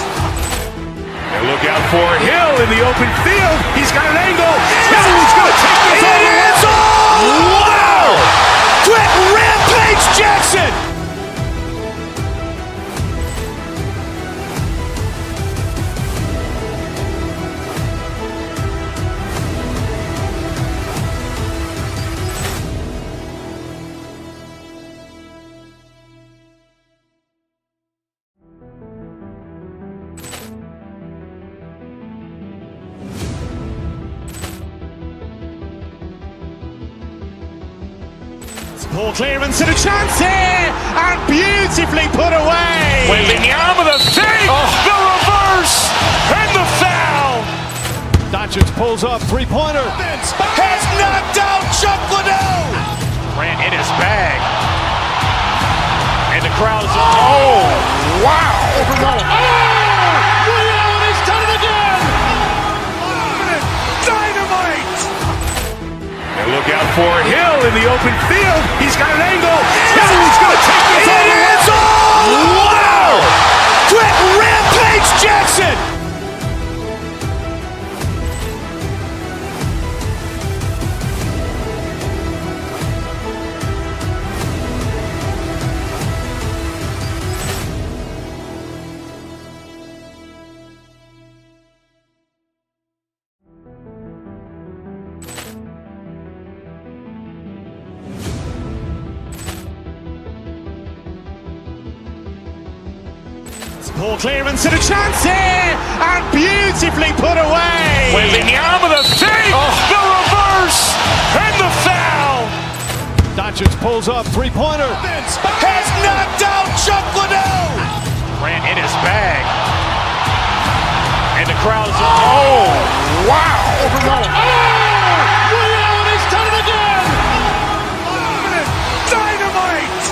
I: And look out for Hill in the open field. He's got an angle. Hill's going to take this all the way.
B: Wow. Quick Rampage Jackson.
A: Ball clearance and a chance here, and beautifully put away.
C: Wembanyama with a save, the reverse, and the foul.
J: Doncic pulls up, three-pointer.
B: Has knocked out Chuck Liddell.
C: Grant in his bag. And the crowd is, wow.
B: Ray Allen has done it again. Dynamite.
I: And look out for Hill in the open field. He's got an angle. Hill's going to take this all the way.
B: Wow. Quick Rampage Jackson.
A: Ball clearance and a chance here, and beautifully put away.
C: Wembanyama with a save, the reverse, and the foul.
J: Doncic pulls up, three-pointer.
B: Has knocked out Chuck Liddell.
C: Grant in his bag. And the crowd is, wow.
B: Ray Allen has done it again. Dynamite.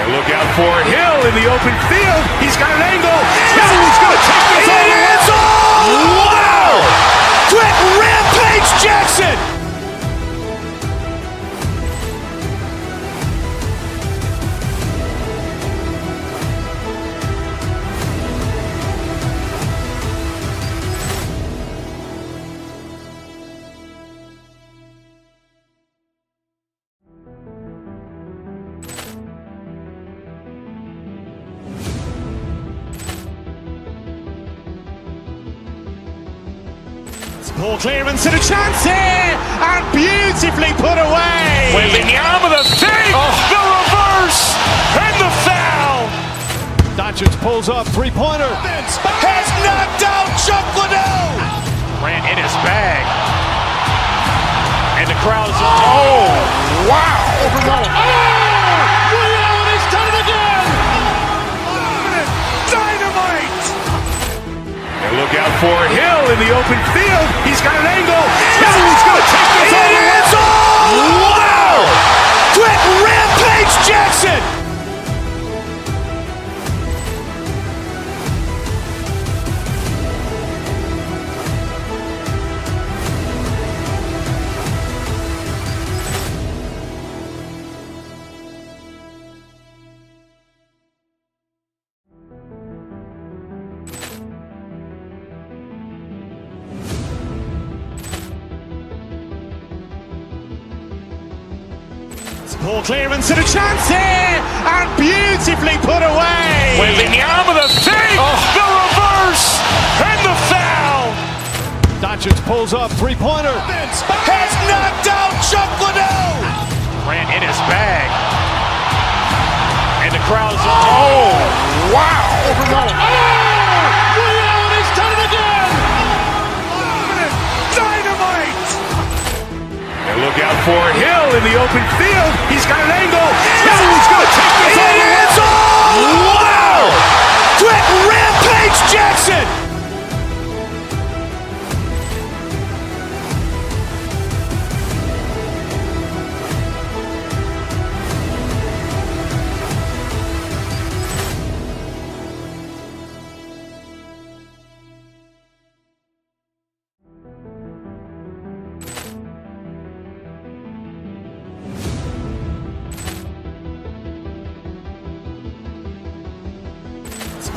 I: And look out for Hill in the open field. He's got an angle. Hill's going to take this all the way.
B: Wow. Quick Rampage Jackson.
A: Ball clearance and a chance here, and beautifully put away.
C: Wembanyama with a save, the reverse, and the foul.
J: Doncic pulls up, three-pointer.
B: Has knocked out Chuck Liddell.
C: Grant in his bag. And the crowd is, wow.
B: Ray Allen has done it again. Dynamite.
I: And look out for Hill in the open field. He's got an angle. Hill's going to take this all the way.
B: Wow. Quick Rampage Jackson.
A: Ball clearance and a chance here, and beautifully put away.
C: Wembanyama with a save, the reverse, and the foul.
J: Doncic pulls up, three-pointer.
B: Has knocked out Chuck Liddell.
C: Grant in his bag. And the crowd is, wow.
B: Ray Allen has done it again. Dynamite.
I: And look out for Hill in the open field. He's got an angle. Hill's going to take this all the way.
B: Wow. Quick Rampage Jackson.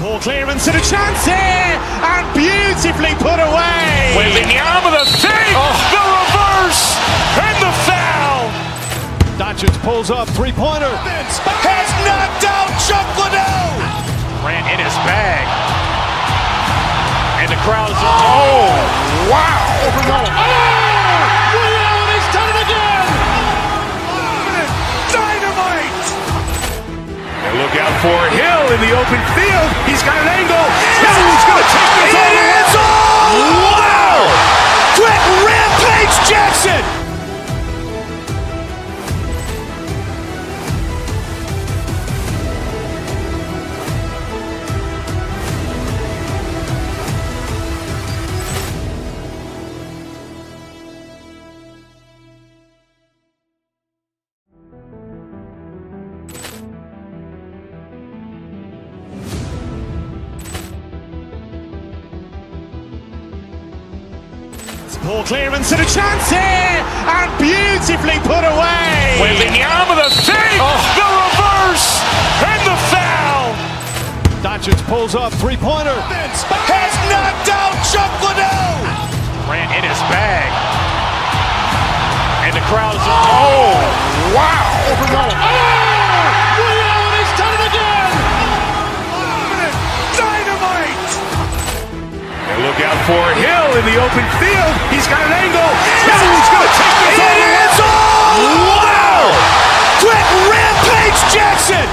A: Ball clearance and a chance here, and beautifully put away.
C: Wembanyama the save, the reverse, and the foul.
J: Doncic pulls up, three-pointer.
B: Has knocked out Chuck Liddell.
C: Grant in his bag. And the crowd is, wow.
B: Ray Allen has done it again. Dynamite.
I: And look out for Hill in the open field. He's got an angle. He's going to take this all the way.
B: Wow! Quick Rampage Jackson.
A: Ball clearance and a chance here, and beautifully put away.
C: Wembanyama the save, the reverse, and the foul.
J: Doncic pulls up, three-pointer.
B: Has knocked out Chuck Liddell.
C: Grant in his bag. And the crowd is, wow.
B: Ray Allen has done it again. Dynamite.
I: And look out for Hill in the open field. He's got an angle. He's going to take this all the way.
B: Wow! Quick Rampage Jackson.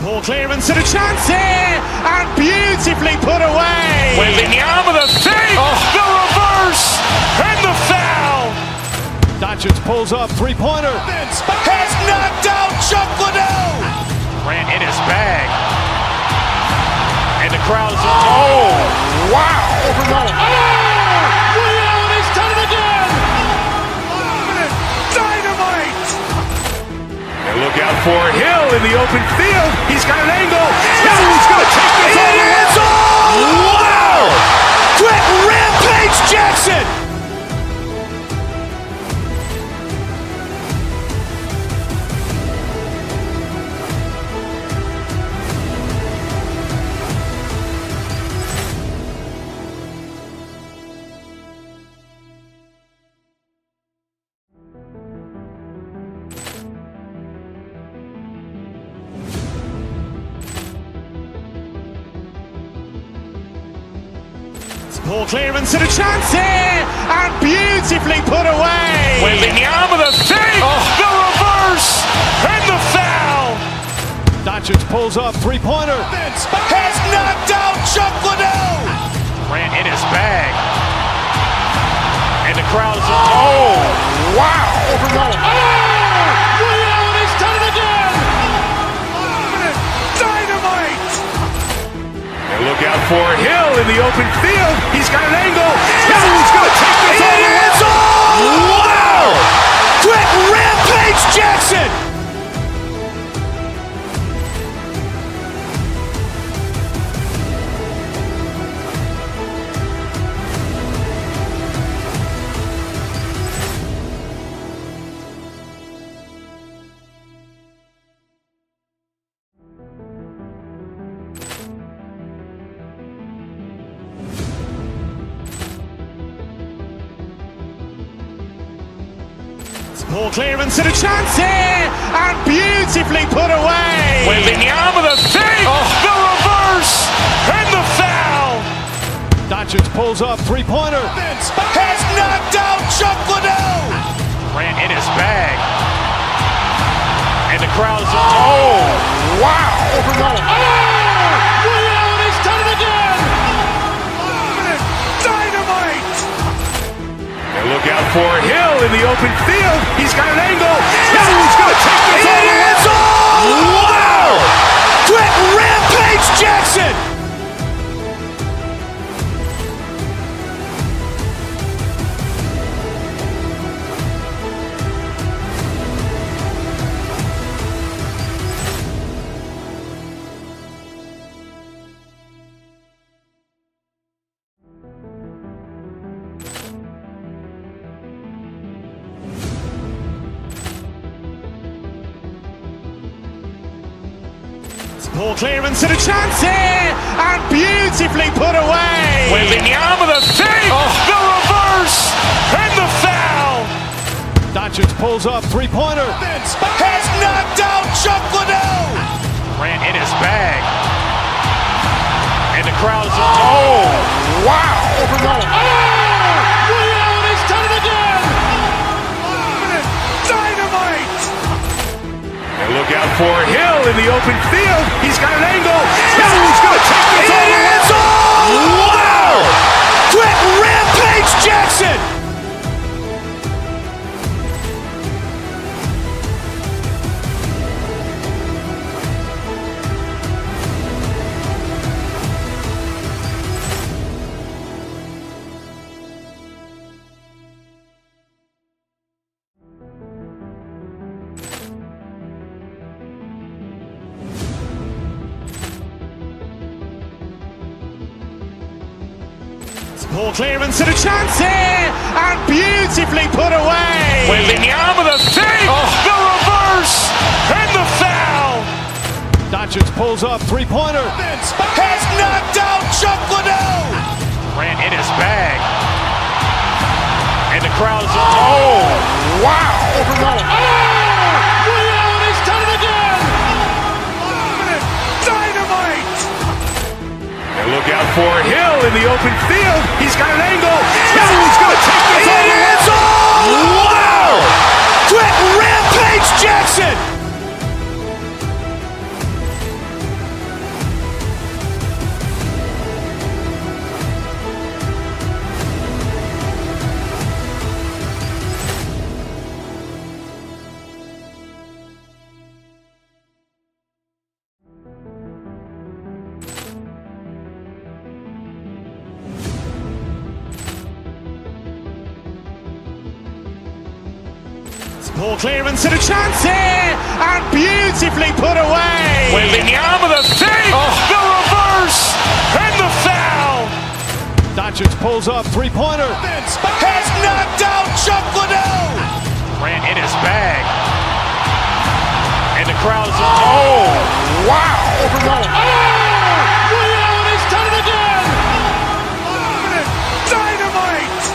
A: Ball clearance and a chance here, and beautifully put away.
C: Wembanyama the save, the reverse, and the foul.
J: Doncic pulls up, three-pointer.
B: Has knocked out Chuck Liddell.
C: Grant in his bag. And the crowd is, wow.
B: Ray Allen has done it again. Dynamite.
I: And look out for Hill in the open field. He's got an angle. He's going to take this all the way.
B: Wow! Quick Rampage Jackson.
A: Ball clearance and a chance here, and beautifully put away.
C: Wembanyama the save, the reverse, and the foul.
J: Doncic pulls up, three-pointer.
B: Has knocked out Chuck Liddell.
C: Grant in his bag. And the crowd is, wow.
B: Ray Allen has done it again. Dynamite.
I: And look out for Hill in the open field. He's got an angle. He's going to take this all the way.
B: Wow! Quick Rampage Jackson.
A: Ball clearance and a chance here, and beautifully put away.
C: Wembanyama the save, the reverse, and the foul.
J: Doncic pulls up, three-pointer.
B: Has knocked out Chuck Liddell.
C: Grant in his bag. And the crowd is, wow.
B: Ray Allen has done it again. Dynamite.
I: And look out for Hill in the open field. He's got an angle. He's going to take this all the way.
B: Wow! Quick Rampage Jackson.
A: Poor clearance and a chance here, and beautifully put away.
C: Wembanyama the save, the reverse, and the foul.
B: Doncic pulls up, three-pointer.
C: Has knocked out Chuck Liddell. Ran in his bag. And the crowd is, wow.
B: He's done it again.
C: Dynamite.
I: And look out for Hill in the open field. He's got an angle. Hill's going to take this all the way.
C: Wow. Quick Rampage Jackson.
A: Poor clearance and a chance here, and beautifully put away.
C: Wembanyama the save, the reverse, and the foul.
B: Doncic pulls up, three-pointer.
C: Has knocked out Chuck Liddell. Ran in his bag. And the crowd is, wow.
B: He's done it again.
C: Dynamite.
I: And look out for Hill in the open field. He's got an angle. Hill's going to take this all the way.
C: Wow. Quick Rampage Jackson.
A: Poor clearance and a chance here, and beautifully put away.
C: Wembanyama the save, the reverse, and the foul.
B: Doncic pulls up, three-pointer.
C: Has knocked out Chuck Liddell. Ran in his bag. And the crowd is, wow.
B: He's done it again.
C: Dynamite.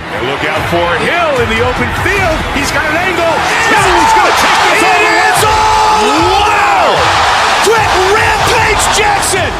I: And look out for Hill in the open field. He's got an angle. Hill's going to take this all the way.
C: Wow. Quick Rampage Jackson.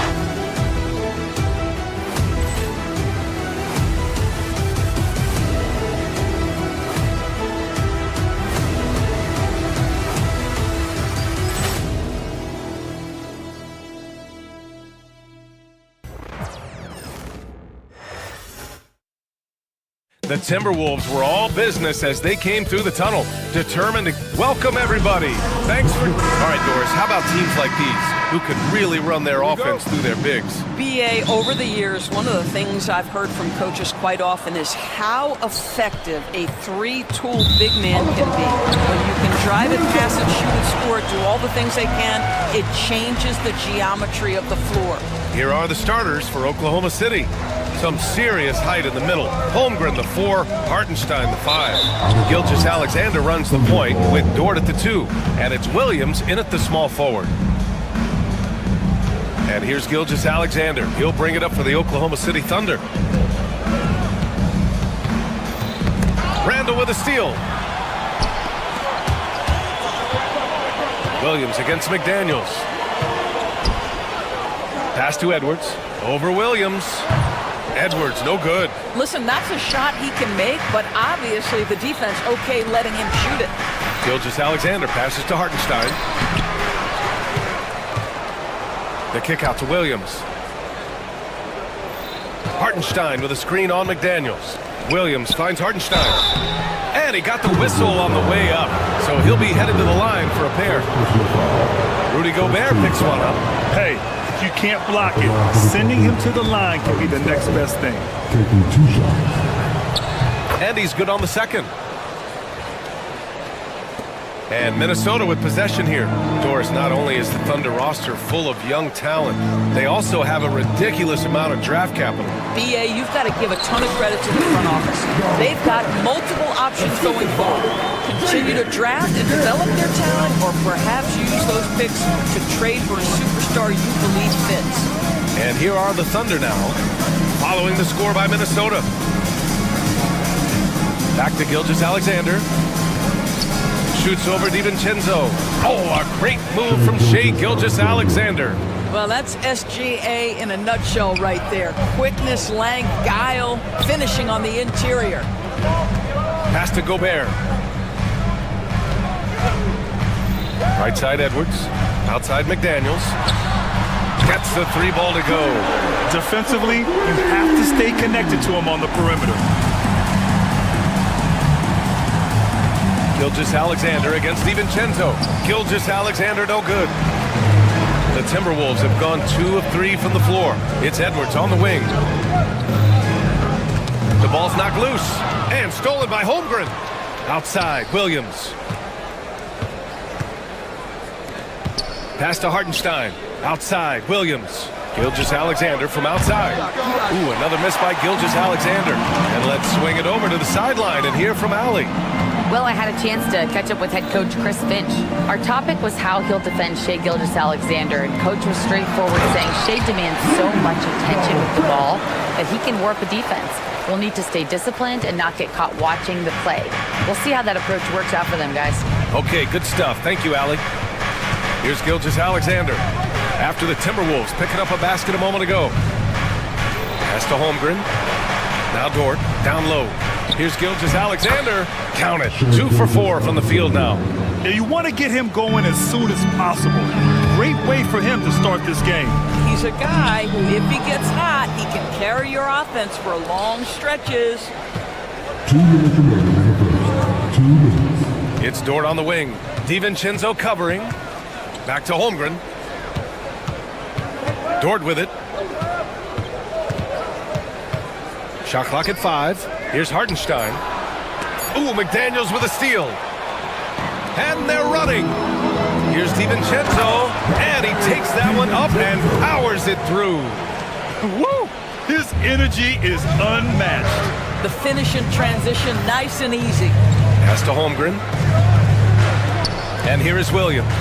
I: The Timberwolves were all business as they came through the tunnel, determined to welcome everybody. Thanks for... All right, Doris, how about teams like these who could really run their offense through their bigs?
M: BA, over the years, one of the things I've heard from coaches quite often is how effective a three-tool big man can be. When you can drive it, pass it, shoot it, score it, do all the things they can, it changes the geometry of the floor.
I: Here are the starters for Oklahoma City. Some serious height in the middle. Holmgren, the 4, Hartenstein, the 5. Gilgeous-Alexander runs the point with Dort at the 2. And it's Williams in at the small forward. And here's Gilgeous-Alexander. He'll bring it up for the Oklahoma City Thunder. Randall with a steal. Williams against McDaniels. Pass to Edwards. Over Williams. Edwards, no good.
M: Listen, that's a shot he can make, but obviously the defense okay letting him shoot it.
I: Gilgeous-Alexander passes to Hartenstein. The kick out to Williams. Hartenstein with a screen on McDaniels. Williams finds Hartenstein. And he got the whistle on the way up, so he'll be headed to the line for a pair. Rudy Gobert picks one up.
J: Hey, if you can't block it, sending him to the line can be the next best thing.
I: And he's good on the second. And Minnesota with possession here. Doris, not only is the Thunder roster full of young talent, they also have a ridiculous amount of draft capital.
M: BA, you've got to give a ton of credit to the front office. They've got multiple options going forward. Continue to draft and develop their talent, or perhaps use those picks to trade for a superstar you believe fits.
I: And here are the Thunder now, following the score by Minnesota. Back to Gilgeous-Alexander. Shoots over DiVincenzo. Oh, a great move from Shai Gilgeous-Alexander.
M: Well, that's SGA in a nutshell right there. Quickness, length, guile, finishing on the interior.
I: Pass to Gobert. Right side Edwards. Outside McDaniels. Gets the three ball to go.
J: Defensively, you have to stay connected to him on the perimeter.
I: Gilgeous-Alexander against DiVincenzo. Gilgeous-Alexander no good. The Timberwolves have gone 2 of 3 from the floor. It's Edwards on the wing. The ball's knocked loose and stolen by Holmgren. Outside, Williams. Pass to Hartenstein. Outside, Williams. Gilgeous-Alexander from outside. Ooh, another miss by Gilgeous-Alexander. And let's swing it over to the sideline and hear from Allie.
K: Well, I had a chance to catch up with head coach Chris Finch. Our topic was how he'll defend Shai Gilgeous-Alexander, and coach was straightforward, saying Shai demands so much attention with the ball that he can warp a defense. We'll need to stay disciplined and not get caught watching the play. We'll see how that approach works out for them, guys.
I: Okay, good stuff. Thank you, Allie. Here's Gilgeous-Alexander. After the Timberwolves picking up a basket a moment ago. Pass to Holmgren. Now Dort, down low. Here's Gilgeous-Alexander. Count it. 2 for 4 from the field now.
J: Yeah, you want to get him going as soon as possible. Great way for him to start this game.
M: He's a guy who, if he gets hot, he can carry your offense for long stretches.
H: 2 minutes remaining in the first. 2 minutes.
I: It's Dort on the wing. DiVincenzo covering. Back to Holmgren. Dort with it. Shot clock at 5. Here's Hartenstein. Ooh, McDaniels with a steal. And they're running. Here's DiVincenzo. And he takes that one up and powers it through.
J: Woo! His energy is unmatched.
M: The finish in transition, nice and easy.
I: Pass to Holmgren. And here is Williams.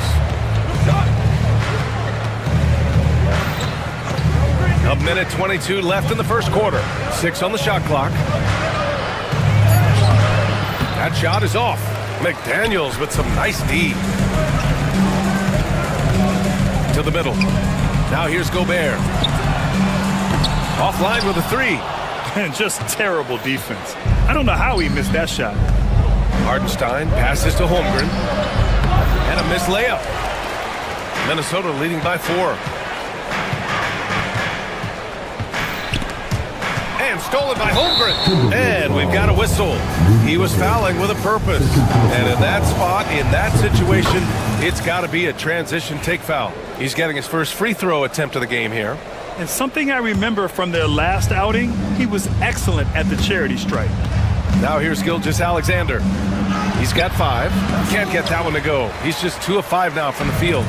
I: A minute 22 left in the first quarter. 6 on the shot clock. That shot is off. McDaniels with some nice D. To the middle. Now here's Gobert. Offline with a 3.
J: And just terrible defense. I don't know how he missed that shot.
I: Hartenstein passes to Holmgren. And a missed layup. Minnesota leading by 4. And stolen by Holmgren. And we've got a whistle. He was fouling with a purpose. And in that spot, in that situation, it's got to be a transition take foul. He's getting his first free throw attempt of the game here.
J: And something I remember from their last outing, he was excellent at the charity stripe.
I: Now here's Gilgeous-Alexander. He's got 5. Can't get that one to go. He's just 2 of 5 now from the field.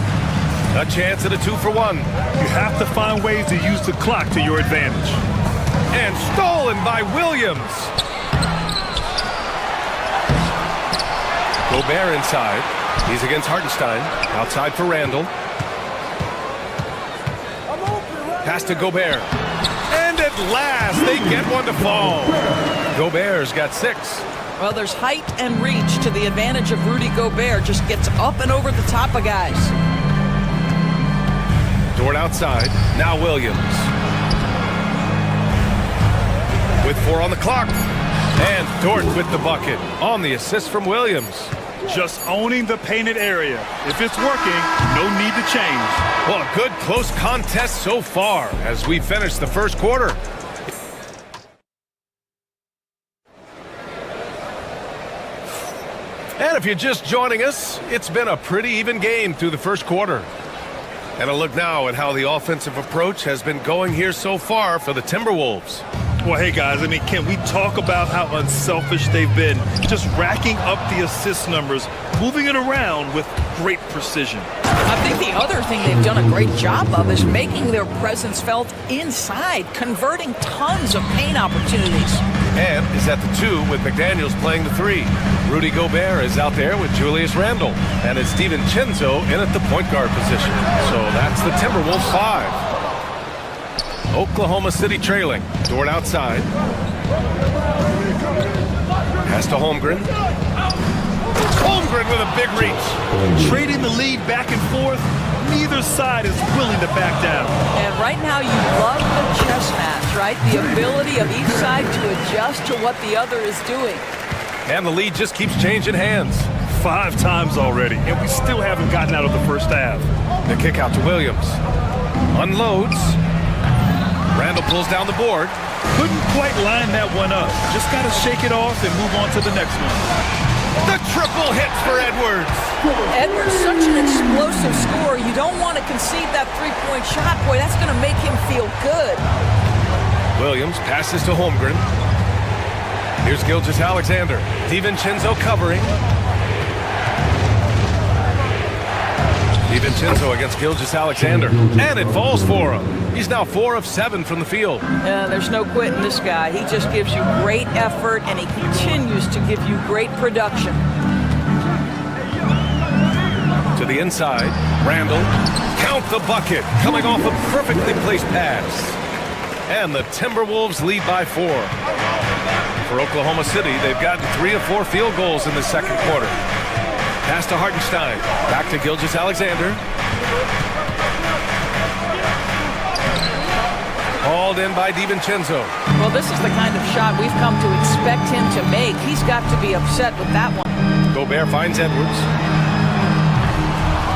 I: A chance at a 2 for 1.
J: You have to find ways to use the clock to your advantage.
I: And stolen by Williams. Gobert inside. He's against Hartenstein. Outside for Randall. Pass to Gobert. And at last, they get one to fall. Gobert's got 6.
M: Well, there's height and reach to the advantage of Rudy Gobert. Just gets up and over the top of guys.
I: Dort outside. Now Williams. With 4 on the clock. And Dort with the bucket on the assist from Williams.
J: Just owning the painted area. If it's working, no need to change.
I: Well, a good close contest so far as we finish the first quarter. And if you're just joining us, it's been a pretty even game through the first quarter. And a look now at how the offensive approach has been going here so far for the Timberwolves.
J: Well, hey, guys, I mean, can we talk about how unselfish they've been? Just racking up the assist numbers, moving it around with great precision.
M: I think the other thing they've done a great job of is making their presence felt inside, converting tons of paint opportunities.
I: And is at the 2 with McDaniels playing the 3. Rudy Gobert is out there with Julius Randle. And it's DiVincenzo in at the point guard position. So that's the Timberwolves 5. Oklahoma City trailing. Dort outside. Pass to Holmgren. Holmgren with a big reach.
J: Trading the lead back and forth, neither side is willing to back down.
M: And right now you love the chess match, right? The ability of each side to adjust to what the other is doing.
I: And the lead just keeps changing hands.
J: 5 times already, and we still haven't gotten out of the first half.
I: The kick out to Williams. Unloads. Randle pulls down the board.
J: Couldn't quite line that one up. Just got to shake it off and move on to the next one.
I: The triple hits for Edwards.
M: Edwards, such an explosive scorer. You don't want to concede that three-point shot. Boy, that's going to make him feel good.
I: Williams passes to Holmgren. Here's Gilgeous-Alexander. DiVincenzo covering. DiVincenzo against Gilgeous-Alexander. And it falls for him. He's now 4 of 7 from the field.
M: There's no quitting this guy. He just gives you great effort, and he continues to give you great production.
I: To the inside, Randle. Count the bucket, coming off a perfectly placed pass. And the Timberwolves lead by 4. For Oklahoma City, they've gotten 3 of 4 field goals in the second quarter. Pass to Hartenstein. Back to Gilgeous-Alexander. Hauled in by DiVincenzo.
M: Well, this is the kind of shot we've come to expect him to make. He's got to be upset with that one.
I: Gobert finds Edwards.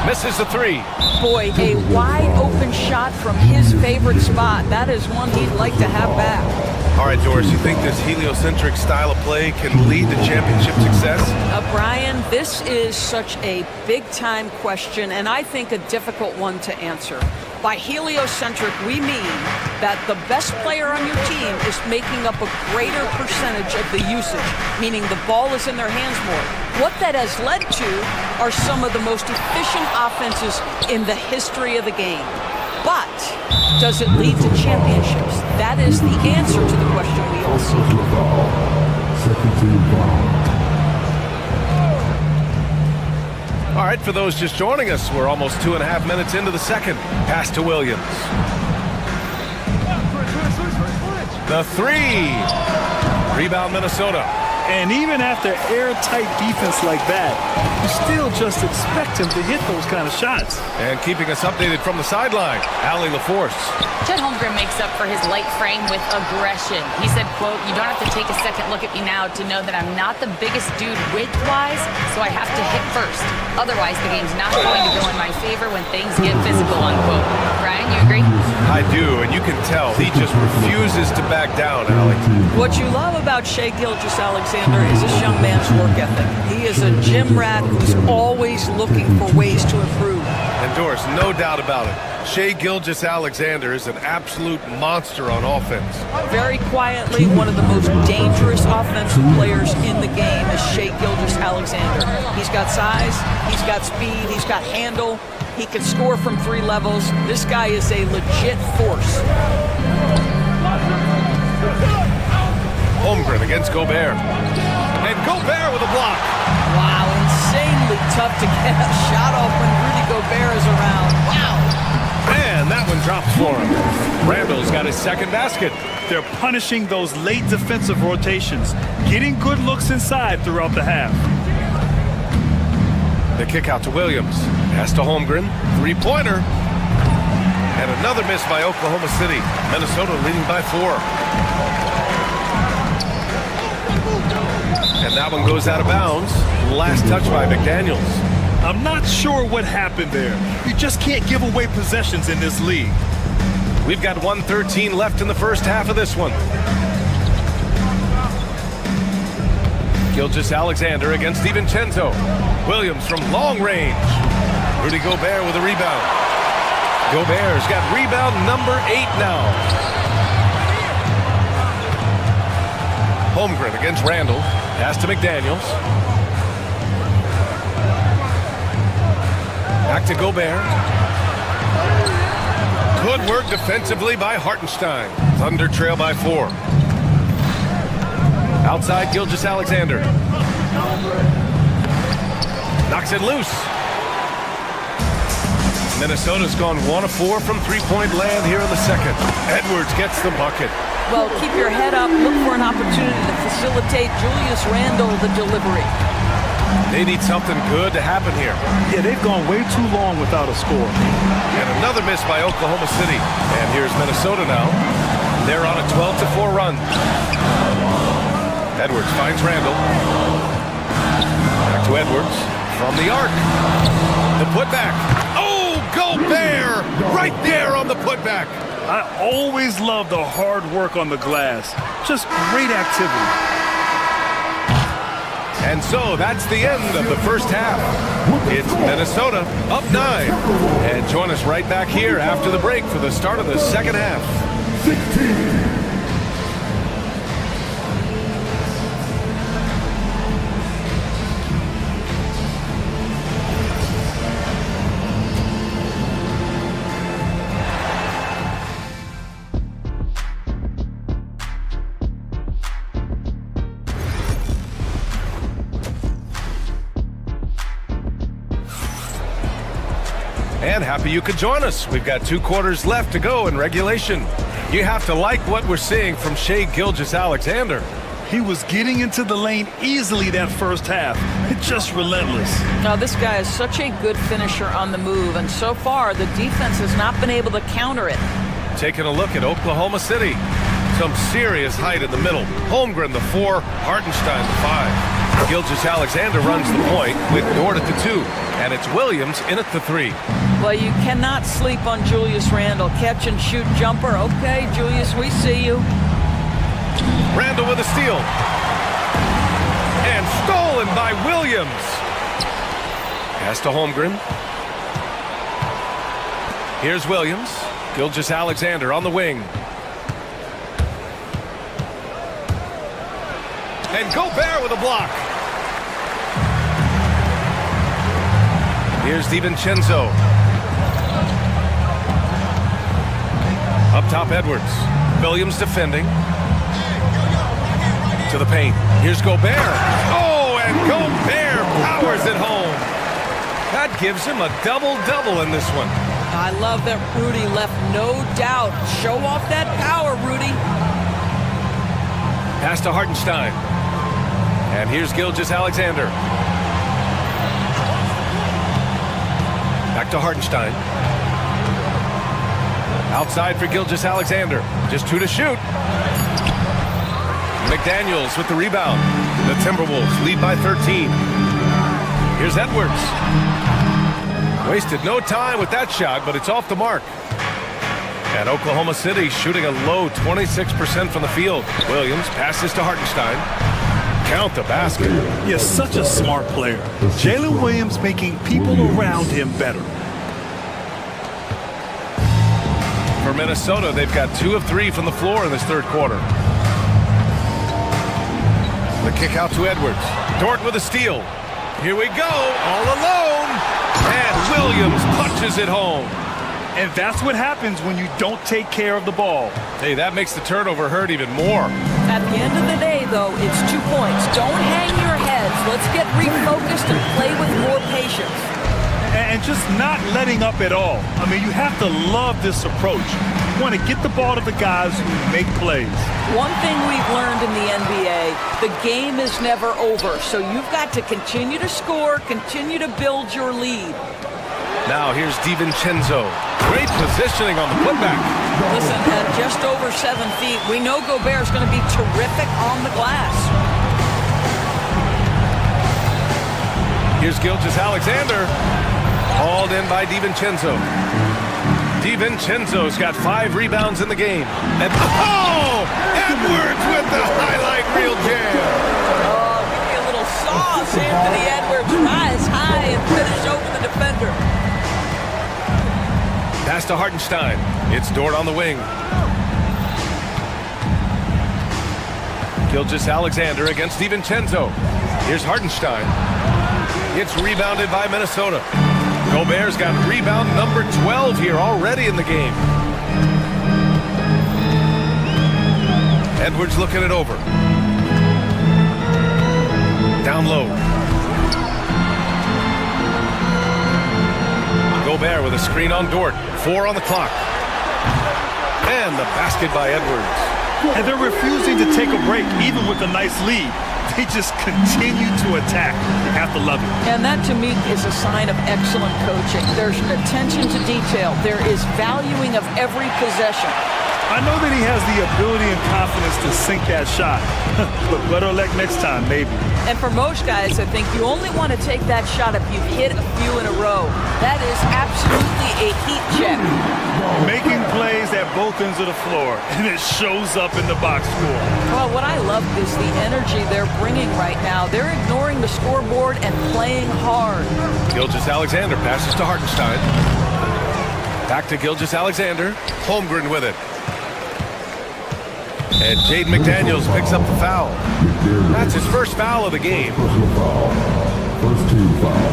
I: Misses the 3.
M: Boy, a wide open shot from his favorite spot. That is one he'd like to have back.
I: All right, Doris, you think this heliocentric style of play can lead to championship success?
M: Brian, this is such a big-time question, and I think a difficult one to answer. By heliocentric, we mean that the best player on your team is making up a greater percentage of the usage, meaning the ball is in their hands more. What that has led to are some of the most efficient offenses in the history of the game. But does it lead to championships? That is the answer to the question we all see.
I: All right, for those just joining us, we're almost 2.5 minutes into the second. Pass to Williams. The 3. Rebound, Minnesota.
J: And even after airtight defense like that, you still just expect him to hit those kind of shots.
I: And keeping us updated from the sideline, Allie LaForce.
K: Chet Holmgren makes up for his light frame with aggression. He said, quote, "You don't have to take a second look at me now to know that I'm not the biggest dude width-wise, so I have to hit first. Otherwise, the game's not going to go in my favor when things get physical," unquote. Brian, you agree?
I: I do, and you can tell he just refuses to back down, Allie.
M: What you love about Shai Gilgeous-Alexander is this young man's work ethic. He is a gym rat who's always looking for ways to improve.
I: And Doris, no doubt about it, Shai Gilgeous-Alexander is an absolute monster on offense.
M: Very quietly, one of the most dangerous offensive players in the game is Shai Gilgeous-Alexander. He's got size, he's got speed, he's got handle, he can score from 3 levels. This guy is a legit force.
I: Holmgren against Gobert. And Gobert with a block.
M: Wow, insanely tough to get a shot off when Rudy Gobert is around. Wow.
I: And that one drops for him. Randall's got his second basket.
J: They're punishing those late defensive rotations, getting good looks inside throughout the half.
I: The kick out to Williams. Pass to Holmgren. 3-pointer. And another miss by Oklahoma City. Minnesota leading by 4. And that one goes out of bounds. Last touch by McDaniels.
J: I'm not sure what happened there. You just can't give away possessions in this league.
I: We've got 1:13 left in the first half of this one. Gilgeous-Alexander against DiVincenzo. Williams from long range. Rudy Gobert with a rebound. Gobert's got rebound number 8 now. Holmgren against Randall. Pass to McDaniels. Back to Gobert. Good work defensively by Hartenstein. Thunder trail by 4. Outside Gilgeous-Alexander. Knocks it loose. Minnesota's gone 1 of 4 from three-point land here in the second. Edwards gets the bucket.
M: Well, keep your head up. Look for an opportunity to facilitate Julius Randle the delivery.
I: They need something good to happen here.
J: Yeah, they've gone way too long without a score.
I: And another miss by Oklahoma City. And here's Minnesota now. They're on a 12-4 run. Edwards finds Randall. Back to Edwards from the arc. The putback. Oh, Gobert! Right there on the putback.
J: I always love the hard work on the glass. Just great activity.
I: And so that's the end of the first half. It's Minnesota up 9. And join us right back here after the break for the start of the second half.
H: 16.
I: And happy you could join us. We've got 2 quarters left to go in regulation. You have to like what we're seeing from Shai Gilgeous-Alexander.
J: He was getting into the lane easily that first half. It's just relentless.
M: Now, this guy is such a good finisher on the move, and so far the defense has not been able to counter it.
I: Taking a look at Oklahoma City. Some serious height in the middle. Holmgren the 4, Hartenstein the 5. Gilgeous-Alexander runs the point with Dort at the 2. And it's Williams in at the 3.
M: Well, you cannot sleep on Julius Randle. Catch and shoot jumper. Okay, Julius, we see you.
I: Randle with a steal. And stolen by Williams. Pass to Holmgren. Here's Williams. Gilgeous-Alexander on the wing. And Gobert with a block. Here's DiVincenzo. Up top, Edwards. Williams defending. To the paint. Here's Gobert. Oh, and Gobert powers it home. That gives him a double-double in this one.
M: I love that Rudy left no doubt. Show off that power, Rudy.
I: Pass to Hartenstein. And here's Gilgeous-Alexander. Back to Hartenstein. Outside for Gilgeous-Alexander. Just 2 to shoot. McDaniels with the rebound. The Timberwolves lead by 13. Here's Edwards. Wasted no time with that shot, but it's off the mark. And Oklahoma City shooting a low 26% from the field. Williams passes to Hartenstein. Count the basket.
J: Yes, such a smart player. Jalen Williams making people around him better.
I: For Minnesota, they've got 2 of 3 from the floor in this third quarter. The kick out to Edwards. Dort with a steal. Here we go, all alone. And Williams punches it home.
J: And that's what happens when you don't take care of the ball.
I: Hey, that makes the turnover hurt even more.
M: At the end of the day, though, it's 2 points. Don't hang your heads. Let's get refocused and play with more patience.
J: And just not letting up at all. I mean, you have to love this approach. You want to get the ball to the guys who make plays.
M: One thing we've learned in the NBA, the game is never over. So you've got to continue to score, continue to build your lead.
I: Now here's DiVincenzo. Great positioning on the putback.
M: Listen, at just over 7 feet, we know Gobert's going to be terrific on the glass.
I: Here's Gilgeous-Alexander. Hauled in by DiVincenzo. DiVincenzo's got 5 rebounds in the game. And oh! Edwards with the highlight reel jam.
M: Oh, give me a little sauce, Anthony Edwards. Rise high and finish over the defender.
I: Pass to Hartenstein. It's Dort on the wing. Gilgeous-Alexander against DiVincenzo. Here's Hartenstein. It's rebounded by Minnesota. Gobert's got rebound number 12 here already in the game. Edwards looking it over. Down low. Gobert with a screen on Dort. 4 on the clock. And the basket by Edwards.
J: And they're refusing to take a break, even with a nice lead. They just continue to attack. You have to love it.
M: And that, to me, is a sign of excellent coaching. There's an attention to detail. There is valuing of every possession.
J: I know that he has the ability and confidence to sink that shot. But better luck next time, maybe.
M: And for most guys, I think you only want to take that shot if you've hit a few in a row. That is absolutely a heat check.
J: Making plays at both ends of the floor, and it shows up in the box score.
M: Well, what I love is the energy they're bringing right now. They're ignoring the scoreboard and playing hard.
I: Gilgeous-Alexander passes to Hartenstein. Back to Gilgeous-Alexander. Holmgren with it. And Jaden McDaniels picks up the foul. That's his first foul of the game.
H: First team foul.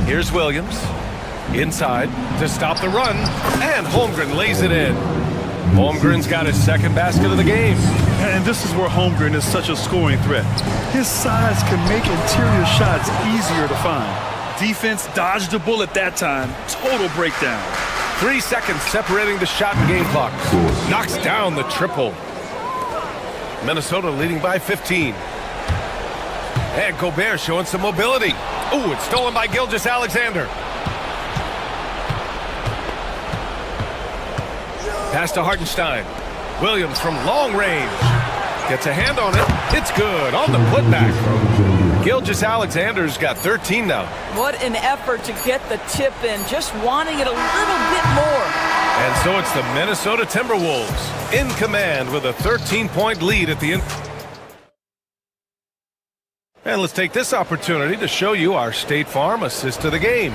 I: Here's Williams. Inside to stop the run. And Holmgren lays it in. Holmgren's got his second basket of the game.
J: And this is where Holmgren is such a scoring threat. His size can make interior shots easier to find. Defense dodged the bullet that time. Total breakdown.
I: 3 seconds separating the shot and game clock. Knocks down the triple. Minnesota leading by 15. And Gobert showing some mobility. Ooh, it's stolen by Gilgeous-Alexander. Pass to Hartenstein. Williams from long range. Gets a hand on it. It's good on the putback. Gilgeous-Alexander's got 13 now.
M: What an effort to get the tip in, just wanting it a little bit more.
I: And so it's the Minnesota Timberwolves in command with a 13-point lead at the end. And let's take this opportunity to show you our State Farm assist of the game.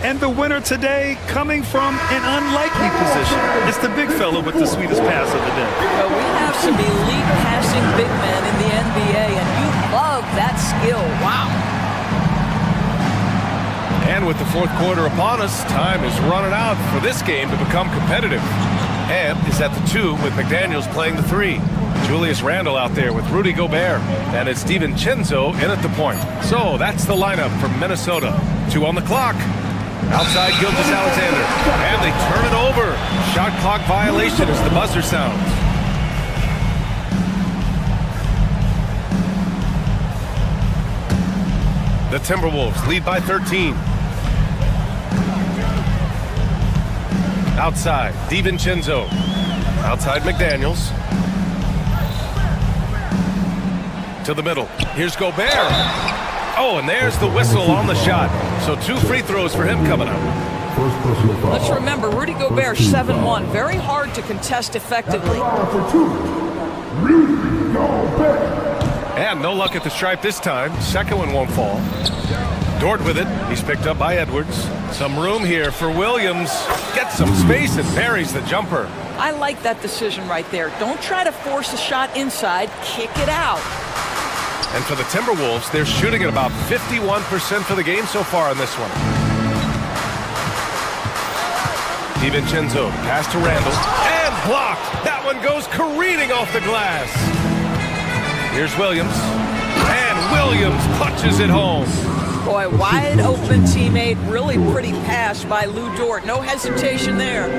J: And the winner today coming from an unlikely position. It's the big fella with the sweetest pass of the day.
M: Well, we have some elite passing big men in the NBA, and you love that skill. Wow.
I: And with the fourth quarter upon us, time is running out for this game to become competitive. And is at the 2 with McDaniels playing the 3. Julius Randle out there with Rudy Gobert. And it's DiVincenzo in at the point. So that's the lineup for Minnesota. 2 on the clock. Outside Gilgeous-Alexander. And they turn it over. Shot clock violation as the buzzer sounds. The Timberwolves lead by 13. Outside, DiVincenzo. Outside McDaniels. To the middle. Here's Gobert. Oh, and there's the whistle on the shot. So 2 free throws for him coming up.
M: Let's remember, Rudy Gobert, 7-1. Very hard to contest effectively.
I: And no luck at the stripe this time. Second one won't fall. Dort with it. He's picked up by Edwards. Some room here for Williams. Gets some space and buries the jumper.
M: I like that decision right there. Don't try to force a shot inside. Kick it out.
I: And for the Timberwolves, they're shooting at about 51% for the game so far on this one. DiVincenzo, pass to Randle, and blocked. That one goes careening off the glass. Here's Williams, and Williams punches it home.
M: Boy, wide open teammate, really pretty pass by Lou Dort. No hesitation there.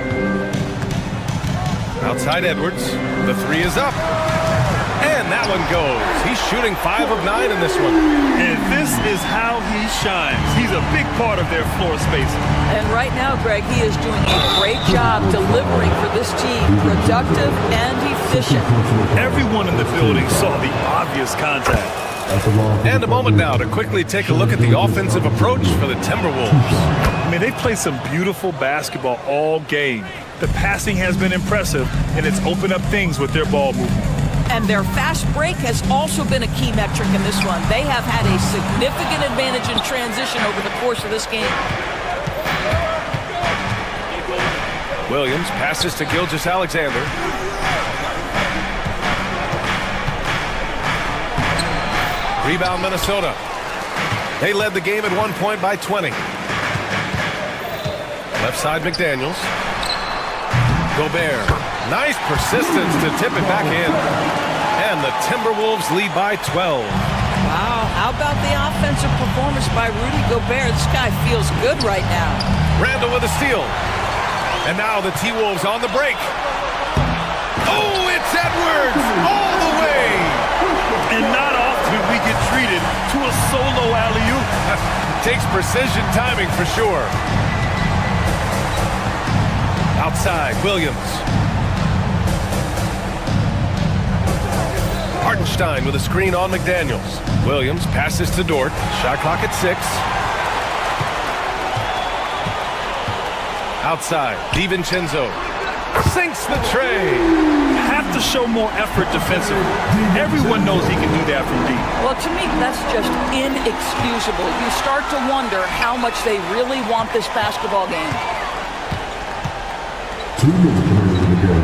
I: Outside Edwards, the 3 is up. And that one goes. He's shooting 5 of 9 in this one.
J: And this is how he shines. He's a big part of their floor spacing.
M: And right now, Greg, he is doing a great job delivering for this team. Productive and efficient.
J: Everyone in the building saw the obvious contact.
I: And a moment now to quickly take a look at the offensive approach for the Timberwolves.
J: I mean, they've played some beautiful basketball all game. The passing has been impressive, and it's opened up things with their ball movement.
M: And their fast break has also been a key metric in this one. They have had a significant advantage in transition over the course of this game.
I: Williams passes to Gilgeous-Alexander. Rebound Minnesota. They led the game at one point by 20. Left side McDaniels. Gobert. Nice persistence to tip it back in. And the Timberwolves lead by 12.
M: Wow, how about the offensive performance by Rudy Gobert? This guy feels good right now.
I: Randall with a steal. And now the T-Wolves on the break. Oh, it's Edwards all the way.
J: And not often we get treated to a solo alley-oop.
I: Takes precision timing for sure. Outside, Williams. Hartenstein with a screen on McDaniels. Williams passes to Dort. Shot clock at 6. Outside, DiVincenzo sinks the tray.
J: Have to show more effort defensively. Everyone knows he can do that from deep.
M: Well, to me, that's just inexcusable. You start to wonder how much they really want this basketball game.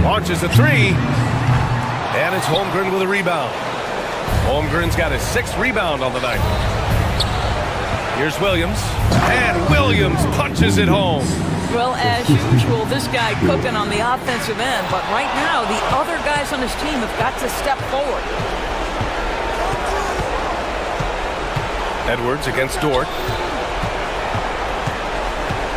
I: Launches a 3. And it's Holmgren with a rebound. Holmgren's got his 6th rebound on the night. Here's Williams. And Williams punches it home.
M: Well, as usual, this guy cooking on the offensive end. But right now, the other guys on his team have got to step forward.
I: Edwards against Dort.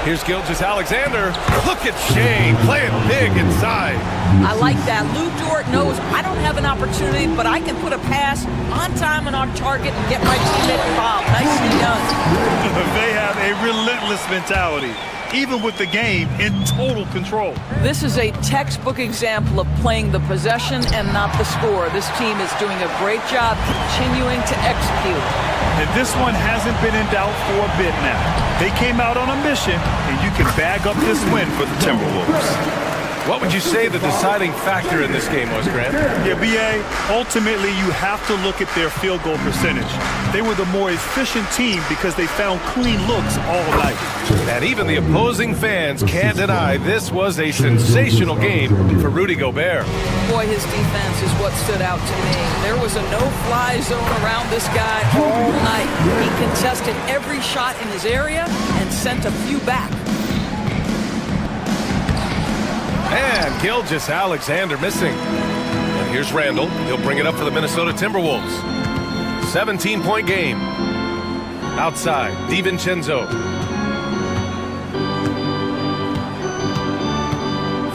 I: Here's Gilgeous-Alexander. Look at Shea playing big inside.
M: I like that. Lou Dort knows I don't have an opportunity, but I can put a pass on time and on target and get my teammate involved. Nicely done.
J: They have a relentless mentality, even with the game in total control.
M: This is a textbook example of playing the possession and not the score. This team is doing a great job continuing to execute.
J: And this one hasn't been in doubt for a bit now. They came out on a mission, and you can bag up this win for the Timberwolves.
I: What would you say the deciding factor in this game was, Grant?
J: Yeah, B.A., ultimately you have to look at their field goal percentage. They were the more efficient team because they found clean looks all night.
I: And even the opposing fans can't deny this was a sensational game for Rudy Gobert.
M: Boy, his defense is what stood out to me. There was a no-fly zone around this guy all night. He contested every shot in his area and sent a few back.
I: And Gilgeous-Alexander missing. And here's Randall. He'll bring it up for the Minnesota Timberwolves. 17-point game. Outside, DiVincenzo.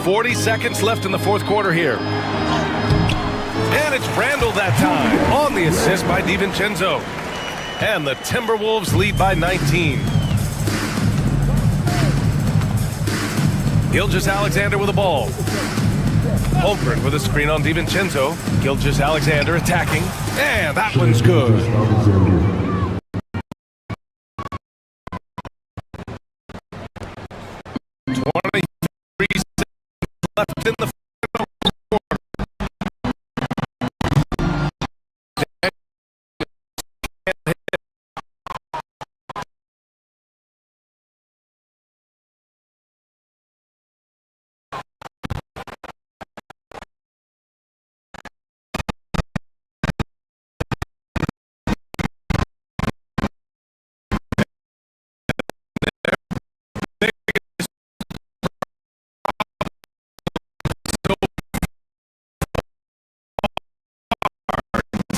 I: 40 seconds left in the fourth quarter here. And it's Randall that time on the assist by DiVincenzo. And the Timberwolves lead by 19. Gilgeous-Alexander with the ball. Holmgren with a screen on DiVincenzo. Gilgeous-Alexander attacking. And that one's good. 23 seconds left in the final quarter.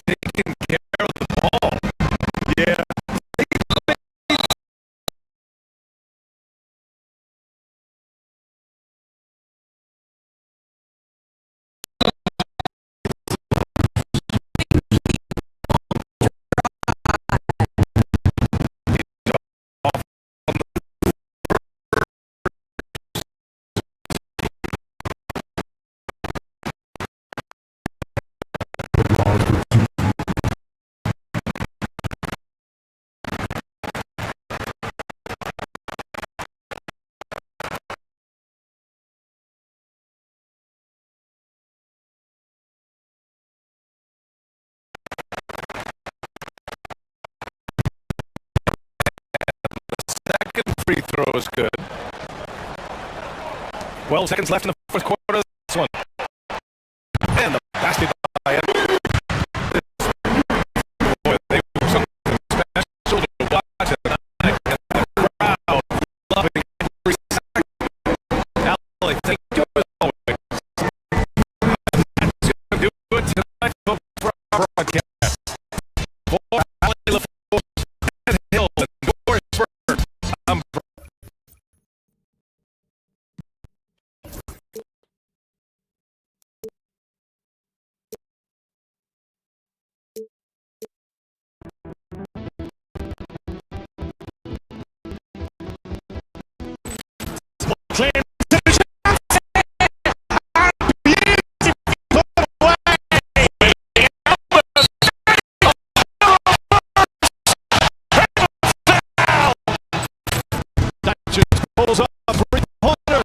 I: Taking care of the ball.
J: Yeah.
I: Second free throw is good. 12 seconds left in the fourth quarter of this one. And the basket by Boy, they
A: Clearance and a chance and beautifully put away. That just pulls up a three-pointer.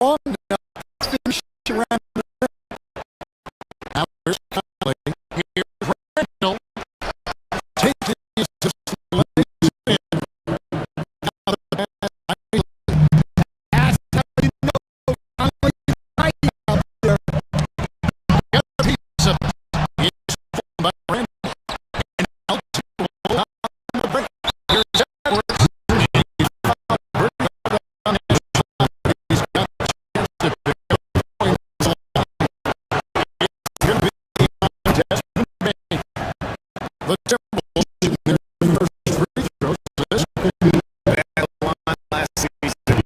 F: long enough to finish around.
D: Now here's Conley. Here's Randall. Takes it to Slade. Now the pass. That's how you know Conley is right out there. The other piece of it is formed by Randall. And out to the break. Here's Edwards. The Timberwolves shooting their first free throws. This
B: They had a line last season,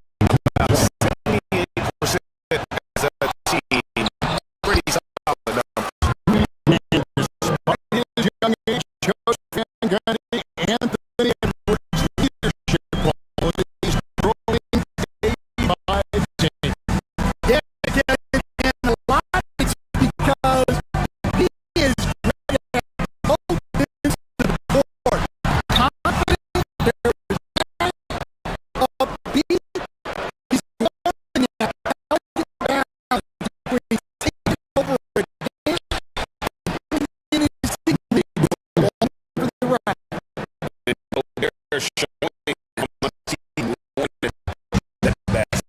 B: about 78% as a team. Pretty solid numbers.
D: despite his young age, Josh Van Gundy, Anthony Edwards' leadership qualities growing day by day.
F: Yeah, and a lot of it's because he is great at both ends of the court. Confident, there is upbeat. He's going at healthy balance between taking over a game and being his teammate for the right.
B: They're showing how much team wanted that best.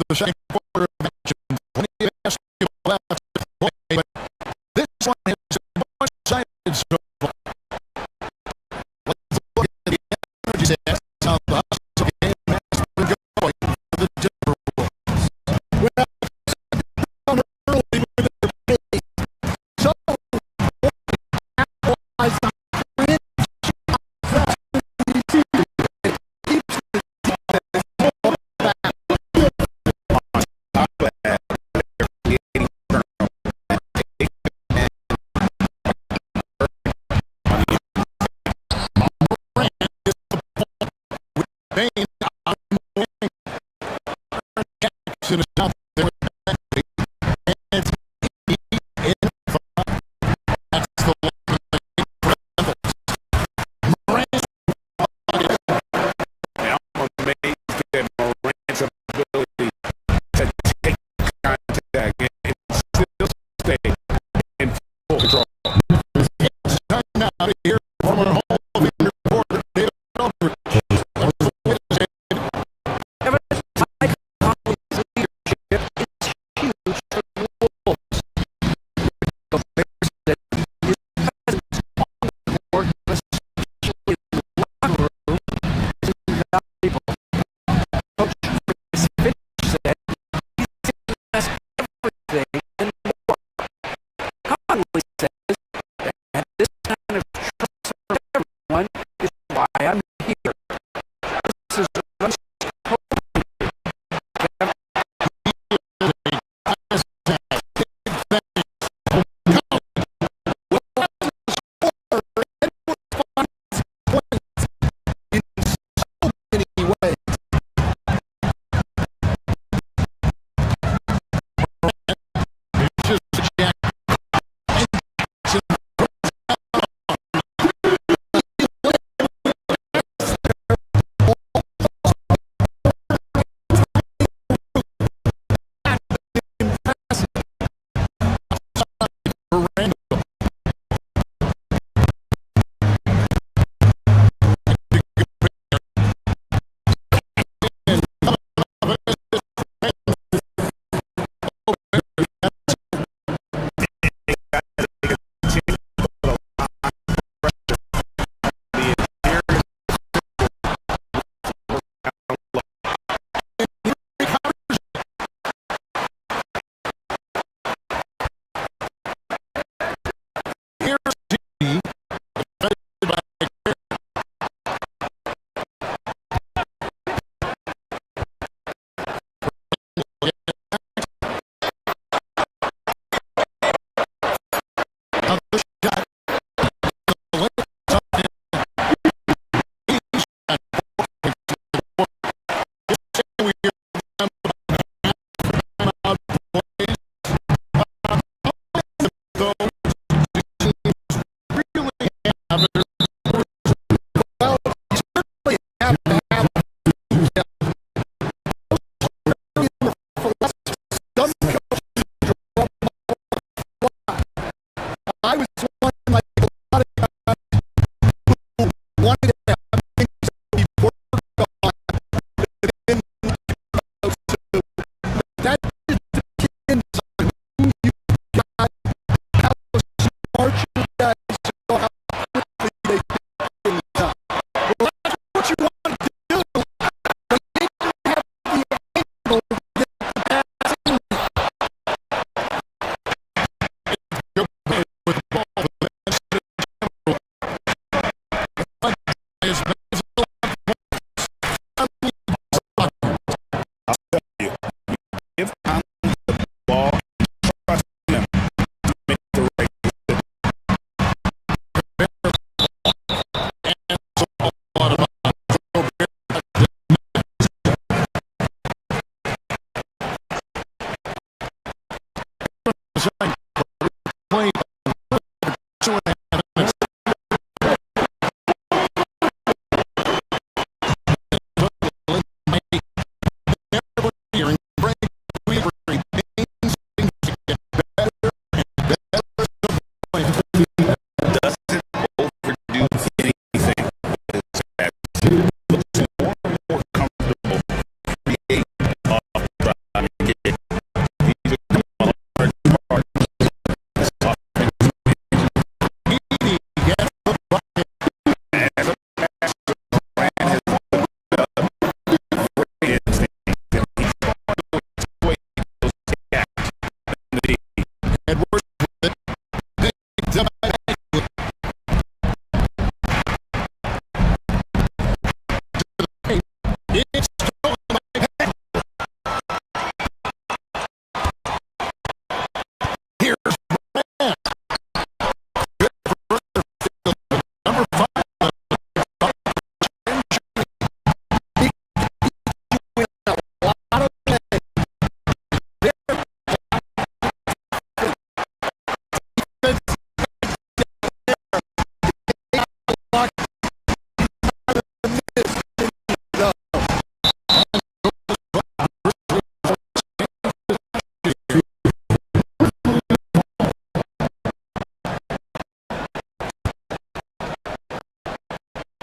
D: the second quarter of action. Plenty of basketball left to play, but this one has been one-sided so far. Let's look at the energy stats. How the hustle game has been going for the Timberwolves.
F: Well, early with their pace. So, capitalize on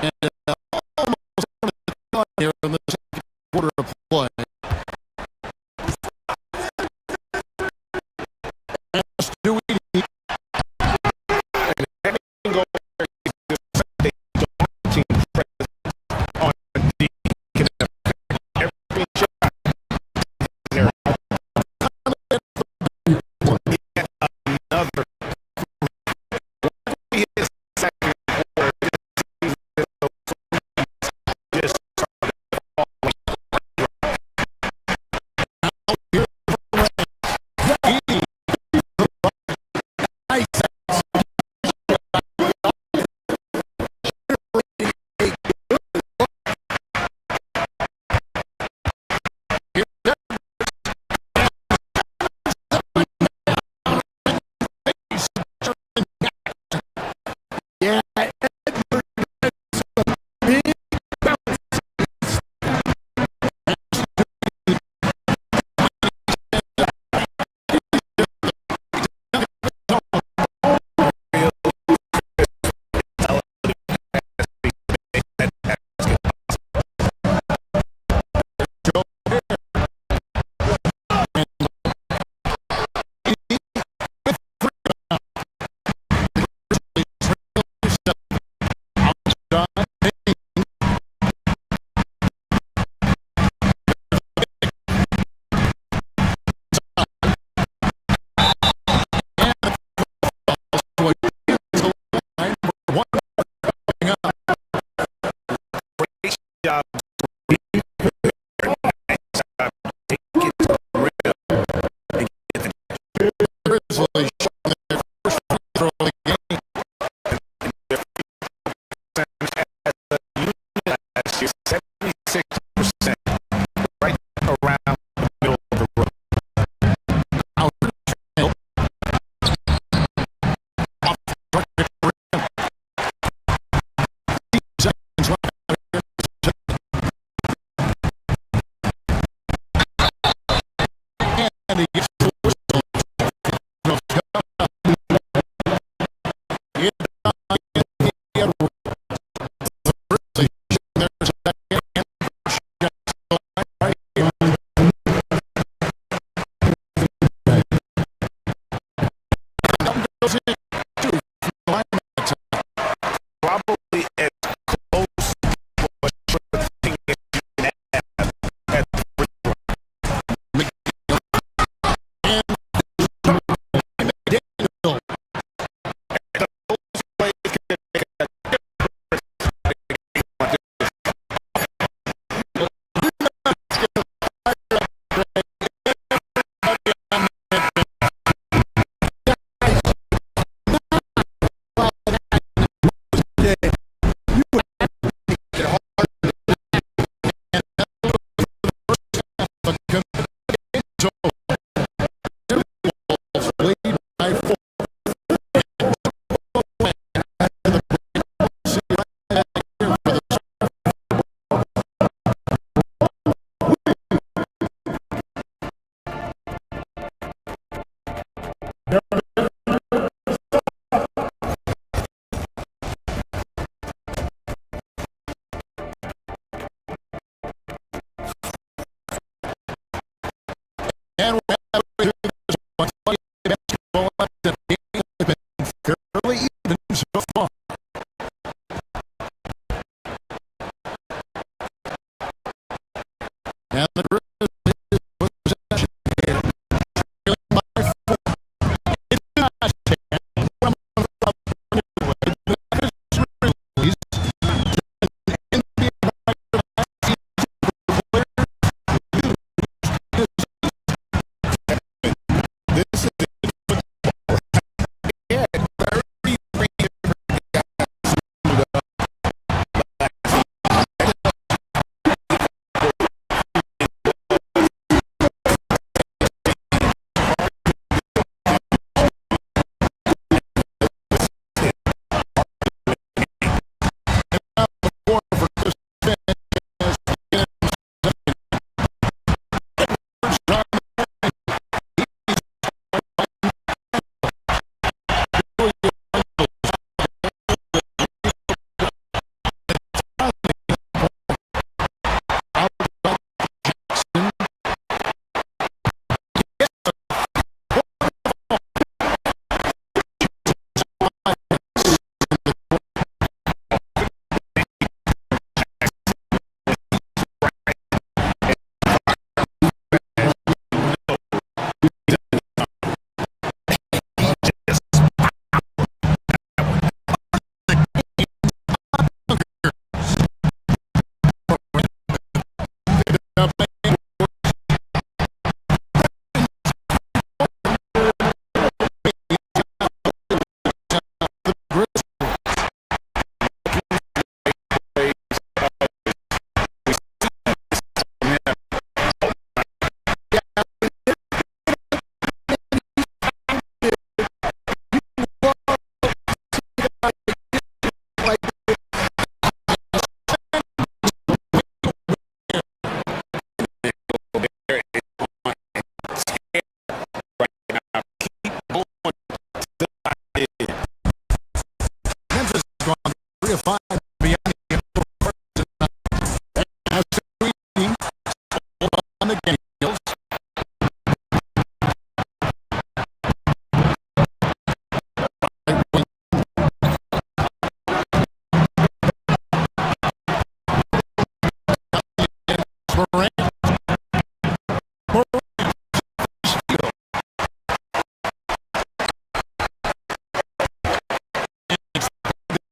D: And almost here in the second quarter of play.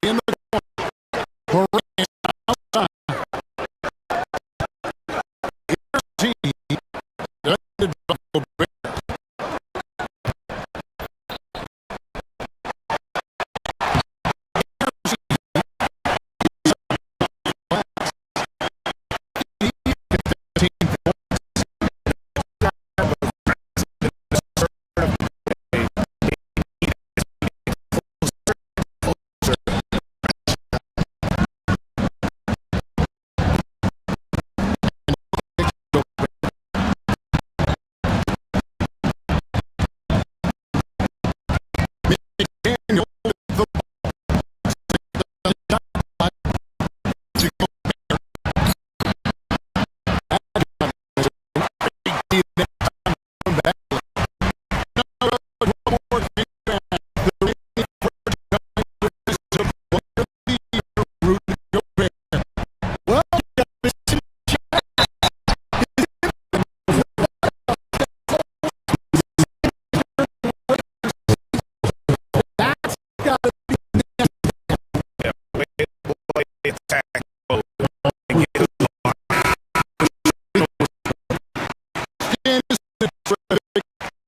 D: in the corner. Morant outside. Here's T. Does the double break.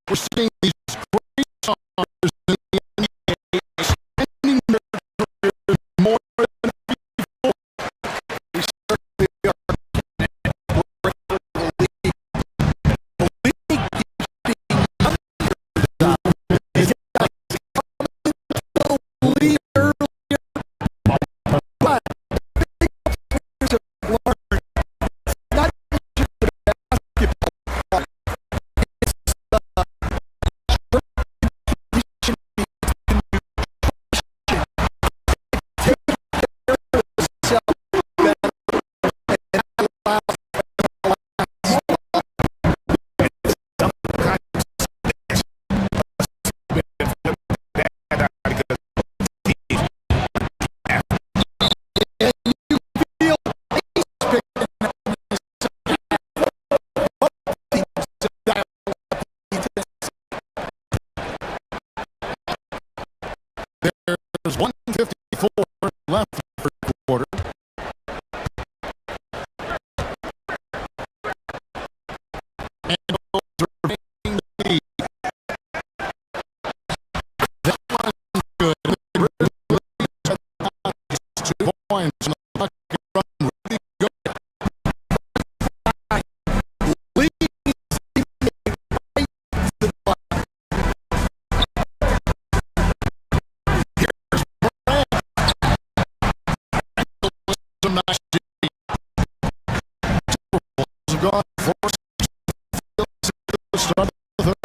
D: We're seeing these great stars in the NBA spending their careers more than before. We certainly are connected for the league. The league keeps being underdog. It's like coming into the league earlier, but big players have learned not just the basketball, it's the There's 154 left in the first quarter. And both are remaining the lead. That one's good. It's 2 points and the puck can run really good. Lead right to the puck. Some nice have gone for the start of the third.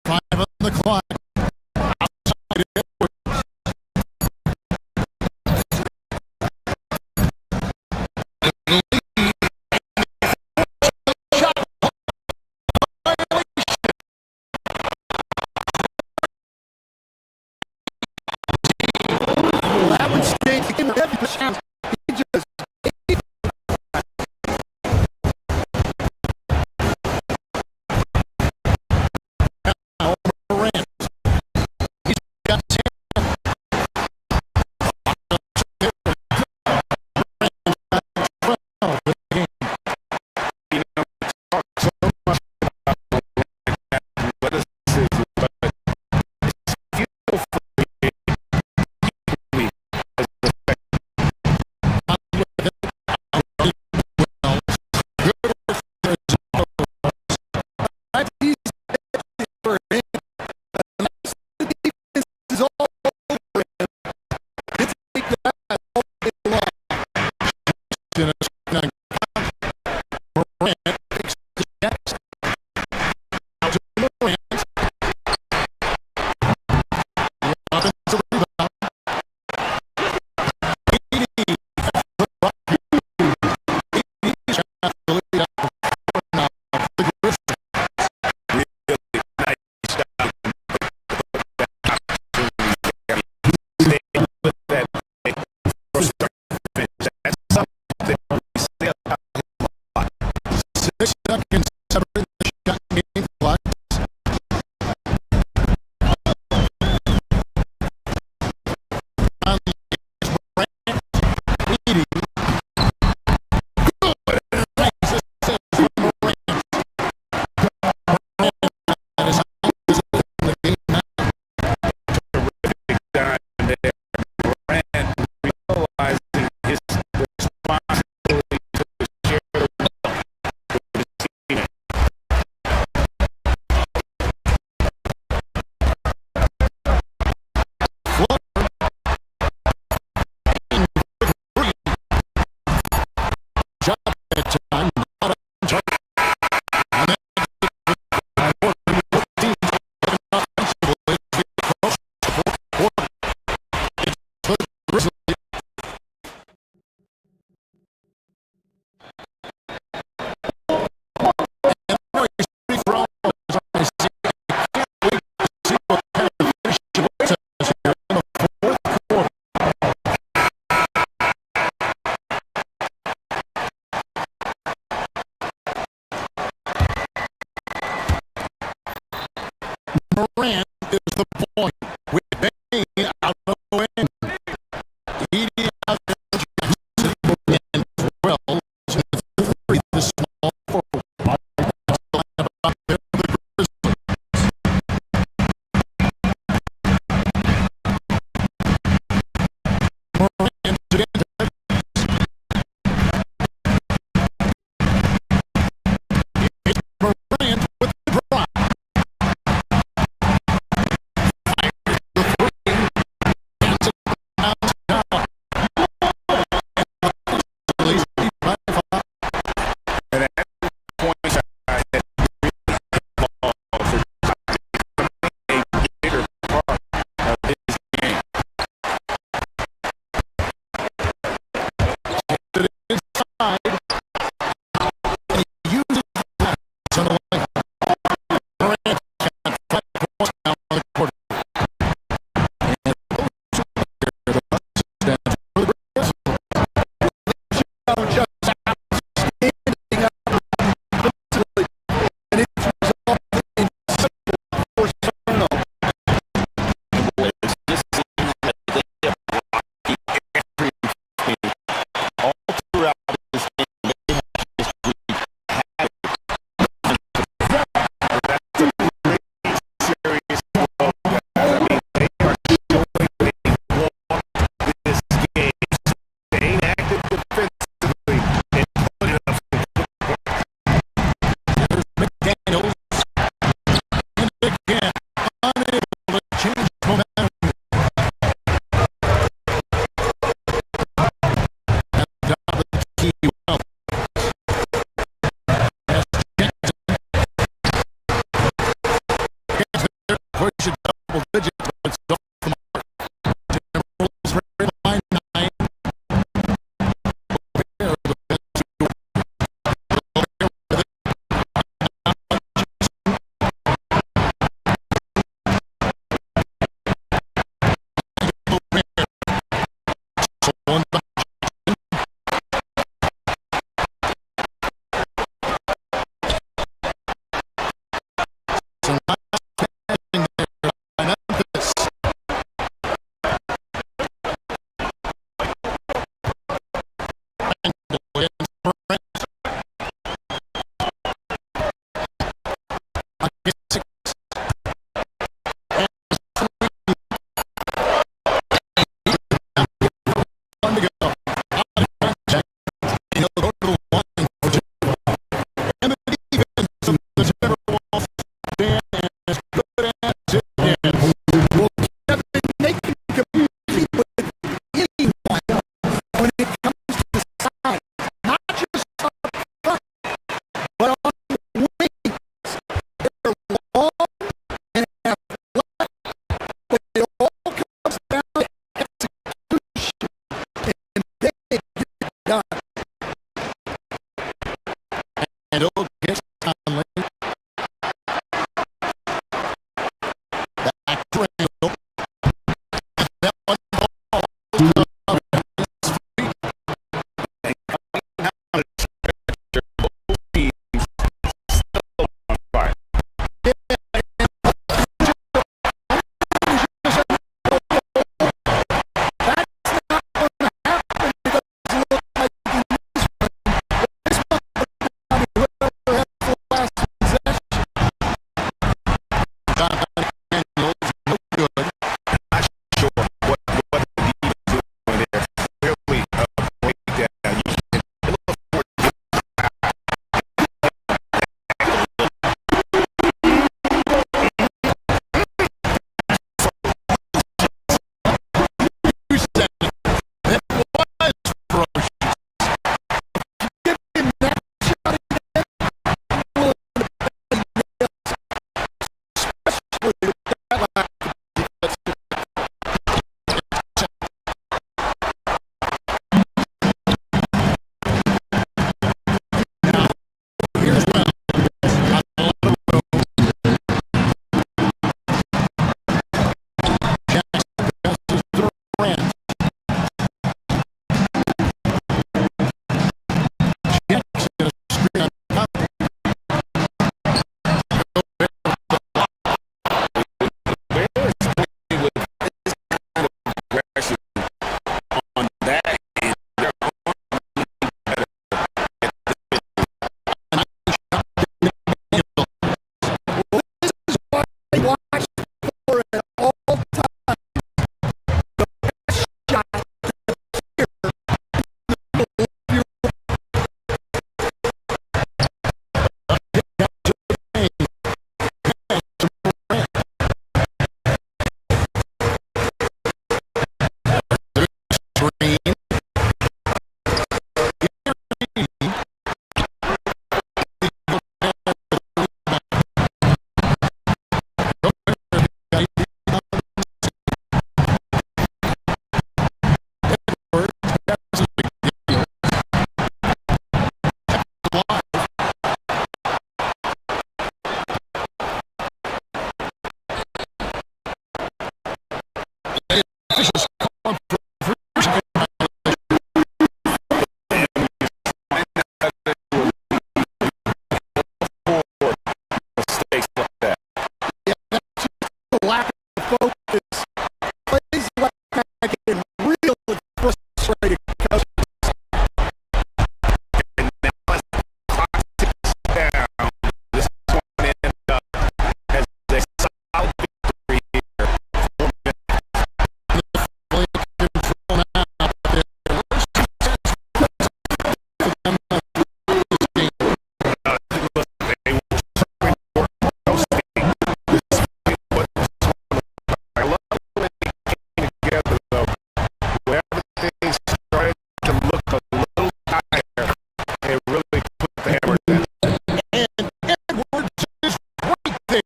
D: Five on the clock. Outside it. That would stay to give every chance. He just now Morant. He's got 10.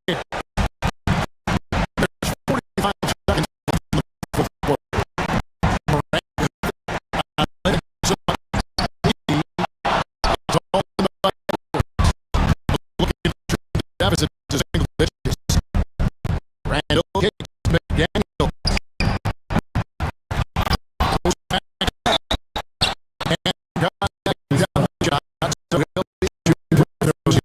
D: There's 45 seconds left in the fourth quarter. Morant is up. Looking to the deficit to single digits. Randall kicks McDaniel. Goes back. And got that down shot. So he'll be shooting those.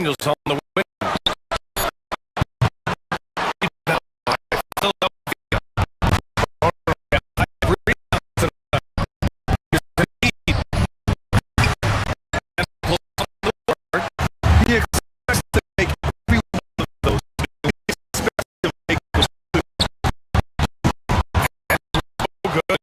I: Daniels on the wing.
J: He expects to make every one of those. He expects to make those so good.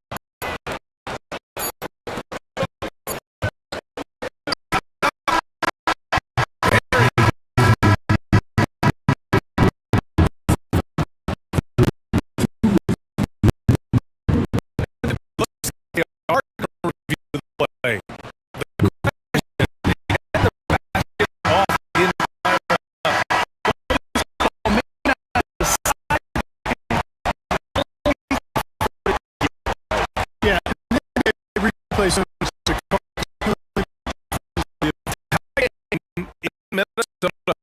I: Minnesota.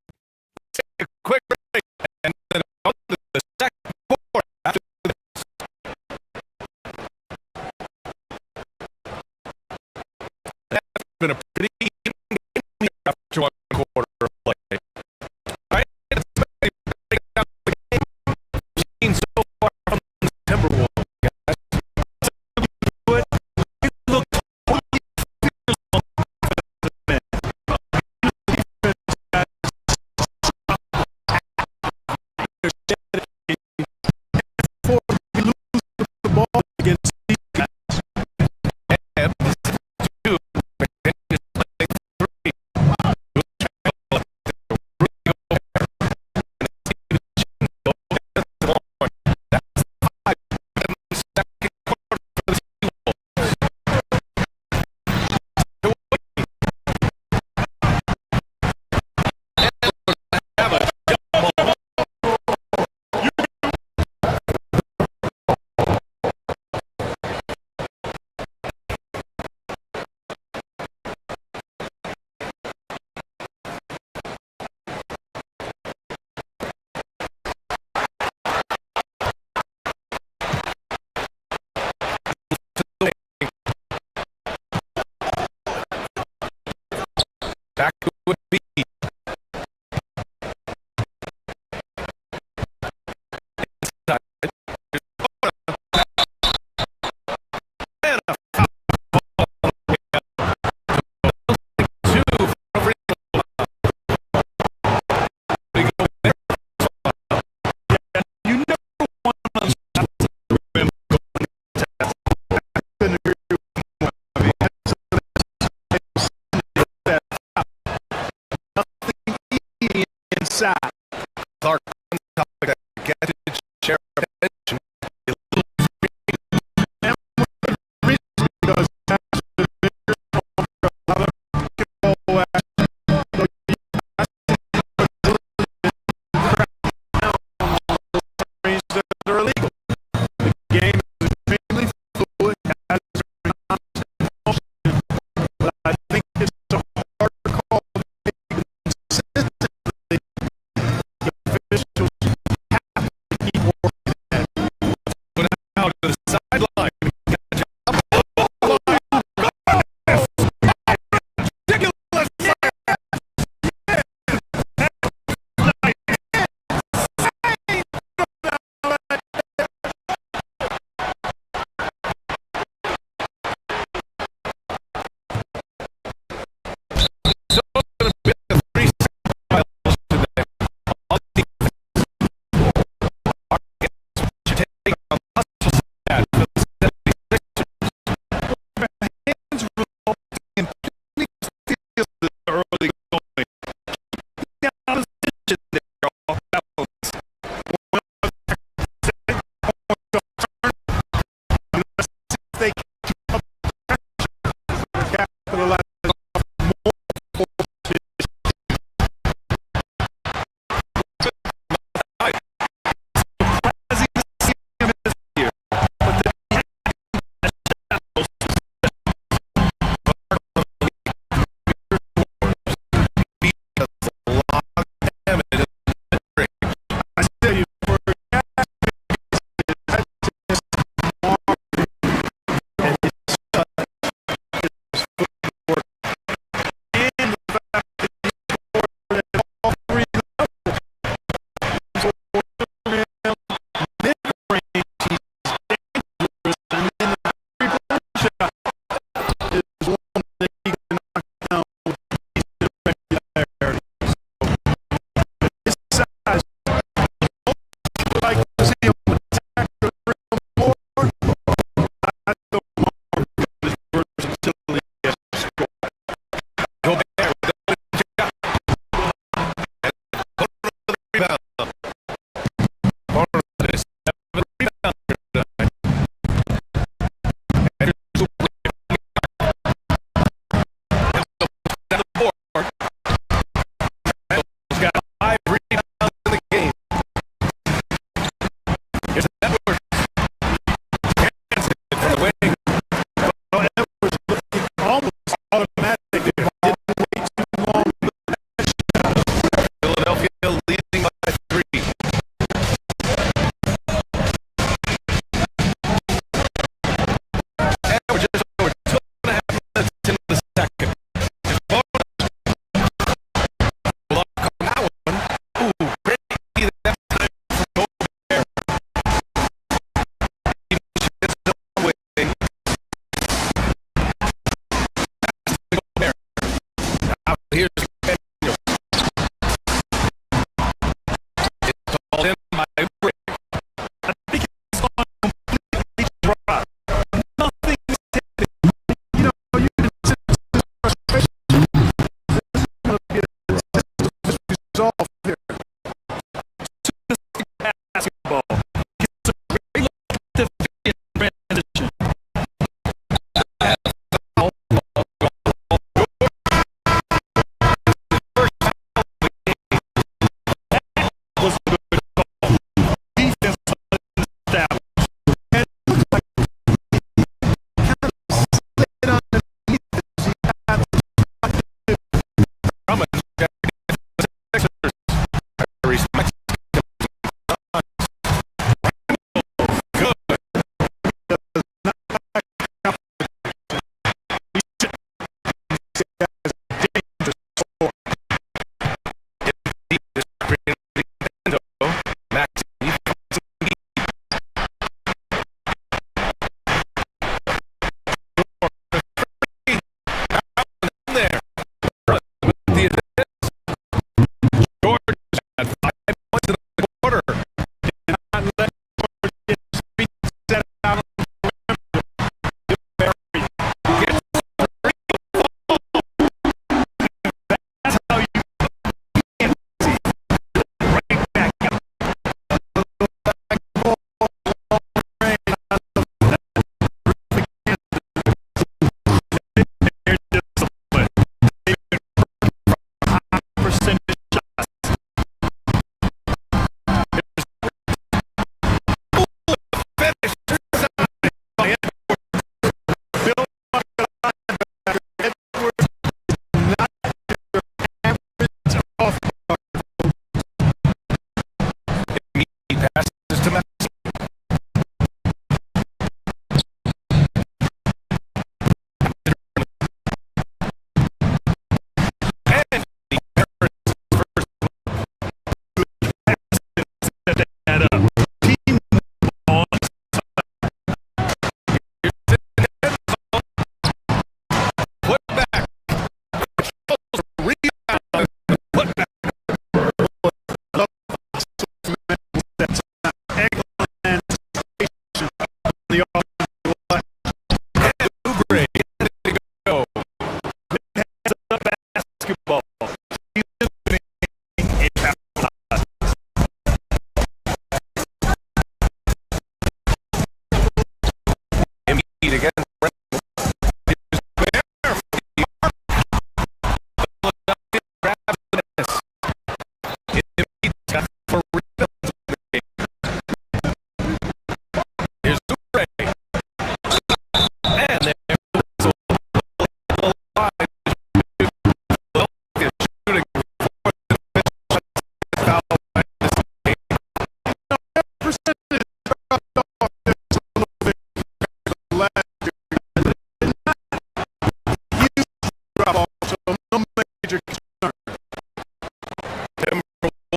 I: Take a quick break and then on to the second quarter after this. That's been a pretty even game after one quarter of play. Right? It's been a game we've seen so far from the Timberwolves, guys. It looked totally fearless.
J: side.
I: Clark, get to share attention. Here's